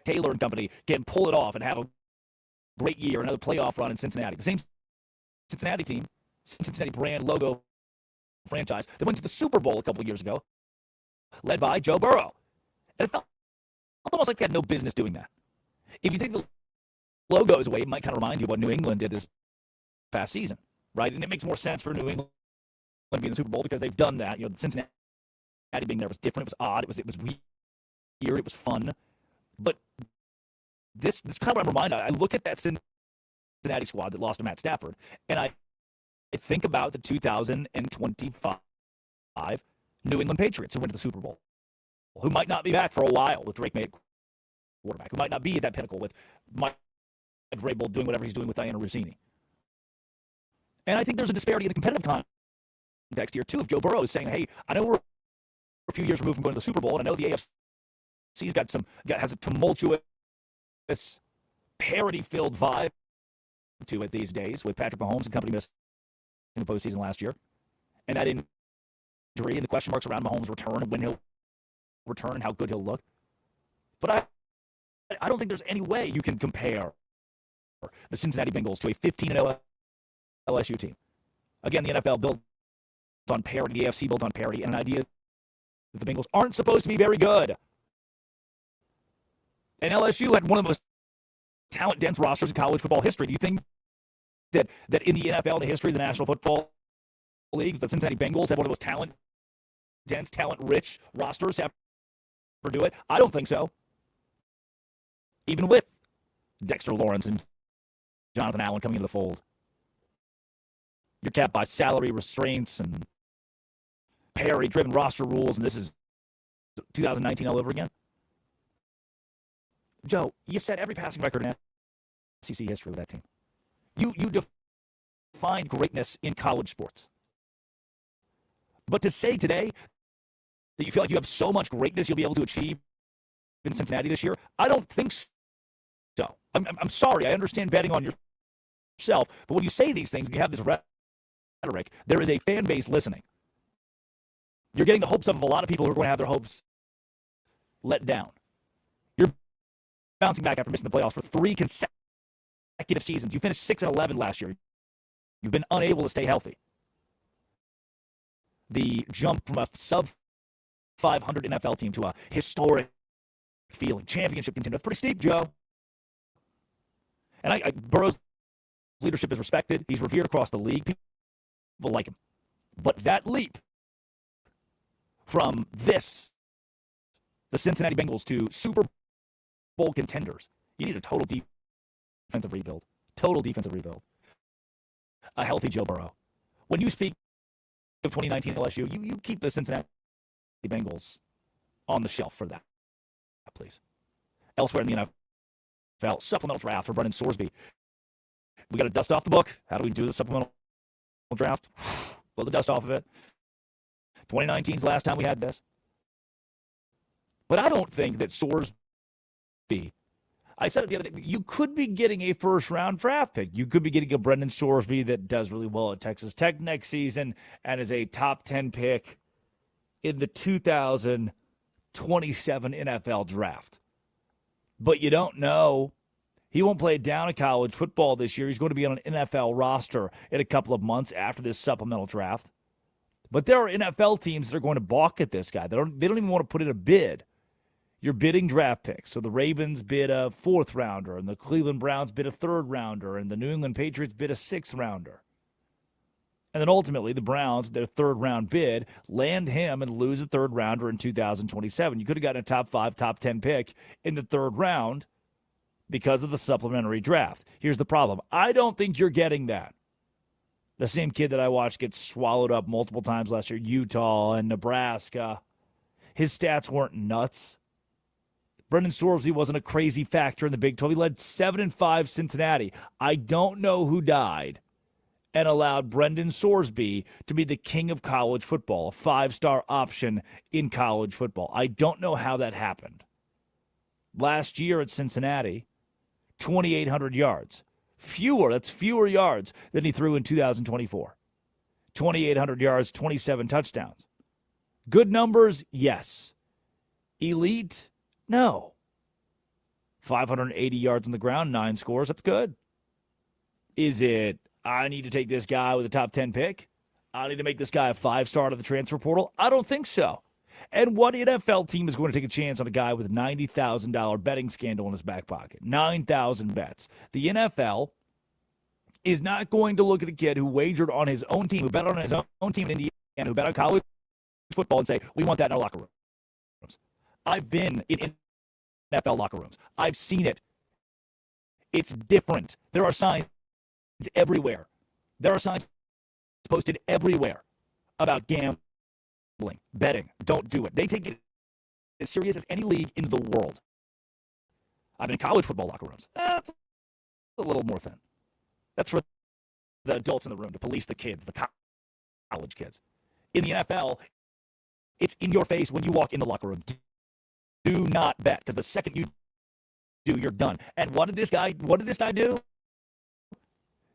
Taylor and company can pull it off and have a great year, another playoff run in Cincinnati. The same Cincinnati team, Cincinnati brand, logo, franchise that went to the Super Bowl a couple of years ago, led by Joe Burrow. And it felt almost like they had no business doing that. If you take the logos away, it might kind of remind you of what New England did this past season, right? And it makes more sense for New England to be in the Super Bowl because they've done that. You know, Cincinnati being there was different. It was odd. It was weird. It was fun. But this kind of what I'm reminded. I look at that Cincinnati squad that lost to Matt Stafford, and I think about the 2025 New England Patriots who went to the Super Bowl, who might not be back for a while with Drake May at quarterback, who might not be at that pinnacle with Mike Vrabel doing whatever he's doing with Diana Rossini. And I think there's a disparity in the competitive context here, too, if Joe Burrow is saying, hey, I know we're a few years removed from going to the Super Bowl, and I know the AFC's has a tumultuous, parity-filled vibe to it these days with Patrick Mahomes and company missed in the postseason last year. And that injury and the question marks around Mahomes' return and when he'll return and how good he'll look. But I don't think there's any way you can compare the Cincinnati Bengals to a 15-0 LSU team. Again, the NFL built on parity, the AFC built on parity, and an idea that the Bengals aren't supposed to be very good. And LSU had one of the most talent-dense rosters in college football history. Do you think that in the NFL, in the history of the National Football League, the Cincinnati Bengals have one of those talent-dense, talent-rich rosters to ever do it? I don't think so. Even with Dexter Lawrence and Jonathan Allen coming into the fold. You're capped by salary restraints and parity-driven roster rules, and this is 2019 all over again. Joe, you set every passing record in SEC history with that team. You defined greatness in college sports. But to say today that you feel like you have so much greatness you'll be able to achieve in Cincinnati this year, I don't think so. I'm sorry. I understand betting on yourself, but when you say these things, when you have this rhetoric, there is a fan base listening. You're getting the hopes of a lot of people who are going to have their hopes let down. You're bouncing back after missing the playoffs for 3 consecutive seasons. You finished 6-11 last year. You've been unable to stay healthy. The jump from a sub-500 NFL team to a historic feeling championship contender, that's pretty steep, Joe. And Burrow's leadership is respected. He's revered across the league. People like him. But that leap from the Cincinnati Bengals, to Super Bowl contenders, you need a total defensive rebuild. Total defensive rebuild. A healthy Joe Burrow. When you speak of 2019 LSU, you keep the Cincinnati Bengals on the shelf for that, please. Elsewhere in the NFL, supplemental draft for Brendan Sorsby. We got to dust off the book. How do we do the supplemental draft? Blow the dust off of it. 2019's the last time we had this. But I don't think that Sorsby, I said it the other day, you could be getting a first-round draft pick. You could be getting a Brendan Sorsby that does really well at Texas Tech next season and is a top 10 pick in the 2027 NFL draft. But you don't know. He won't play down in college football this year. He's going to be on an NFL roster in a couple of months after this supplemental draft. But there are NFL teams that are going to balk at this guy. They don't even want to put in a bid. You're bidding draft picks. So the Ravens bid a 4th rounder, and the Cleveland Browns bid a 3rd rounder, and the New England Patriots bid a 6th rounder. And then ultimately the Browns, their 3rd round bid, land him and lose a 3rd rounder in 2027. You could have gotten a top 5, top 10 pick in the 3rd round because of the supplementary draft. Here's the problem. I don't think you're getting that. The same kid that I watched get swallowed up multiple times last year, Utah and Nebraska. His stats weren't nuts. Brendan Sorsby wasn't a crazy factor in the Big 12. He led 7-5 Cincinnati. I don't know who died and allowed Brendan Sorsby to be the king of college football, a 5-star option in college football. I don't know how that happened. Last year at Cincinnati, 2,800 yards. That's fewer yards than he threw in 2024. 2,800 yards, 27 touchdowns. Good numbers, yes. Elite, no. 580 yards on the ground, 9 scores, that's good. Is it, I need to take this guy with a top 10 pick? I need to make this guy a 5-star out of the transfer portal? I don't think so. And what NFL team is going to take a chance on a guy with a $90,000 betting scandal in his back pocket? 9,000 bets. The NFL is not going to look at a kid who wagered on his own team, who bet on his own team in Indiana, who bet on college football and say, we want that in our locker rooms. I've been in NFL locker rooms. I've seen it. It's different. There are signs everywhere. There are signs posted everywhere about gambling, betting. Don't do it. They take it as serious as any league in the world. I've been in college football locker rooms. That's a little more thin. That's for the adults in the room to police the kids, the college kids. In the NFL, it's in your face when you walk in the locker room. Do not bet, because the second you do, you're done. And what did this guy do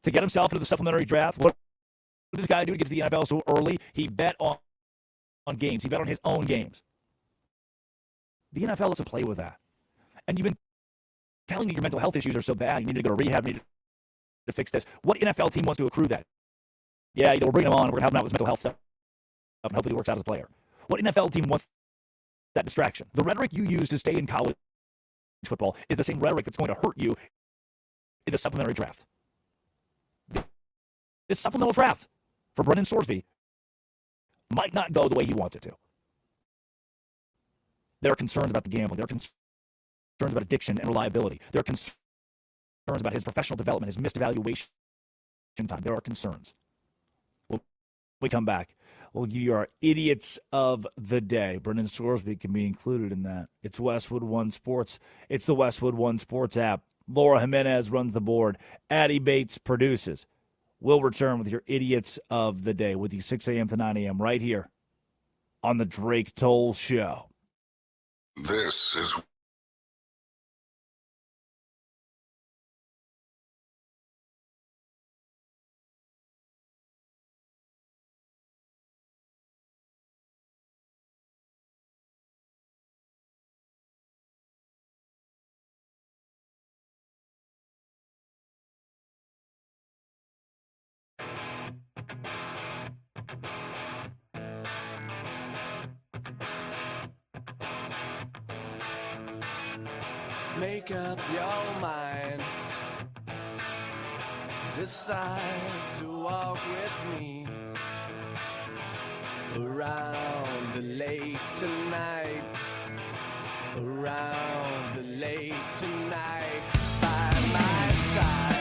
to get himself into the supplementary draft? What did this guy do to get to the NFL so early? He bet on games. He bet on his own games. The NFL doesn't play with that. And you've been telling me your mental health issues are so bad, you need to go to rehab, you need to fix this. What NFL team wants to accrue that? Yeah, we're bringing him on, we're going to help him out with his mental health stuff, and hopefully he works out as a player. What NFL team wants that distraction? The rhetoric you use to stay in college football is the same rhetoric that's going to hurt you in the supplementary draft. this supplemental draft for Brendan Sorsby might not go the way he wants it to. There are concerns about the gambling. There are concerns about addiction and reliability. There are concerns about his professional development, his missed evaluation time. There are concerns. When we come back, we'll give you our idiots of the day. Brendan Sorsby can be included in that. It's Westwood One Sports. It's the Westwood One Sports app. Laura Jimenez runs the board. Addie Bates produces. We'll return with your idiots of the day with you 6 a.m. to 9 a.m. right here on the Drake Toll Show. This is Make up your mind. Decide to walk with me around the lake tonight. Around the lake tonight. By my side.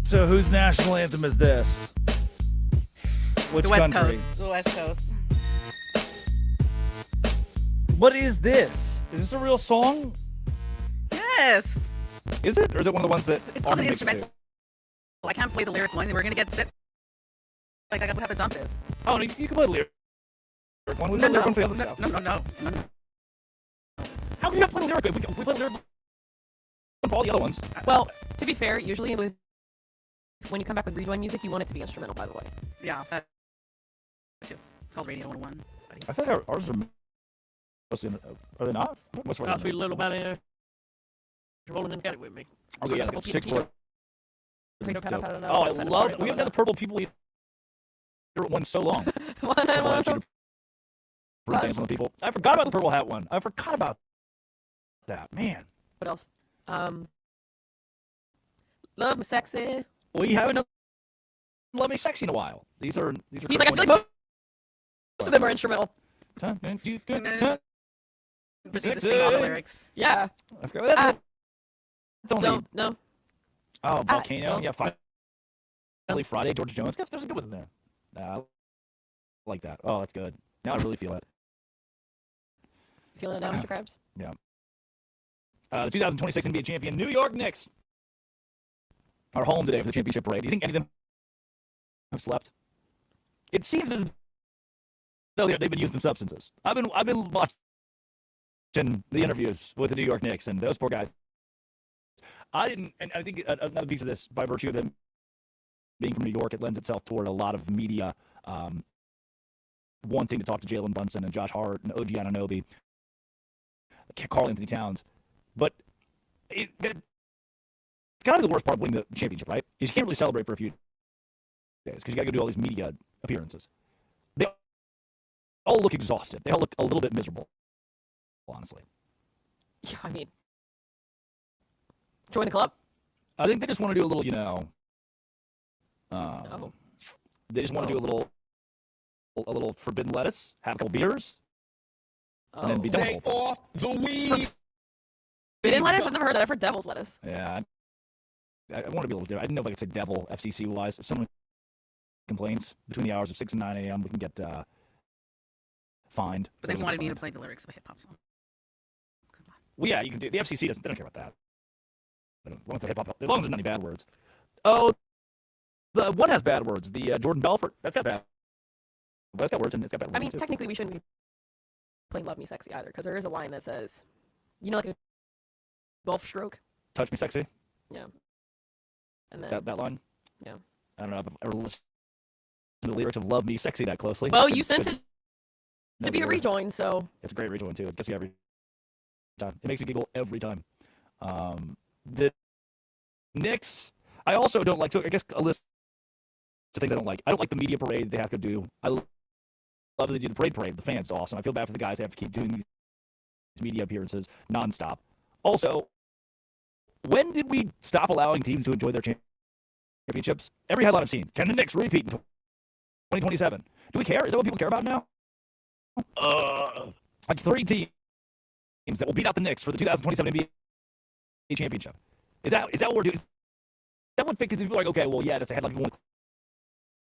So whose national anthem is this? Which The West country? Coast. The West Coast. What is this? Is this a real song? Yes. Is it? Or is it one of the ones that It's are on the mixed instrumental. to? I can't play the lyric one. We're gonna get sick. Like I have to dump this. Oh, no, you can play the lyric one. We play the lyric one for the other stuff. No. How can you not play the lyric? We play the lyric for all the other ones. Well, to be fair, usually when you come back with rejoin music, you want it to be instrumental, by the way. Yeah. It's called Radio 101. Buddy. I feel like ours are mostly. Are they not? What's Oh, sweet little buddy. You're rolling in, get it with me. Okay, yeah, Purple 6 people, words. Peter. Oh, I love. We haven't done the purple people eater one so long. Dance on the people. I forgot about the purple hat one. I forgot about that. Man. What else? Love me sexy. We haven't done Love Me Sexy in a while. These are. He's like, I feel like most of them are instrumental. Proceed to sing all the lyrics. Yeah. I forgot. That's only. No. Oh, Volcano. No. Yeah, Finally Friday. George Jones. There's a good one in there. I like that. Oh, that's good. Now I really feel it. Feeling it now, Mr. Krabs? Yeah. The 2026 NBA champion, New York Knicks, are home today for the championship parade. Do you think any of them have slept? It seems as though they've been using some substances. I've been watching the interviews with the New York Knicks, and those poor guys. I didn't, and I think another piece of this, by virtue of them being from New York, it lends itself toward a lot of media wanting to talk to Jalen Brunson and Josh Hart and OG Anunoby, Karl Anthony Towns. But it's kind of the worst part of winning the championship, right? Is you can't really celebrate for a few days because you got to go do all these media appearances. They all look exhausted. They all look a little bit miserable, honestly. Yeah, I mean, join the club. I think they just want to do a little, they just want to do a little forbidden lettuce, have a couple beers, and then be done with Stay off the weed. Forbidden lettuce? I've never heard that. I've heard devil's lettuce. Yeah, I want to be able to do it. I didn't know if I could say devil, FCC-wise. If someone complains between the hours of 6 and 9 a.m., we can get fined. But they wanted me to play the lyrics of a hip-hop song. Well, yeah, you can do. The FCC doesn't. They don't care about that. They don't want the hip-hop. As long as there's not any bad words. Oh, the one has bad words. The Jordan Belfort. That's got bad. But it's got words and it's got bad words. I mean, too. technically, we shouldn't be playing Love Me Sexy either, because there is a line that says, like a golf stroke. Touch me sexy. Yeah. And then that line. Yeah. I don't know if I've ever listened to the lyrics of "Love Me Sexy" that closely. Well, you sent it to be a rejoin, so it's a great rejoin too. It gets me every time. It makes me giggle every time. The Knicks. I also don't like. So I guess a list of things I don't like. I don't like the media parade they have to do. I love that they do the parade. The fans are awesome. I feel bad for the guys that have to keep doing these media appearances nonstop. Also, when did we stop allowing teams to enjoy their championships? Every headline I've seen: can the Knicks repeat in 2027? Do we care? Is that what people care about now? Like 30 teams that will beat out the Knicks for the 2027 NBA championship. Is that what we're doing? Is that what because people are like, okay, well, yeah, that's a headline people want to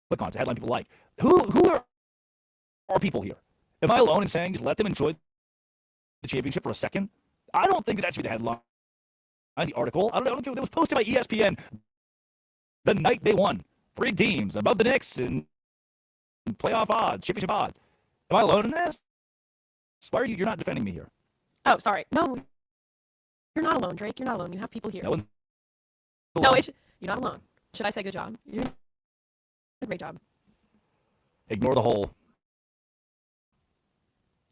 click on. It's a headline people like. Who are people here? Am I alone in saying just let them enjoy the championship for a second? I don't think that should be the headline. The article. I don't care. It was posted by ESPN the night they won. 3 teams above the Knicks in playoff odds, championship odds. Am I alone in this? Why are you're not defending me here? Oh, sorry. No, you're not alone, Drake. You're not alone. You have people here. No, you're not alone. Should I say good job? You're doing a great job. Ignore the whole.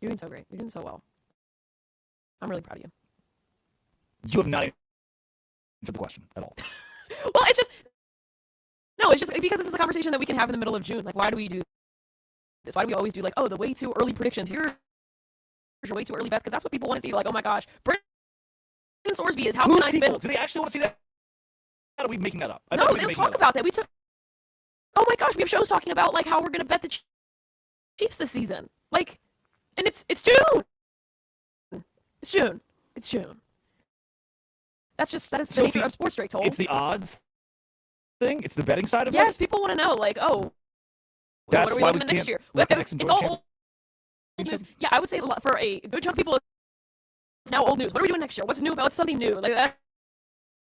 You're doing so great. You're doing so well. I'm really proud of you. You have not answered the question at all. Well, it's just because this is a conversation that we can have in the middle of June. Like, why do we do this? Why do we always do the way too early predictions? Here's your way too early bets, because that's what people want to see. Like, oh my gosh, Brendan Sorsby is how can I spend? Do they actually want to see that? Or are we making that up? No, they'll talk about that. Oh my gosh, we have shows talking about how we're gonna bet the Chiefs this season. And it's June. It's June. It's June. That is the nature of sports, Drake told. It's the odds thing. It's the betting side of Yes, this. people want to know, like, oh, That's what are we why looking we at next can't year? let the But Knicks enjoy it's all the old news. Yeah, I would say for a good chunk of people, it's now old news. What are we doing next year? What's new about something new? Like that's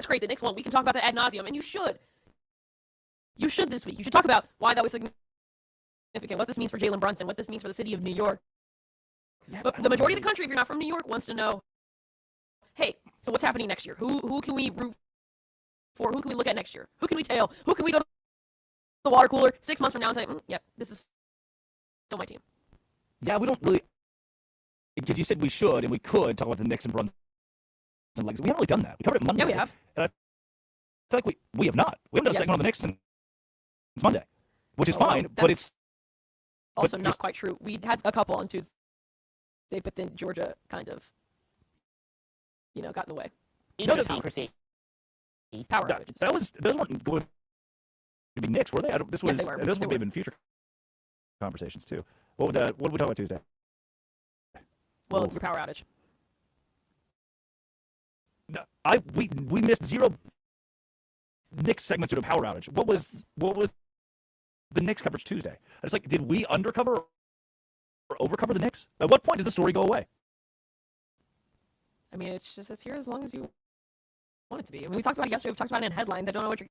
great. The Knicks won. We can talk about that ad nauseum, and you should. You should this week. You should talk about why that was significant, what this means for Jalen Brunson, what this means for the city of New York. Yeah, but the majority of the country, if you're not from New York, wants to know, hey, so what's happening next year? Who can we root for? Who can we look at next year? Who can we tail? Who can we go to the water cooler 6 months from now and say, yep, this is still my team? Yeah, we don't really, because you said we should and we could talk about the Knicks and Brunson legacy. We haven't really done that. We covered it Monday. Yeah, we have. And I feel like we have not. We haven't done a segment on the Knicks since Monday, which is fine, but it's also not quite true. We had a couple on Tuesday, but then Georgia kind of, got in the way. Idiosyncrasy. Power outages. Those weren't going to be Knicks, were they? This was Yes, they were. those would have been future conversations too. What did we talk about Tuesday? Well, your power outage. No, we missed 0 Knicks segments due to power outage. What was the Knicks coverage Tuesday? It's like, did we undercover or overcover the Knicks? At what point does the story go away? I mean, it's here as long as you want it to be. I mean, we talked about it yesterday. We talked about it in headlines. I don't know what you're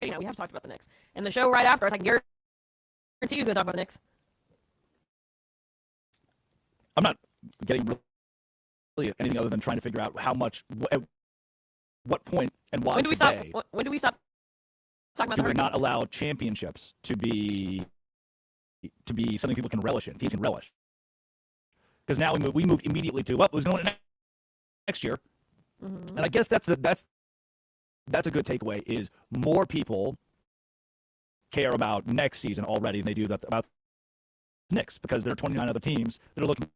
getting at. We have talked about the Knicks. And the show right after, I can guarantee you going to talk about the Knicks. I'm not getting really anything other than trying to figure out how much, at what point, and why When do we today stop? When do we stop talking about do the we not Hurricanes? allow championships to be something people can relish in, teams can relish? Because now we moved immediately to what was going on next year, and I guess that's a good takeaway. Is more people care about next season already than they do about the Knicks, because there are 29 other teams that are looking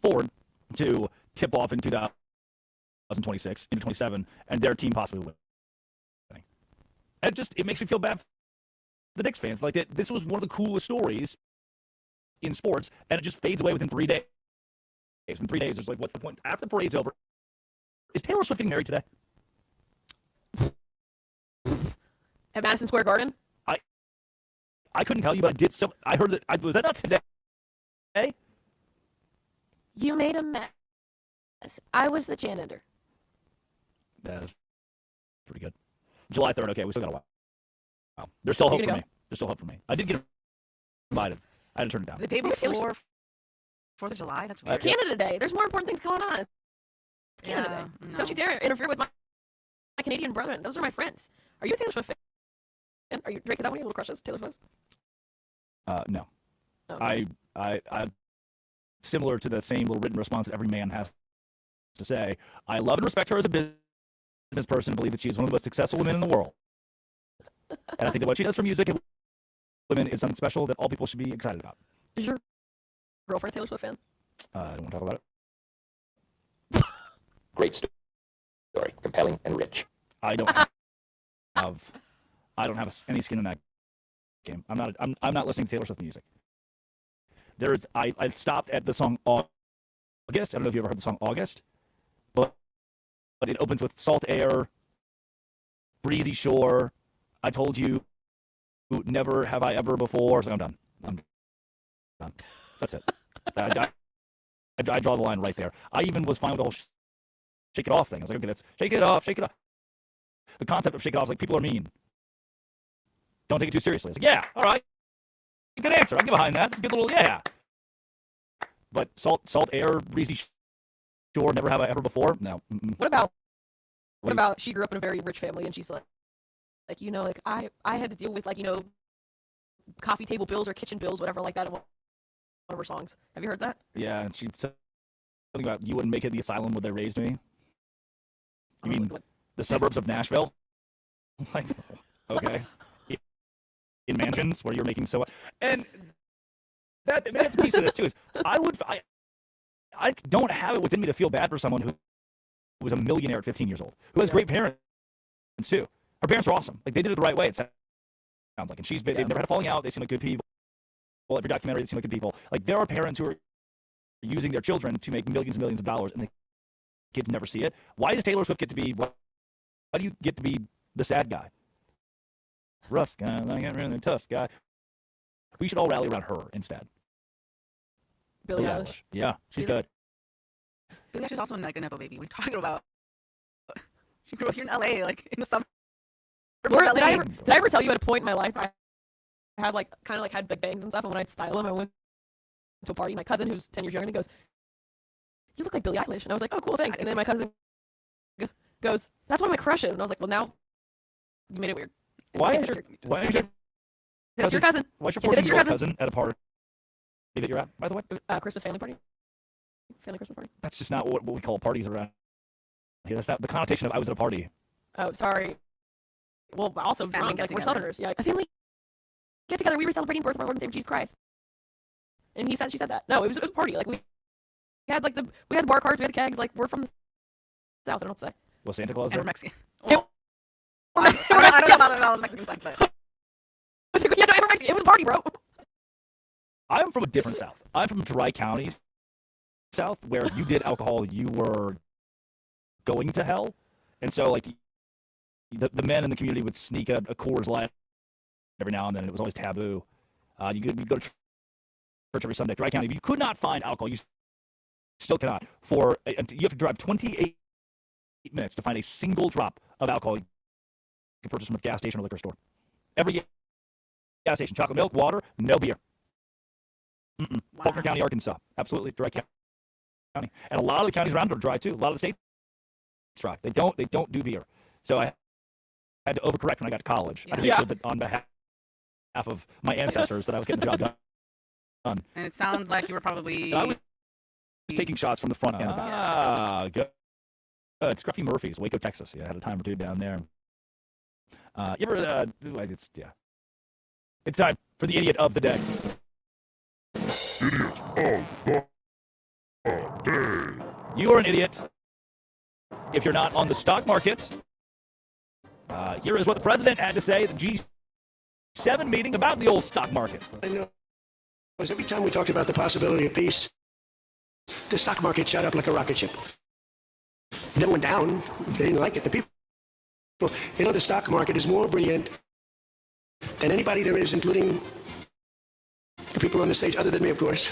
forward to tip off in 2026 into 27, and their team possibly winning. And it makes me feel bad for the Knicks fans. Like this was one of the coolest stories in sports, and it just fades away within 3 days. In 3 days, it's like, what's the point? After the parade's over, is Taylor Swift getting married today? At Madison Square Garden? I couldn't tell you, but I did. I heard that. Was that not today? You made a mess. I was the janitor. That's pretty good. July 3rd. Okay, we still got a while. Wow. There's still hope for me. There's still hope for me. I did get invited. I had to turn it down. The day before 4th of July? That's weird. Canada Day. There's more important things going on. It's Canada Day. No. Don't you dare interfere with my Canadian brethren. Those are my friends. Are you a Taylor Swift fan? Are you, Drake, is that one of your little crushes, Taylor Swift? No. Okay. I similar to the same little written response that every man has to say, I love and respect her as a business person and believe that she's one of the most successful women in the world. And I think that what she does for music and women is something special that all people should be excited about. Is your girlfriend a Taylor Swift fan? I don't want to talk about it. Great story. Compelling and rich. I don't have any skin in that game. I'm not listening to Taylor Swift music. I stopped at the song August. I don't know if you ever heard the song August, but it opens with Salt Air, Breezy Shore, I Told You, Never Have I Ever Before. So I'm done. That's it. I draw the line right there. I even was fine with the whole Shake It Off thing. I was like, okay, let's shake it off, shake it off. The concept of Shake It Off is like, people are mean. Don't take it too seriously. It's like, yeah, all right. Good answer. I'll get behind that. It's a good little, yeah. But Salt Air, Breezy Shore, Never Have I Ever Before? No. Mm-mm. What about she grew up in a very rich family and she's like I had to deal with coffee table bills or kitchen bills, whatever like that in one of her songs. Have you heard that? Yeah, and she said something about you wouldn't make it the asylum where they raised me. You mean the suburbs of Nashville? Like, okay. In mansions where you're making so much. And that's a piece of this too. Is I don't have it within me to feel bad for someone who was a millionaire at 15 years old, who has great parents too. Her parents are awesome. Like, they did it the right way. It sounds like, and they've never had a falling out. They seem like good people. Well, every documentary, they seem like good people. Like, there are parents who are using their children to make millions and millions of dollars, and the kids never see it. Why does Taylor Swift get to be? Why do you get to be the sad guy? rough guy, like a really tough guy. We should all rally around her instead. Billie Eilish. Yeah, she's good. Billie Eilish is also like a nepo baby. What are you talking about? She grew up here in LA, like in the summer. Did I ever tell you at a point in my life I had like kind of like had big bangs and stuff, and when I'd style them, I went to a party. My cousin, who's 10 years younger, and he goes, "You look like Billie Eilish," and I was like, "Oh, cool, thanks." And then my cousin goes, "That's one of my crushes," and I was like, "Well, now you made it weird." Why? Why is your cousin? Why's your 14-year-old cousin at a party that you're at, by the way? Christmas family party. Family Christmas party. That's just not what we call parties around here. That's not the connotation of I was at a party. Oh, sorry. Well, also drunk, like we're Southerners. Yeah, a family get together. We were celebrating the birth of our Lord and Savior Jesus Christ, and she said that. No, it was a party. Like we had like we had bar cards, we had kegs. Like we're from the South. I don't know what to say. Was Santa Claus And there? we're Mexican. Well, I don't know about the Mexican side, but yeah, no, it was a party, bro. I'm from a different South. I'm from Dry County South, where you did alcohol, you were going to hell, and so like the men in the community would sneak a Coors Light every now and then. It was always taboo. You'd go to church every Sunday. Dry County, if you could not find alcohol, you still cannot. You have to drive 28 minutes to find a single drop of alcohol you can purchase from a gas station or liquor store. Every gas station, chocolate milk, water, no beer. Wow. Faulkner County, Arkansas, absolutely dry county, and a lot of the counties around it are dry too. A lot of the states dry. They don't do beer. So I had to overcorrect when I got to college. I had to make sure that on behalf of my ancestors that I was getting the job done. And it sounds like you were probably. I was taking shots from the front and the back. Good. Scruffy Murphy's, Waco, Texas. Yeah, I had a time or two down there. You ever? It's time for the idiot of the day. You are an idiot if you're not on the stock market. Here is what the president had to say at the G7 meeting about the old stock market. I know. Because every time we talked about the possibility of peace, the stock market shot up like a rocket ship. It never went down. They didn't like it. The people, the stock market is more brilliant than anybody there is, including the people on the stage, other than me, of course.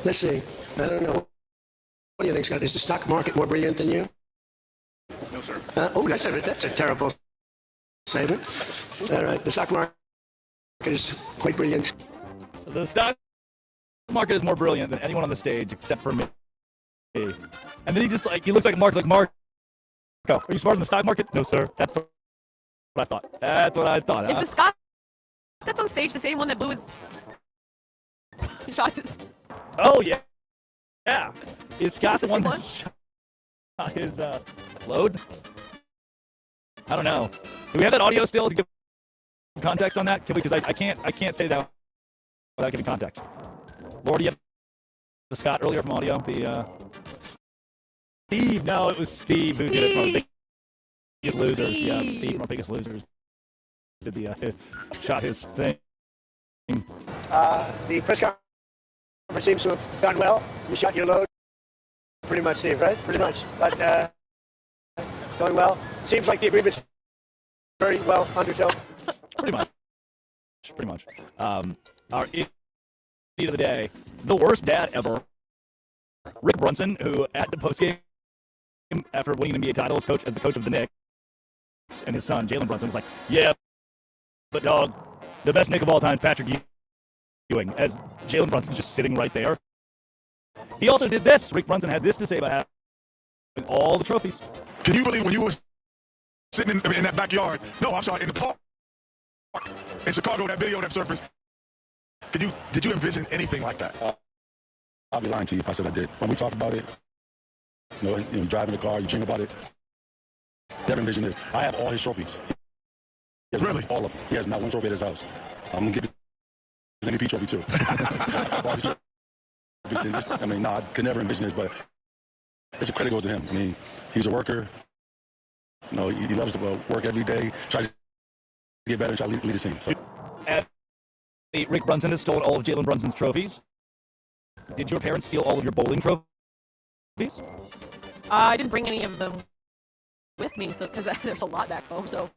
Let's see. I don't know. What do you think, Scott? Is the stock market more brilliant than you? No, sir. That's a terrible statement. All right. The stock market is quite brilliant. The stock market is more brilliant than anyone on the stage except for me. And then he looks like Mark, Mark, are you smart in the stock market? No, sir. That's what I thought. Is the Scott that's on stage the same one that blew his shot his? Oh, yeah. Yeah. Is Scott the one that shot his load? I don't know. Do we have that audio still to give context on that? Can we? Because I can't say that without giving context. Laura, do you have the Scott earlier from audio? Steve. No, it was Steve who did it from our Biggest Losers. Yeah, Steve from our Biggest Losers did the shot his thing. The press conference seems to have gone well. You shot your load. Pretty much, Steve, right? Pretty much. But going well. Seems like the agreement's very well undertow. Pretty much. Our idiot of the day, the worst dad ever, Rick Brunson, who at the postgame after winning an NBA title as the coach of the Knicks, and his son Jalen Brunson was like, "Yeah, but dog, the best Knick of all time is Patrick Ewing." As Jalen Brunson's just sitting right there. He also did this. Rick Brunson had this to say about having all the trophies. Can you believe when you was sitting in that backyard? No, I'm sorry, in the park in Chicago, that video that surfaced. Did you envision anything like that? I'll be lying to you if I said I did. When we talk about it, driving the car, you dream about it. Never envision this. I have all his trophies. He has really? All of them. He has not one trophy at his house. I'm going to give his MVP trophy too. All his trophies. I could never envision this, but it's a credit goes to him. I mean, he's a worker. He loves to work every day, tries to get better and try to lead his team. So. Rick Brunson has stolen all of Jalen Brunson's trophies. Did your parents steal all of your bowling trophies? I didn't bring any of them with me, because there's a lot back home. So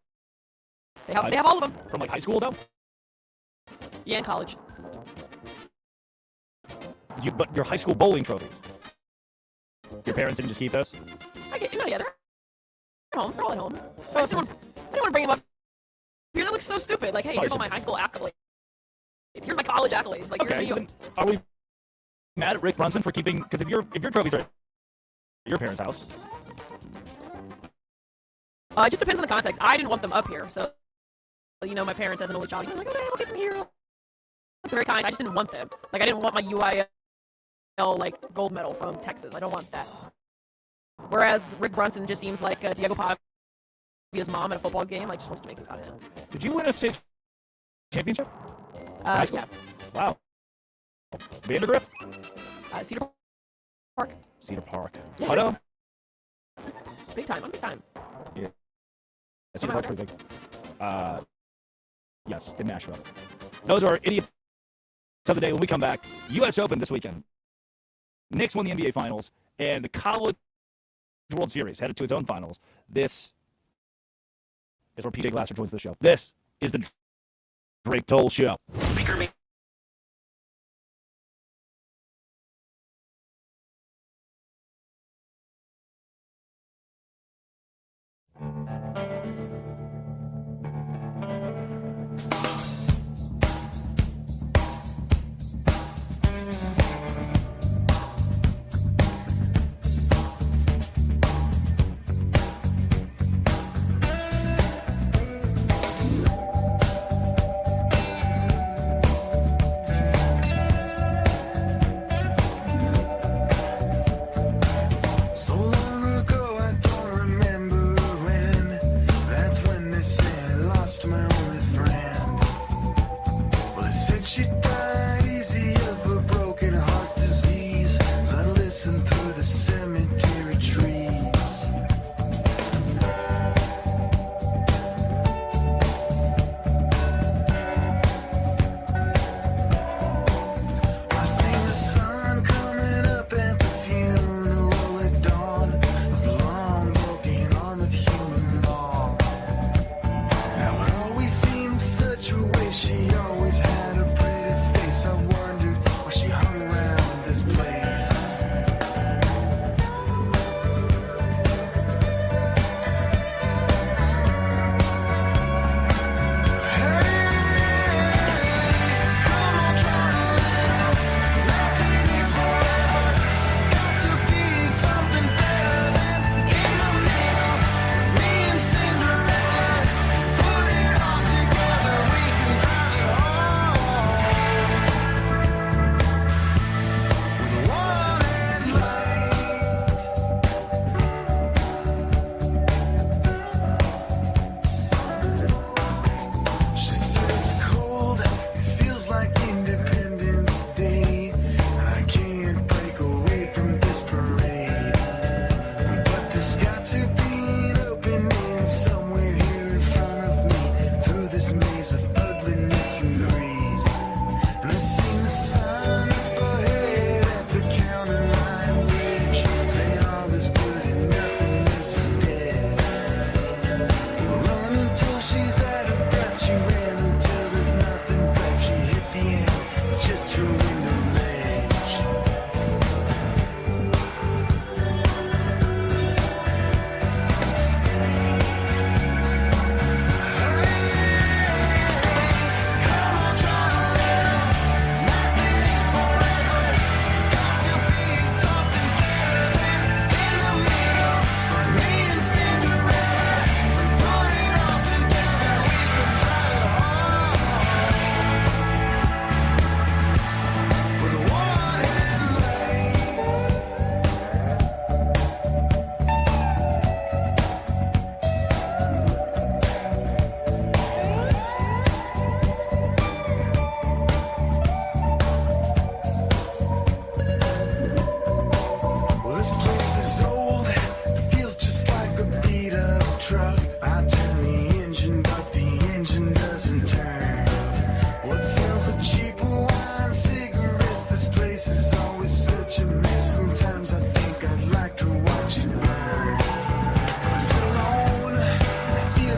They have all of them. From like high school though? Yeah, in college. But your high school bowling trophies. Your parents didn't just keep those? No, yeah, they're at home. They're all at home. I didn't want to bring them up here. That looks so stupid. Like, hey, here's all my high school accolades. Here's my college accolades. Like, Okay, so then are we mad at Rick Brunson for keeping? Because if your trophies are at your parents' house, it just depends on the context. I didn't want them up here, so my parents as an only child, like, okay, we'll keep them here. That's very kind. I just didn't want them. Like, I didn't want my UIL gold medal from Texas. I don't want that. Whereas Rick Brunson just seems like Diego Pavia's mom at a football game. Like, just wants to make it about him. did you win a state championship? Yeah. Wow. Vandergrift? Cedar Park. Cedar Park. Yeah. Hutto? Big time. I'm big time. Yeah. Cedar Park's pretty big. Yes, in Nashville. Those are idiots of the day. When we come back, U.S. Open this weekend. Knicks won the NBA Finals, and the College World Series headed to its own finals. This is where PJ Glasser joins the show. This is the Drake Toll Show.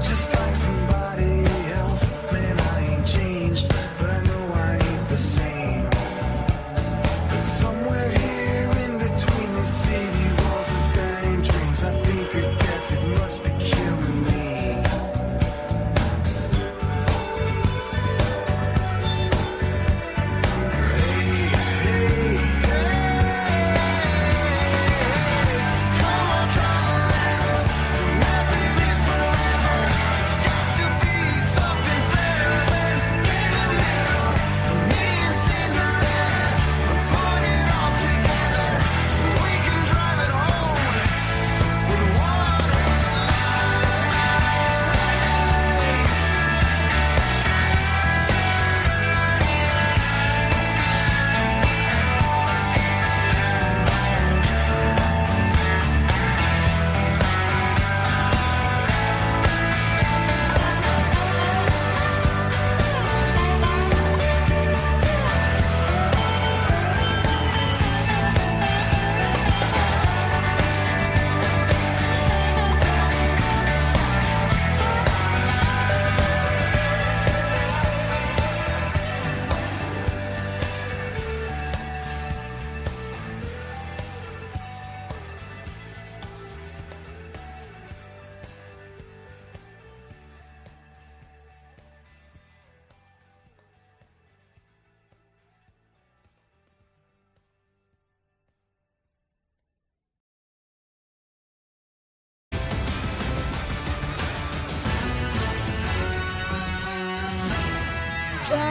Just like somebody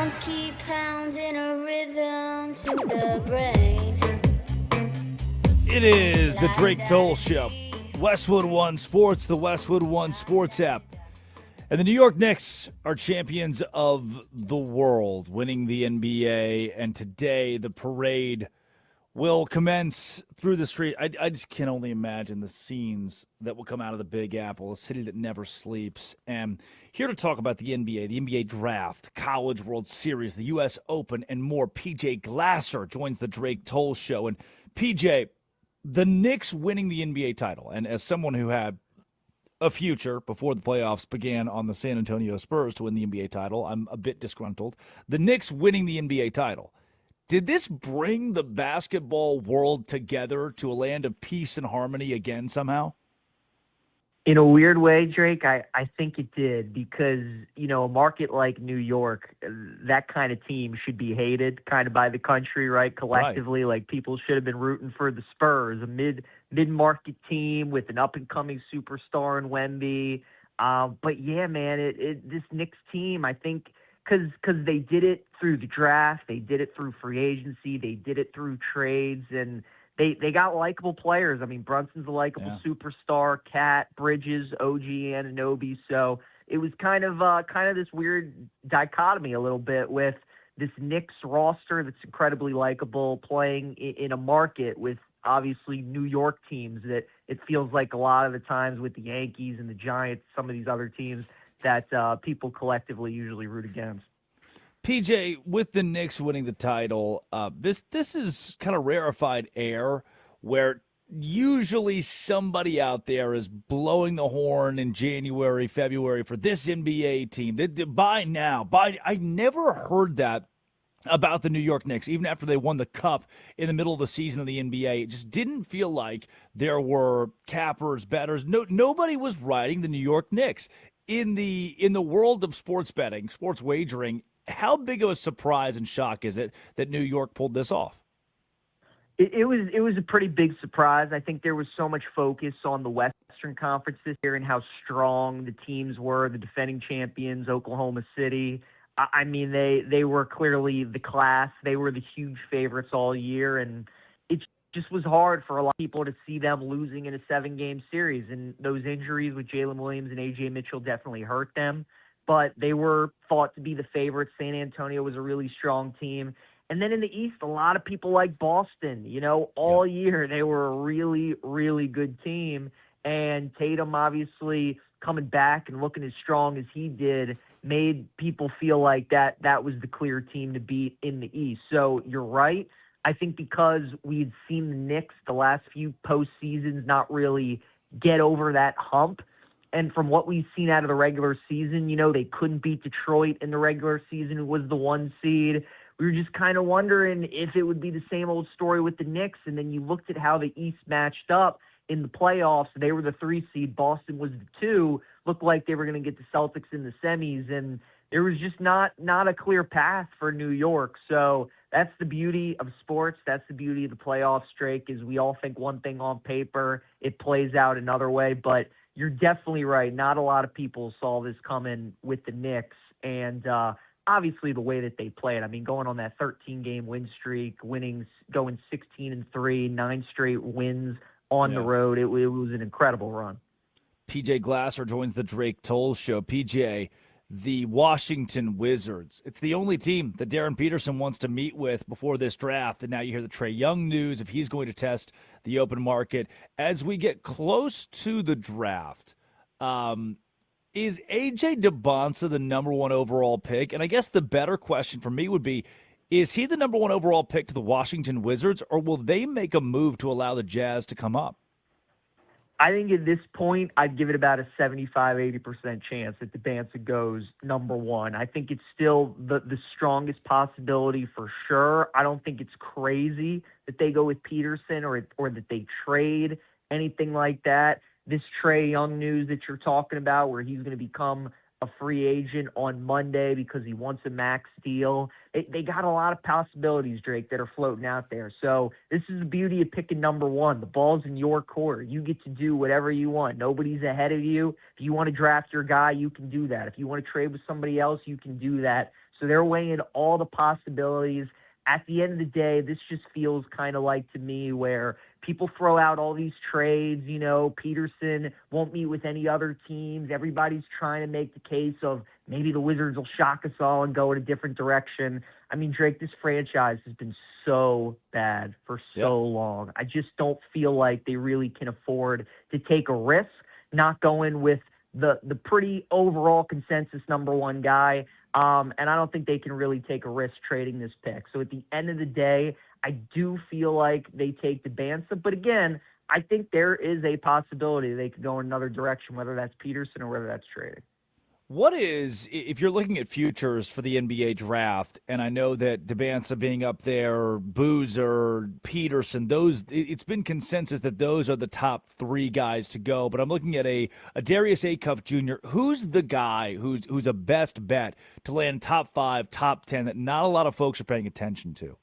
drums keep pounding a rhythm to the brain. It is the Drake Toll Show. Westwood One Sports, the Westwood One Sports app. And the New York Knicks are champions of the world, winning the NBA. And today, the parade will commence through the street. I just can only imagine the scenes that will come out of the Big Apple, a city that never sleeps. And here to talk about the NBA Draft, College World Series, the U.S. Open, and more, PJ Glasser joins the Drake Toll Show. And PJ, the Knicks winning the NBA title, and as someone who had a future before the playoffs began on the San Antonio Spurs to win the NBA title, I'm a bit disgruntled. The Knicks winning the NBA title. Did this bring the basketball world together to a land of peace and harmony again somehow? In a weird way, Drake, I think it did because, a market like New York, that kind of team should be hated kind of by the country, right? Collectively, Like people should have been rooting for the Spurs, a mid-market team with an up-and-coming superstar in Wemby. But yeah, man, this Knicks team, I think, because they did it through the draft, they did it through free agency, they did it through trades, and they got likable players. I mean, Brunson's a likable superstar, Cat, Bridges, OG, Anunoby. So it was kind of this weird dichotomy a little bit with this Knicks roster that's incredibly likable playing in a market with obviously New York teams that it feels like a lot of the times with the Yankees and the Giants, some of these other teams that people collectively usually root against. PJ, with the Knicks winning the title, this is kind of rarefied air where usually somebody out there is blowing the horn in January, February for this NBA team. I never heard that about the New York Knicks, even after they won the cup in the middle of the season of the NBA. It just didn't feel like there were cappers, bettors. Nobody was riding the New York Knicks. In the world of sports betting, sports wagering, how big of a surprise and shock is it that New York pulled this off? It was a pretty big surprise. I think there was so much focus on the Western Conference this year and how strong the teams were, the defending champions, Oklahoma City. I mean, they were clearly the class. They were the huge favorites all year, and it just was hard for a lot of people to see them losing in a 7-game series. And those injuries with Jalen Williams and A.J. Mitchell definitely hurt them. But they were thought to be the favorites. San Antonio was a really strong team. And then in the East, a lot of people like Boston. All year they were a really, really good team. And Tatum obviously coming back and looking as strong as he did made people feel like that was the clear team to beat in the East. So you're right. I think because we'd seen the Knicks the last few postseasons not really get over that hump, and from what we've seen out of the regular season, they couldn't beat Detroit in the regular season, who was the 1 seed. We were just kind of wondering if it would be the same old story with the Knicks. And then you looked at how the East matched up in the playoffs. They were the 3 seed. Boston was the 2. Looked like they were going to get the Celtics in the semis. And there was just not a clear path for New York. So that's the beauty of sports. That's the beauty of the playoffs, Drake, is we all think one thing on paper. It plays out another way. But you're definitely right. Not a lot of people saw this coming with the Knicks. And obviously the way that they played. I mean, going on that 13-game win streak, going 16-3, 9 straight wins on the road. It was an incredible run. PJ Glasser joins the Drake Toll Show. PJ, the Washington Wizards. It's the only team that Darren Peterson wants to meet with before this draft. And now you hear the Trae Young news if he's going to test the open market. As we get close to the draft, is A.J. DeBonsa the number 1 overall pick? And I guess the better question for me would be, is he the number 1 overall pick to the Washington Wizards, or will they make a move to allow the Jazz to come up? I think at this point, I'd give it about a 75-80% chance that DeBonsa goes number 1. I think it's still the strongest possibility for sure. I don't think it's crazy that they go with Peterson or that they trade anything like that. This Trae Young news that you're talking about, where he's going to become a free agent on Monday because he wants a max deal. They got a lot of possibilities, Drake, that are floating out there. So this is the beauty of picking number 1. The ball's in your court. You get to do whatever you want. Nobody's ahead of you. If you want to draft your guy, you can do that. If you want to trade with somebody else, you can do that. So they're weighing all the possibilities. At the end of the day, this just feels kind of like to me where people throw out all these trades. Peterson won't meet with any other teams. Everybody's trying to make the case of maybe the Wizards will shock us all and go in a different direction. I mean, Drake, this franchise has been so bad for so long. I just don't feel like they really can afford to take a risk, not going with the pretty overall consensus number one guy. And I don't think they can really take a risk trading this pick. So at the end of the day, I do feel like they take the Bansa. But again, I think there is a possibility they could go in another direction, whether that's Peterson or whether that's trading. What is, if you're looking at futures for the NBA draft, and I know that Debansa being up there, Boozer, Peterson, it's been consensus that those are the top three guys to go. But I'm looking at a Darius Acuff Jr. Who's the guy who's a best bet to land top 5, top 10 that not a lot of folks are paying attention to?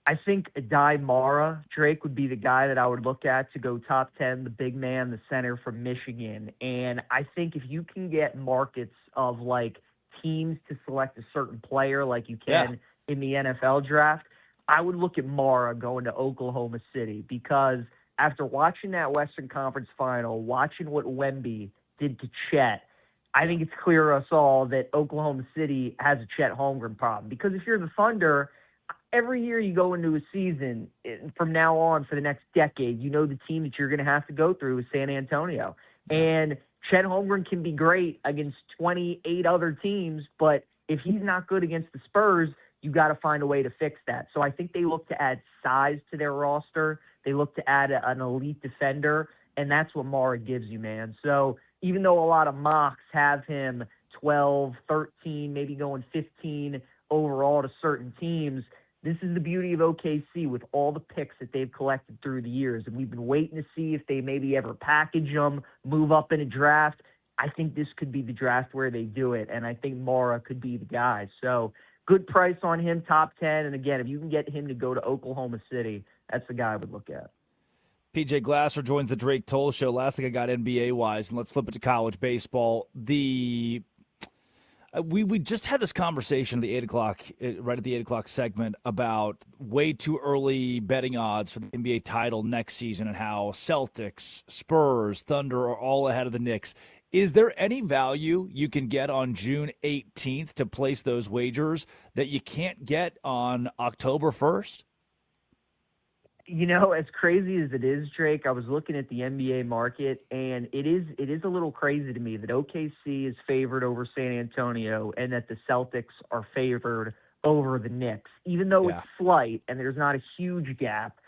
I think Adai Mara, Drake, would be the guy that I would look at to go top 10, the big man, the center from Michigan. And I think if you can get markets of like teams to select a certain player like you can in the NFL draft, I would look at Mara going to Oklahoma City, because after watching that Western Conference final, watching what Wemby did to Chet, I think it's clear to us all that Oklahoma City has a Chet Holmgren problem. Because if you're the Thunder, every year you go into a season from now on for the next decade, the team that you're going to have to go through is San Antonio. And Chet Holmgren can be great against 28 other teams, but if he's not good against the Spurs, you got to find a way to fix that. So I think they look to add size to their roster. They look to add an elite defender, and that's what Mara gives you, man. So even though a lot of mocks have him 12, 13, maybe going 15 overall to certain teams, this is the beauty of OKC with all the picks that they've collected through the years. And we've been waiting to see if they maybe ever package them, move up in a draft. I think this could be the draft where they do it. And I think Mara could be the guy. So good price on him, top 10. And again, if you can get him to go to Oklahoma City, that's the guy I would look at. PJ Glasser joins the Drake Toll Show. Last thing I got NBA-wise, and let's flip it to college baseball. We just had this conversation at the 8 o'clock, right at the 8 o'clock segment, about way too early betting odds for the NBA title next season and how Celtics, Spurs, Thunder are all ahead of the Knicks. Is there any value you can get on June 18th to place those wagers that you can't get on October 1st? As crazy as it is, Drake, I was looking at the NBA market, and it is a little crazy to me that OKC is favored over San Antonio and that the Celtics are favored over the Knicks. Even though it's slight and there's not a huge gap,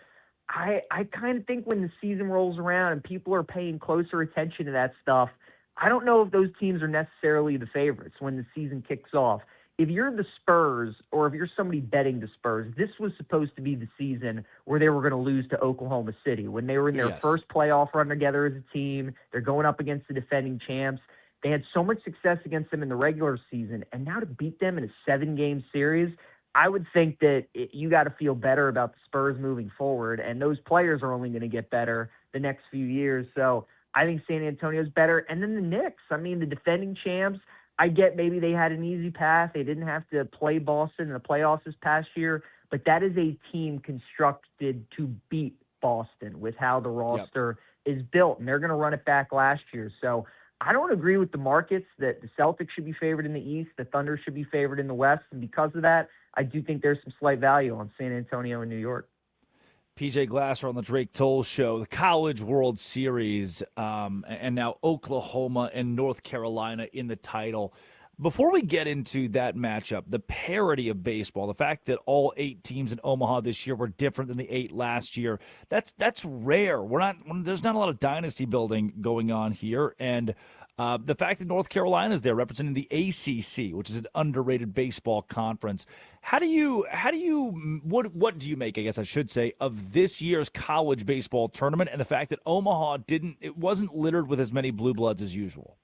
I kind of think when the season rolls around and people are paying closer attention to that stuff, I don't know if those teams are necessarily the favorites when the season kicks off. If you're the Spurs, or if you're somebody betting the Spurs, this was supposed to be the season where they were going to lose to Oklahoma City. When they were in their first playoff run together as a team, they're going up against the defending champs. They had so much success against them in the regular season, and now to beat them in a 7-game series, I would think that you got to feel better about the Spurs moving forward, and those players are only going to get better the next few years. So I think San Antonio's better. And then the Knicks, I mean, the defending champs, I get maybe they had an easy path. They didn't have to play Boston in the playoffs this past year, but that is a team constructed to beat Boston with how the roster is built, and they're going to run it back last year. So I don't agree with the markets that the Celtics should be favored in the East, the Thunder should be favored in the West, and because of that, I do think there's some slight value on San Antonio and New York. PJ Glasser on the Drake Toll Show, the College World Series, and now Oklahoma and North Carolina in the title. Before we get into that matchup, the parity of baseball, the fact that all 8 teams in Omaha this year were different than the 8 last year, that's rare. There's not a lot of dynasty building going on here, and the fact that North Carolina is there representing the ACC, which is an underrated baseball conference. What do you make, I guess I should say, of this year's college baseball tournament and the fact that Omaha wasn't littered with as many blue bloods as usual?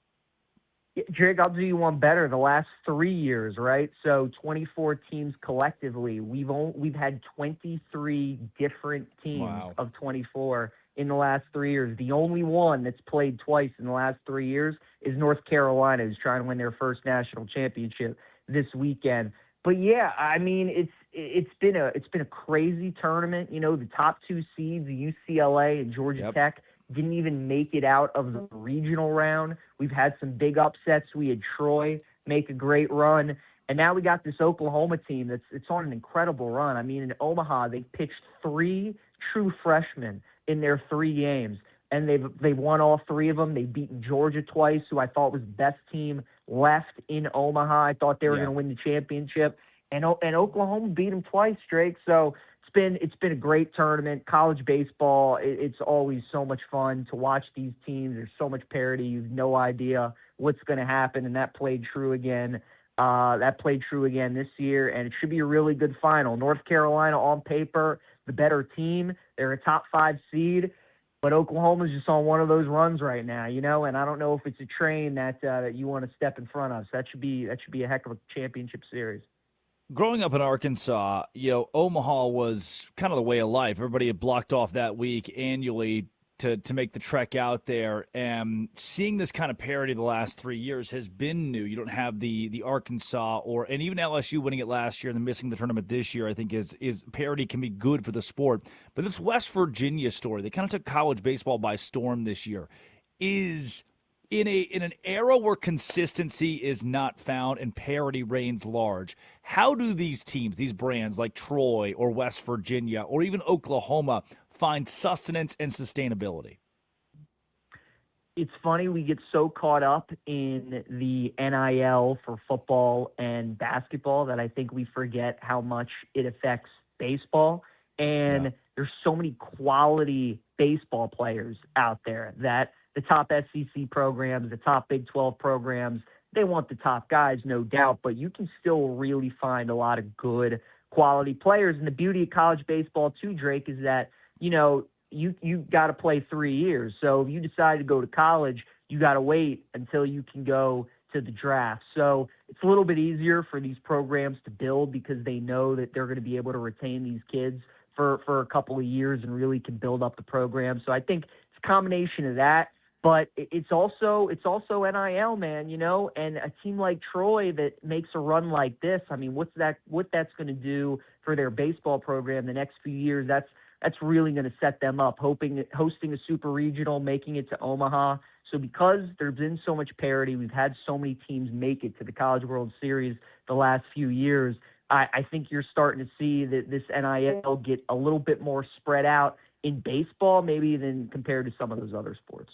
Drake, I'll do you one better. The last 3 years, right? So 24 teams collectively. We've had 23 different teams of 24 in the last 3 years. The only one that's played twice in the last 3 years is North Carolina, who's trying to win their first national championship this weekend. But yeah, I mean, it's been a crazy tournament. You know, the top two seeds, UCLA and Georgia Tech, didn't even make it out of the regional round. We've had some big upsets. We had Troy make a great run, and now we got this Oklahoma team it's on an incredible run. I mean, in Omaha, they pitched 3 true freshmen in their 3 games, and they've won all 3 of them. They've beaten Georgia twice, who I thought was the best team left in Omaha. I thought they were going to win the championship, and Oklahoma beat them twice, Drake. So it's been a great tournament. College baseball, it's always so much fun to watch these teams. There's so much parity. You've no idea what's going to happen, and that played true again. This year, and it should be a really good final. North Carolina, on paper, the better team. They're a top 5 seed, but Oklahoma's just on one of those runs right now, you know. And I don't know if it's a train that you want to step in front of. So that should be a heck of a championship series. Growing up in Arkansas, you know, Omaha was kind of the way of life. Everybody had blocked off that week annually to make the trek out there, and seeing this kind of parity the last 3 years has been new. You don't have the Arkansas and even LSU winning it last year and then missing the tournament this year. I think is parity can be good for the sport. But this West Virginia story, they kind of took college baseball by storm this year, is in an era where consistency is not found and parity reigns large. How do these teams, these brands like Troy or West Virginia or even Oklahoma, find sustenance and sustainability? It's funny, we get so caught up in the NIL for football and basketball that I think we forget how much it affects baseball. And there's so many quality baseball players out there that the top SEC programs, the top Big 12 programs, they want the top guys, no doubt, but you can still really find a lot of good quality players. And the beauty of college baseball too, Drake, is that you know, you got to play 3 years. So if you decide to go to college, you got to wait until you can go to the draft. So it's a little bit easier for these programs to build because they know that they're going to be able to retain these kids for a couple of years and really can build up the program. So I think it's a combination of that, but it's also NIL, man, you know, and a team like Troy that makes a run like this. I mean, what that's going to do for their baseball program the next few years, that's really going to set them up, hosting a super regional, making it to Omaha. So because there's been so much parity, we've had so many teams make it to the College World Series the last few years, I think you're starting to see that this NIL get a little bit more spread out in baseball, maybe than compared to some of those other sports.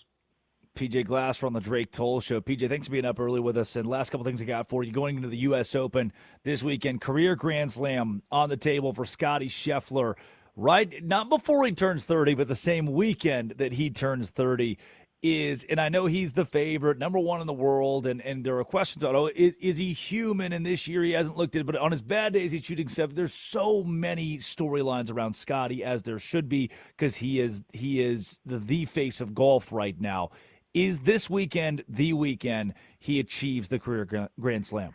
PJ Glasser on the Drake Toll Show. PJ, thanks for being up early with us. And last couple things I got for you. Going into the U.S. Open this weekend, career Grand Slam on the table for Scottie Scheffler. Right, not before he turns 30, but the same weekend that he turns 30 and I know he's the favorite, number 1 in the world, and there are questions on, is he human? And this year he hasn't looked at it, but on his bad days he's shooting 7. There's so many storylines around Scottie, as there should be, because he is the face of golf right now. Is this weekend the weekend he achieves the career Grand Slam?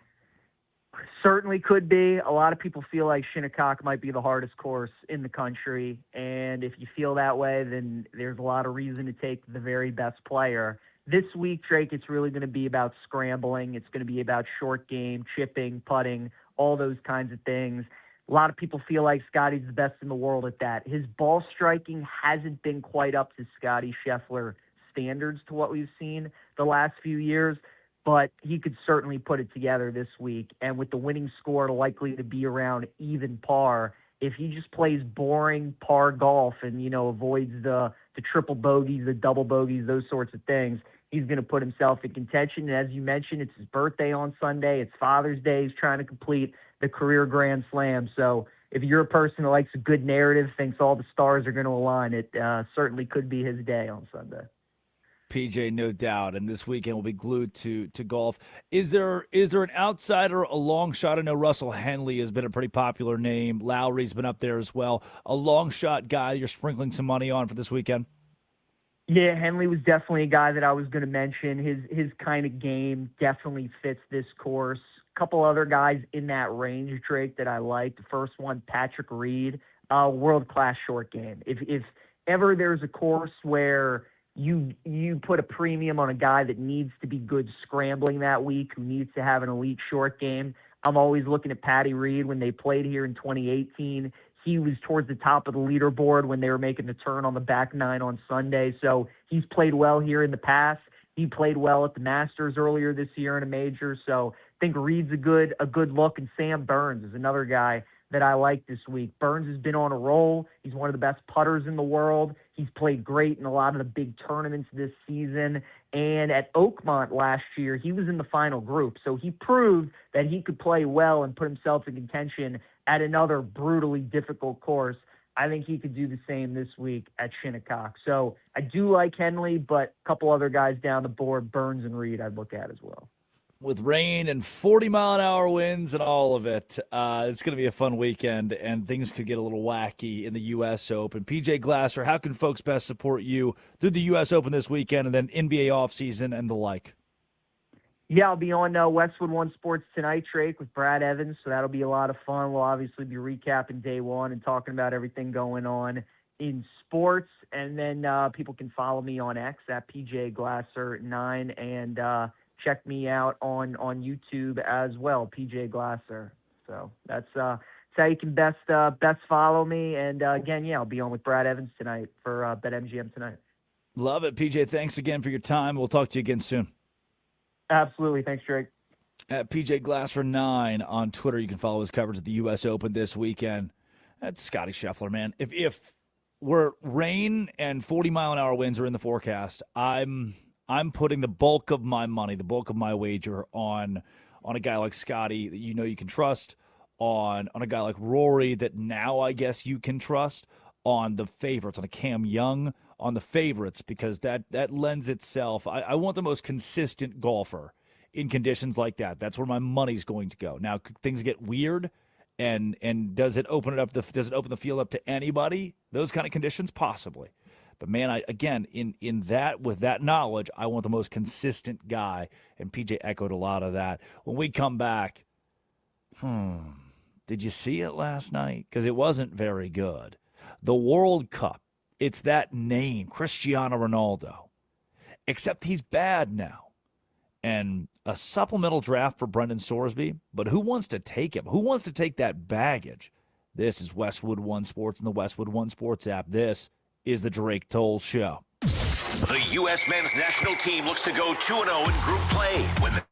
Certainly could be. A lot of people feel like Shinnecock might be the hardest course in the country. And if you feel that way, then there's a lot of reason to take the very best player. This week, Drake, it's really going to be about scrambling. It's going to be about short game, chipping, putting, all those kinds of things. A lot of people feel like Scottie's the best in the world at that. His ball striking hasn't been quite up to Scottie Scheffler standards to what we've seen the last few years, but he could certainly put it together this week. And with the winning score likely to be around even par, if he just plays boring par golf and, you know, avoids the triple bogeys, the double bogeys, those sorts of things, he's going to put himself in contention. And as you mentioned, it's his birthday on Sunday. It's Father's Day. He's trying to complete the career Grand Slam. So if you're a person who likes a good narrative, thinks all the stars are going to align, it certainly could be his day on Sunday. PJ, no doubt, and this weekend will be glued to golf. Is there an outsider, a long shot? I know Russell Henley has been a pretty popular name. Lowry's been up there as well. A long shot guy you're sprinkling some money on for this weekend? Yeah, Henley was definitely a guy that I was going to mention. His kind of game definitely fits this course. A couple other guys in that range, Drake, that I like. The first one, Patrick Reed, world-class short game. If ever there's a course where you put a premium on a guy that needs to be good scrambling that week, who needs to have an elite short game, I'm always looking at Patty Reed when they played here in 2018. He was towards the top of the leaderboard when they were making the turn on the back nine on Sunday. So he's played well here in the past. He played well at the Masters earlier this year in a major. So I think Reed's a good look. And Sam Burns is another guy that I like this week. Burns has been on a roll. He's one of the best putters in the world. He's played great in a lot of the big tournaments this season. And at Oakmont last year, he was in the final group. So he proved that he could play well and put himself in contention at another brutally difficult course. I think he could do the same this week at Shinnecock. So I do like Henley, but a couple other guys down the board, Burns and Reed, I'd look at as well. With rain and 40-mile-an-hour winds and all of it, it's going to be a fun weekend, and things could get a little wacky in the U.S. Open. PJ Glasser, how can folks best support you through the U.S. Open this weekend and then NBA offseason and the like? Yeah, I'll be on Westwood One Sports Tonight, Drake, with Brad Evans, so that'll be a lot of fun. We'll obviously be recapping day one and talking about everything going on in sports, and then people can follow me on X at PJGlasser9 and check me out on YouTube as well, PJ Glasser. So that's how you can best follow me. And again, I'll be on with Brad Evans tonight for BetMGM tonight. Love it, PJ. Thanks again for your time. We'll talk to you again soon. Absolutely. Thanks, Drake. At PJ Glasser9 on Twitter, you can follow his coverage of the U.S. Open this weekend. That's Scotty Scheffler, man. If we're rain and 40-mile-an-hour winds are in the forecast, I'm putting the bulk of my money, the bulk of my wager on a guy like Scotty that you know you can trust, on a guy like Rory that now I guess you can trust, on the favorites, on a Cam Young, on the favorites, because that lends itself. I want the most consistent golfer in conditions like that. That's where my money's going to go. Now, could things get weird, and does it open the field up to anybody? Those kind of conditions, possibly. But man, with that knowledge, I want the most consistent guy, and PJ echoed a lot of that. When we come back, did you see it last night? Because it wasn't very good. The World Cup, it's that name, Cristiano Ronaldo, except he's bad now. And a supplemental draft for Brendan Sorsby, but who wants to take him? Who wants to take that baggage? This is Westwood One Sports and the Westwood One Sports app. This is the Drake Toll Show. The U.S. men's national team looks to go 2-0 in group play when the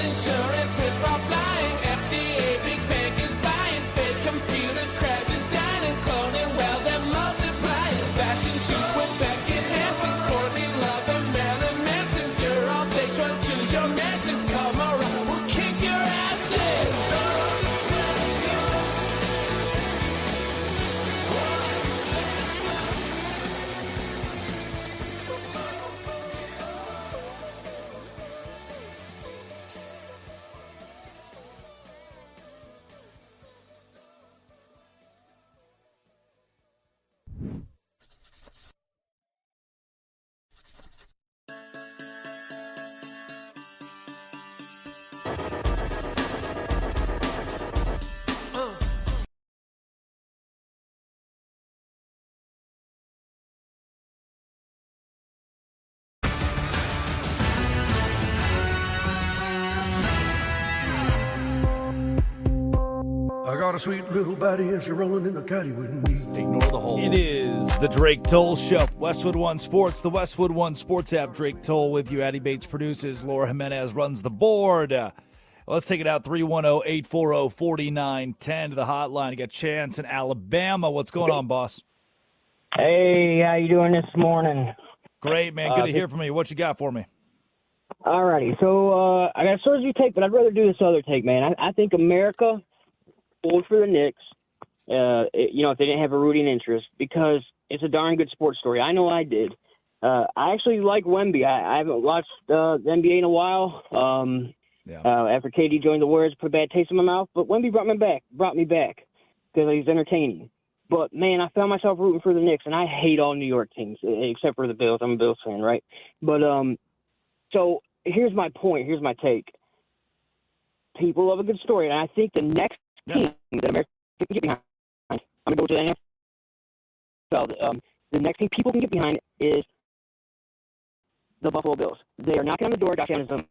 health insurance fit for flying. FDA, big bank is buying. Fake computer crashes, dying. Cloning, well, they're multiplying. Fashion shoots with Becky Hansen, Courtney Love, and Marilyn Manson. You're all bitch, run to your mansions. Come around, we'll kick your asses. I got a sweet little body and she's rolling in the caddy with me. Ignore the hole. It is the Drake Toll Show. Westwood One Sports, the Westwood One Sports app. Drake Toll with you. Addie Bates produces. Laura Jimenez runs the board. Let's take it out. 310-840-4910 to the hotline. You got Chance in Alabama. What's going on, boss? Hey, how you doing this morning? Great, man. Good to hear from you. What you got for me? Alrighty, so I got a Surgery take, but I'd rather do this other take, man. I think America pulled for the Knicks, if they didn't have a rooting interest, because it's a darn good sports story. I know I did. I actually like Wemby. I haven't watched the NBA in a while. After KD joined the Warriors, put a bad taste in my mouth, but Wemby brought me back because he's entertaining. But, man, I found myself rooting for the Knicks, and I hate all New York teams, except for the Bills. I'm a Bills fan, right? But so here's my point. Here's my take. People love a good story, and I think the next team that America can get behind, I'm going to go to the NFL. The next team people can get behind is the Buffalo Bills. They are knocking on the door. Josh Allen is the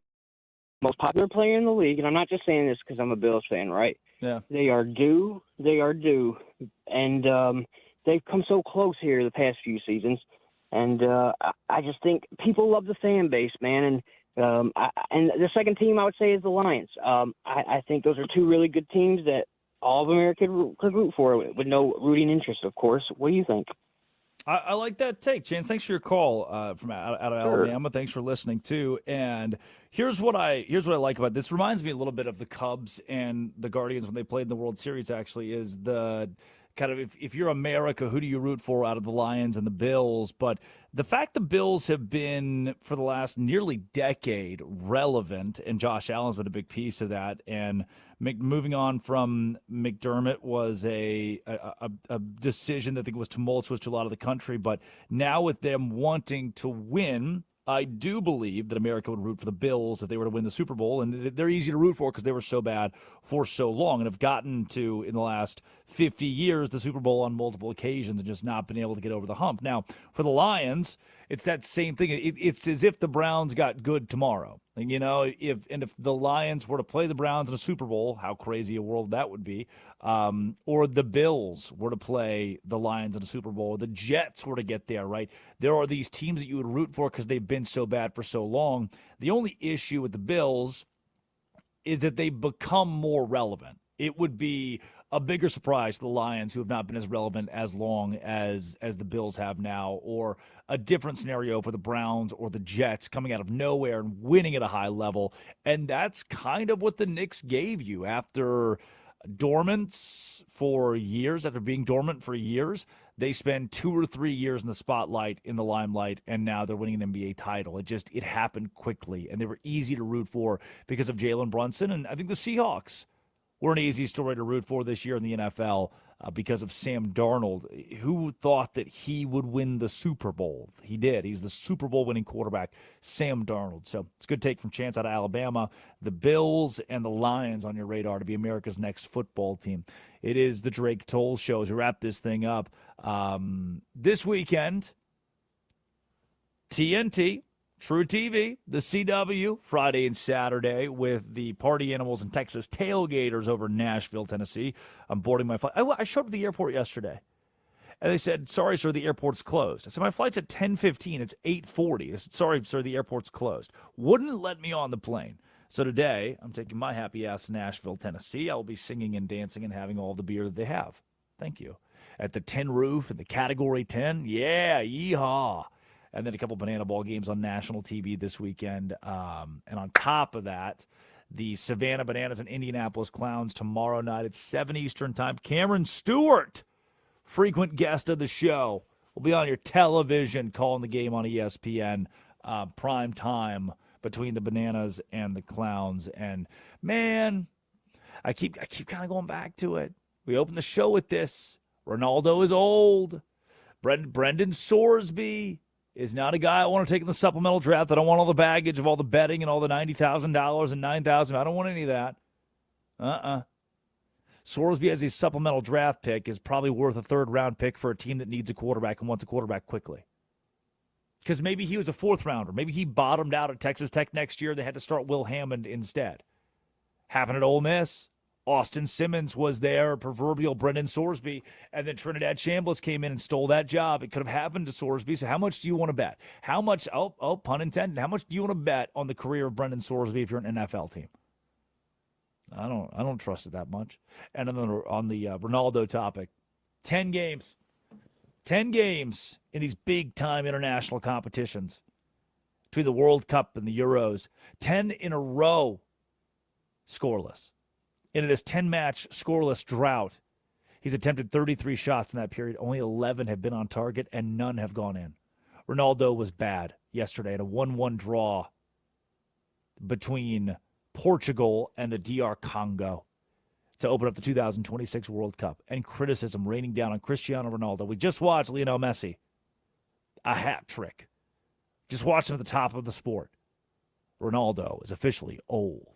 most popular player in the league, and I'm not just saying this because I'm a Bills fan, right? Yeah. They are due. And they've come so close here the past few seasons. And I just think people love the fan base, man. And the second team I would say is the Lions. I think those are two really good teams that all of America could root for with no rooting interest, of course. What do you think? I like that take, Chance. Thanks for your call from out of Alabama. Thanks for listening too. And here's what I like about this. Reminds me a little bit of the Cubs and the Guardians when they played in the World Series. Actually, is the kind of if you're America, who do you root for out of the Lions and the Bills? But the fact the Bills have been for the last nearly decade relevant, and Josh Allen's been a big piece of that. And moving on from McDermott was a decision that I think was tumultuous to a lot of the country. But now with them wanting to win, I do believe that America would root for the Bills if they were to win the Super Bowl. And they're easy to root for because they were so bad for so long and have gotten to, in the last 50 years, the Super Bowl on multiple occasions and just not been able to get over the hump. Now, for the Lions, it's that same thing. It's as if the Browns got good tomorrow. And, if the Lions were to play the Browns in a Super Bowl, how crazy a world that would be, or the Bills were to play the Lions in a Super Bowl, or the Jets were to get there, right? There are these teams that you would root for because they've been so bad for so long. The only issue with the Bills is that they've become more relevant. It would be a bigger surprise to the Lions, who have not been as relevant as long as the Bills have now, or a different scenario for the Browns or the Jets coming out of nowhere and winning at a high level. And that's kind of what the Knicks gave you after dormants for years, after being dormant for years. They spend 2 or 3 years in the spotlight, in the limelight, and now they're winning an NBA title. It happened quickly, and they were easy to root for because of Jalen Brunson. And I think the Seahawks were an easy story to root for this year in the NFL because of Sam Darnold. Who thought that he would win the Super Bowl? He did. He's the Super Bowl winning quarterback, Sam Darnold. So it's a good take from Chance out of Alabama. The Bills and the Lions on your radar to be America's next football team. It is the Drake Toll Show as we wrap this thing up. This weekend, TNT, True TV, the CW, Friday and Saturday with the Party Animals and Texas Tailgaters over in Nashville, Tennessee. I'm boarding my flight. I showed up at the airport yesterday, and they said, "Sorry, sir, the airport's closed." I said, "My flight's at 10:15. It's 8:40. They said, "Sorry, sir, the airport's closed." Wouldn't let me on the plane. So today, I'm taking my happy ass to Nashville, Tennessee. I will be singing and dancing and having all the beer that they have. Thank you. At the Tin Roof in the Category 10. Yeah, yeehaw. And then a couple banana ball games on national TV this weekend. And on top of that, the Savannah Bananas and Indianapolis Clowns tomorrow night at 7 Eastern time. Cameron Stewart, frequent guest of the show, will be on your television calling the game on ESPN prime time between the Bananas and the Clowns. And, man, I keep kind of going back to it. We opened the show with this. Ronaldo is old. Brendan Sorsby is not a guy I want to take in the supplemental draft. I don't want all the baggage of all the betting and all the $90,000 and $9,000. I don't want any of that. Sorsby as a supplemental draft pick is probably worth a third-round pick for a team that needs a quarterback and wants a quarterback quickly. Because maybe he was a fourth-rounder. Maybe he bottomed out at Texas Tech next year. They had to start Will Hammond instead. Happened at Ole Miss. Austin Simmons was there, proverbial Brendan Sorsby, and then Trinidad Chambliss came in and stole that job. It could have happened to Sorsby. So how much do you want to bet? How much, pun intended, how much do you want to bet on the career of Brendan Sorsby if you're an NFL team? I don't trust it that much. And then on the Ronaldo topic, 10 games. 10 games in these big-time international competitions between the World Cup and the Euros. 10 in a row scoreless. In this 10-match scoreless drought, he's attempted 33 shots in that period. Only 11 have been on target, and none have gone in. Ronaldo was bad yesterday in a 1-1 draw between Portugal and the DR Congo to open up the 2026 World Cup. And criticism raining down on Cristiano Ronaldo. We just watched Lionel Messi. A hat trick. Just watched him at the top of the sport. Ronaldo is officially old.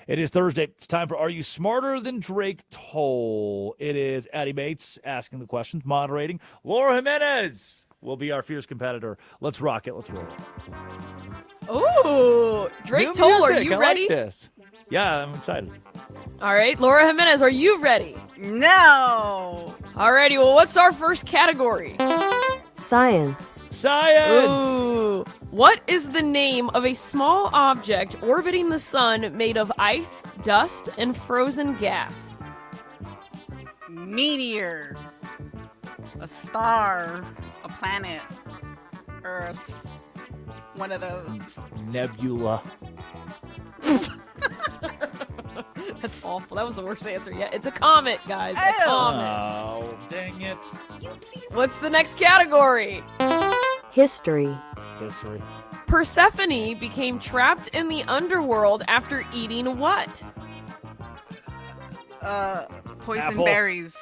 It is Thursday. It's time for Are You Smarter Than Drake Toll? It is Addie Bates asking the questions, moderating. Laura Jimenez will be our fierce competitor. Let's rock it. Let's roll it. Ooh, Drake Toll, are you ready? Like this. Yeah, I'm excited. All right, Laura Jimenez, are you ready? No. Alrighty, well, what's our first category? Science. Science! Ooh. What is the name of a small object orbiting the sun made of ice, dust, and frozen gas? Meteor. A star. A planet. Earth. One of those. Nebula. That's awful. That was the worst answer yet. It's a comet, guys. A comet. Oh, dang it. What's the next category? History. History. Persephone became trapped in the underworld after eating what? Poison Apple. berries.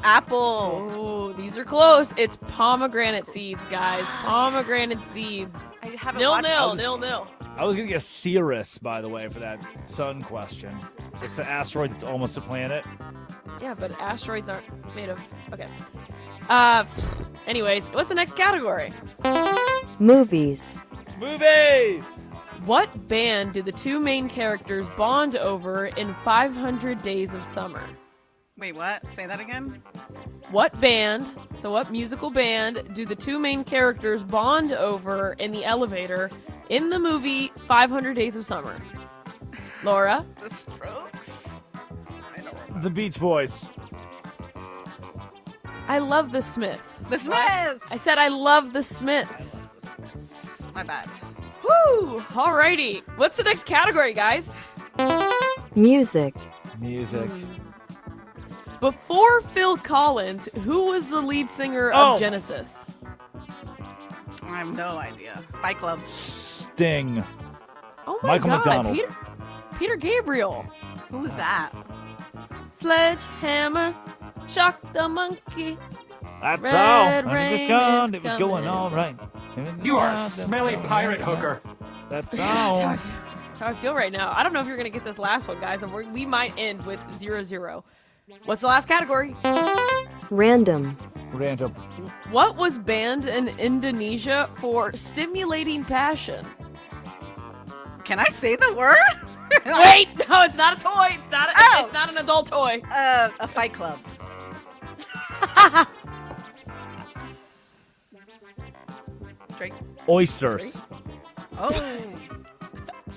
Apple. Oh, these are close. It's pomegranate seeds, guys. Pomegranate seeds. I haven't Nil, watched nil, those. nil, nil. I was going to get Cirrus, by the way, for that sun question. It's the asteroid that's almost a planet. Yeah, but asteroids aren't made of... Okay. Anyways, what's the next category? Movies. Movies! What band do the two main characters bond over in 500 Days of Summer? Wait, what? Say that again? What musical band do the two main characters bond over in the elevator in the movie 500 Days of Summer? Laura? The Strokes? I don't remember. The Beach Boys. I love the Smiths. The Smiths! I said I love the Smiths. My bad. Woo! Alrighty. What's the next category, guys? Music. Music. Before Phil Collins, who was the lead singer of Genesis? I have no idea. Fight Club. Sting. Oh my Michael God, McDonald. Peter Gabriel. Who's that? Sledgehammer, shock the monkey. That's Red all. rain It is was going coming. all right. You are smelly pirate hooker. That's That's all. how I feel right now. I don't know if you're going to get this last one, guys. We might end with 0-0. What's the last category? Random. Random. What was banned in Indonesia for stimulating passion? Can I say the word? Wait, no, it's not a toy. It's not. It's not an adult toy. A Fight Club. Drake. Oysters. Oh.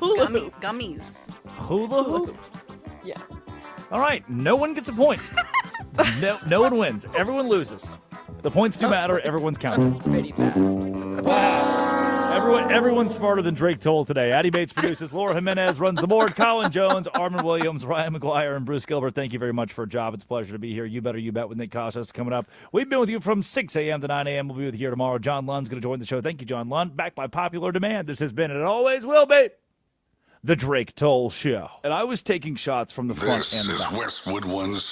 Hula hoop. Gummies. Hula hoop? Yeah. All right, no one gets a point. No one wins. Everyone loses. The points do matter. Everyone's counting. Pretty bad. Everyone's smarter than Drake Toll today. Addie Bates produces. Laura Jimenez runs the board. Colin Jones, Armin Williams, Ryan McGuire, and Bruce Gilbert. Thank you very much for a job. It's a pleasure to be here. You Better You Bet with Nick Kostas coming up. We've been with you from 6 a.m. to 9 a.m. We'll be with you here tomorrow. John Lund's going to join the show. Thank you, John Lund. Back by popular demand. This has been, and it always will be, The Drake Toll Show. And I was taking shots from the front and the back. This is Westwood One's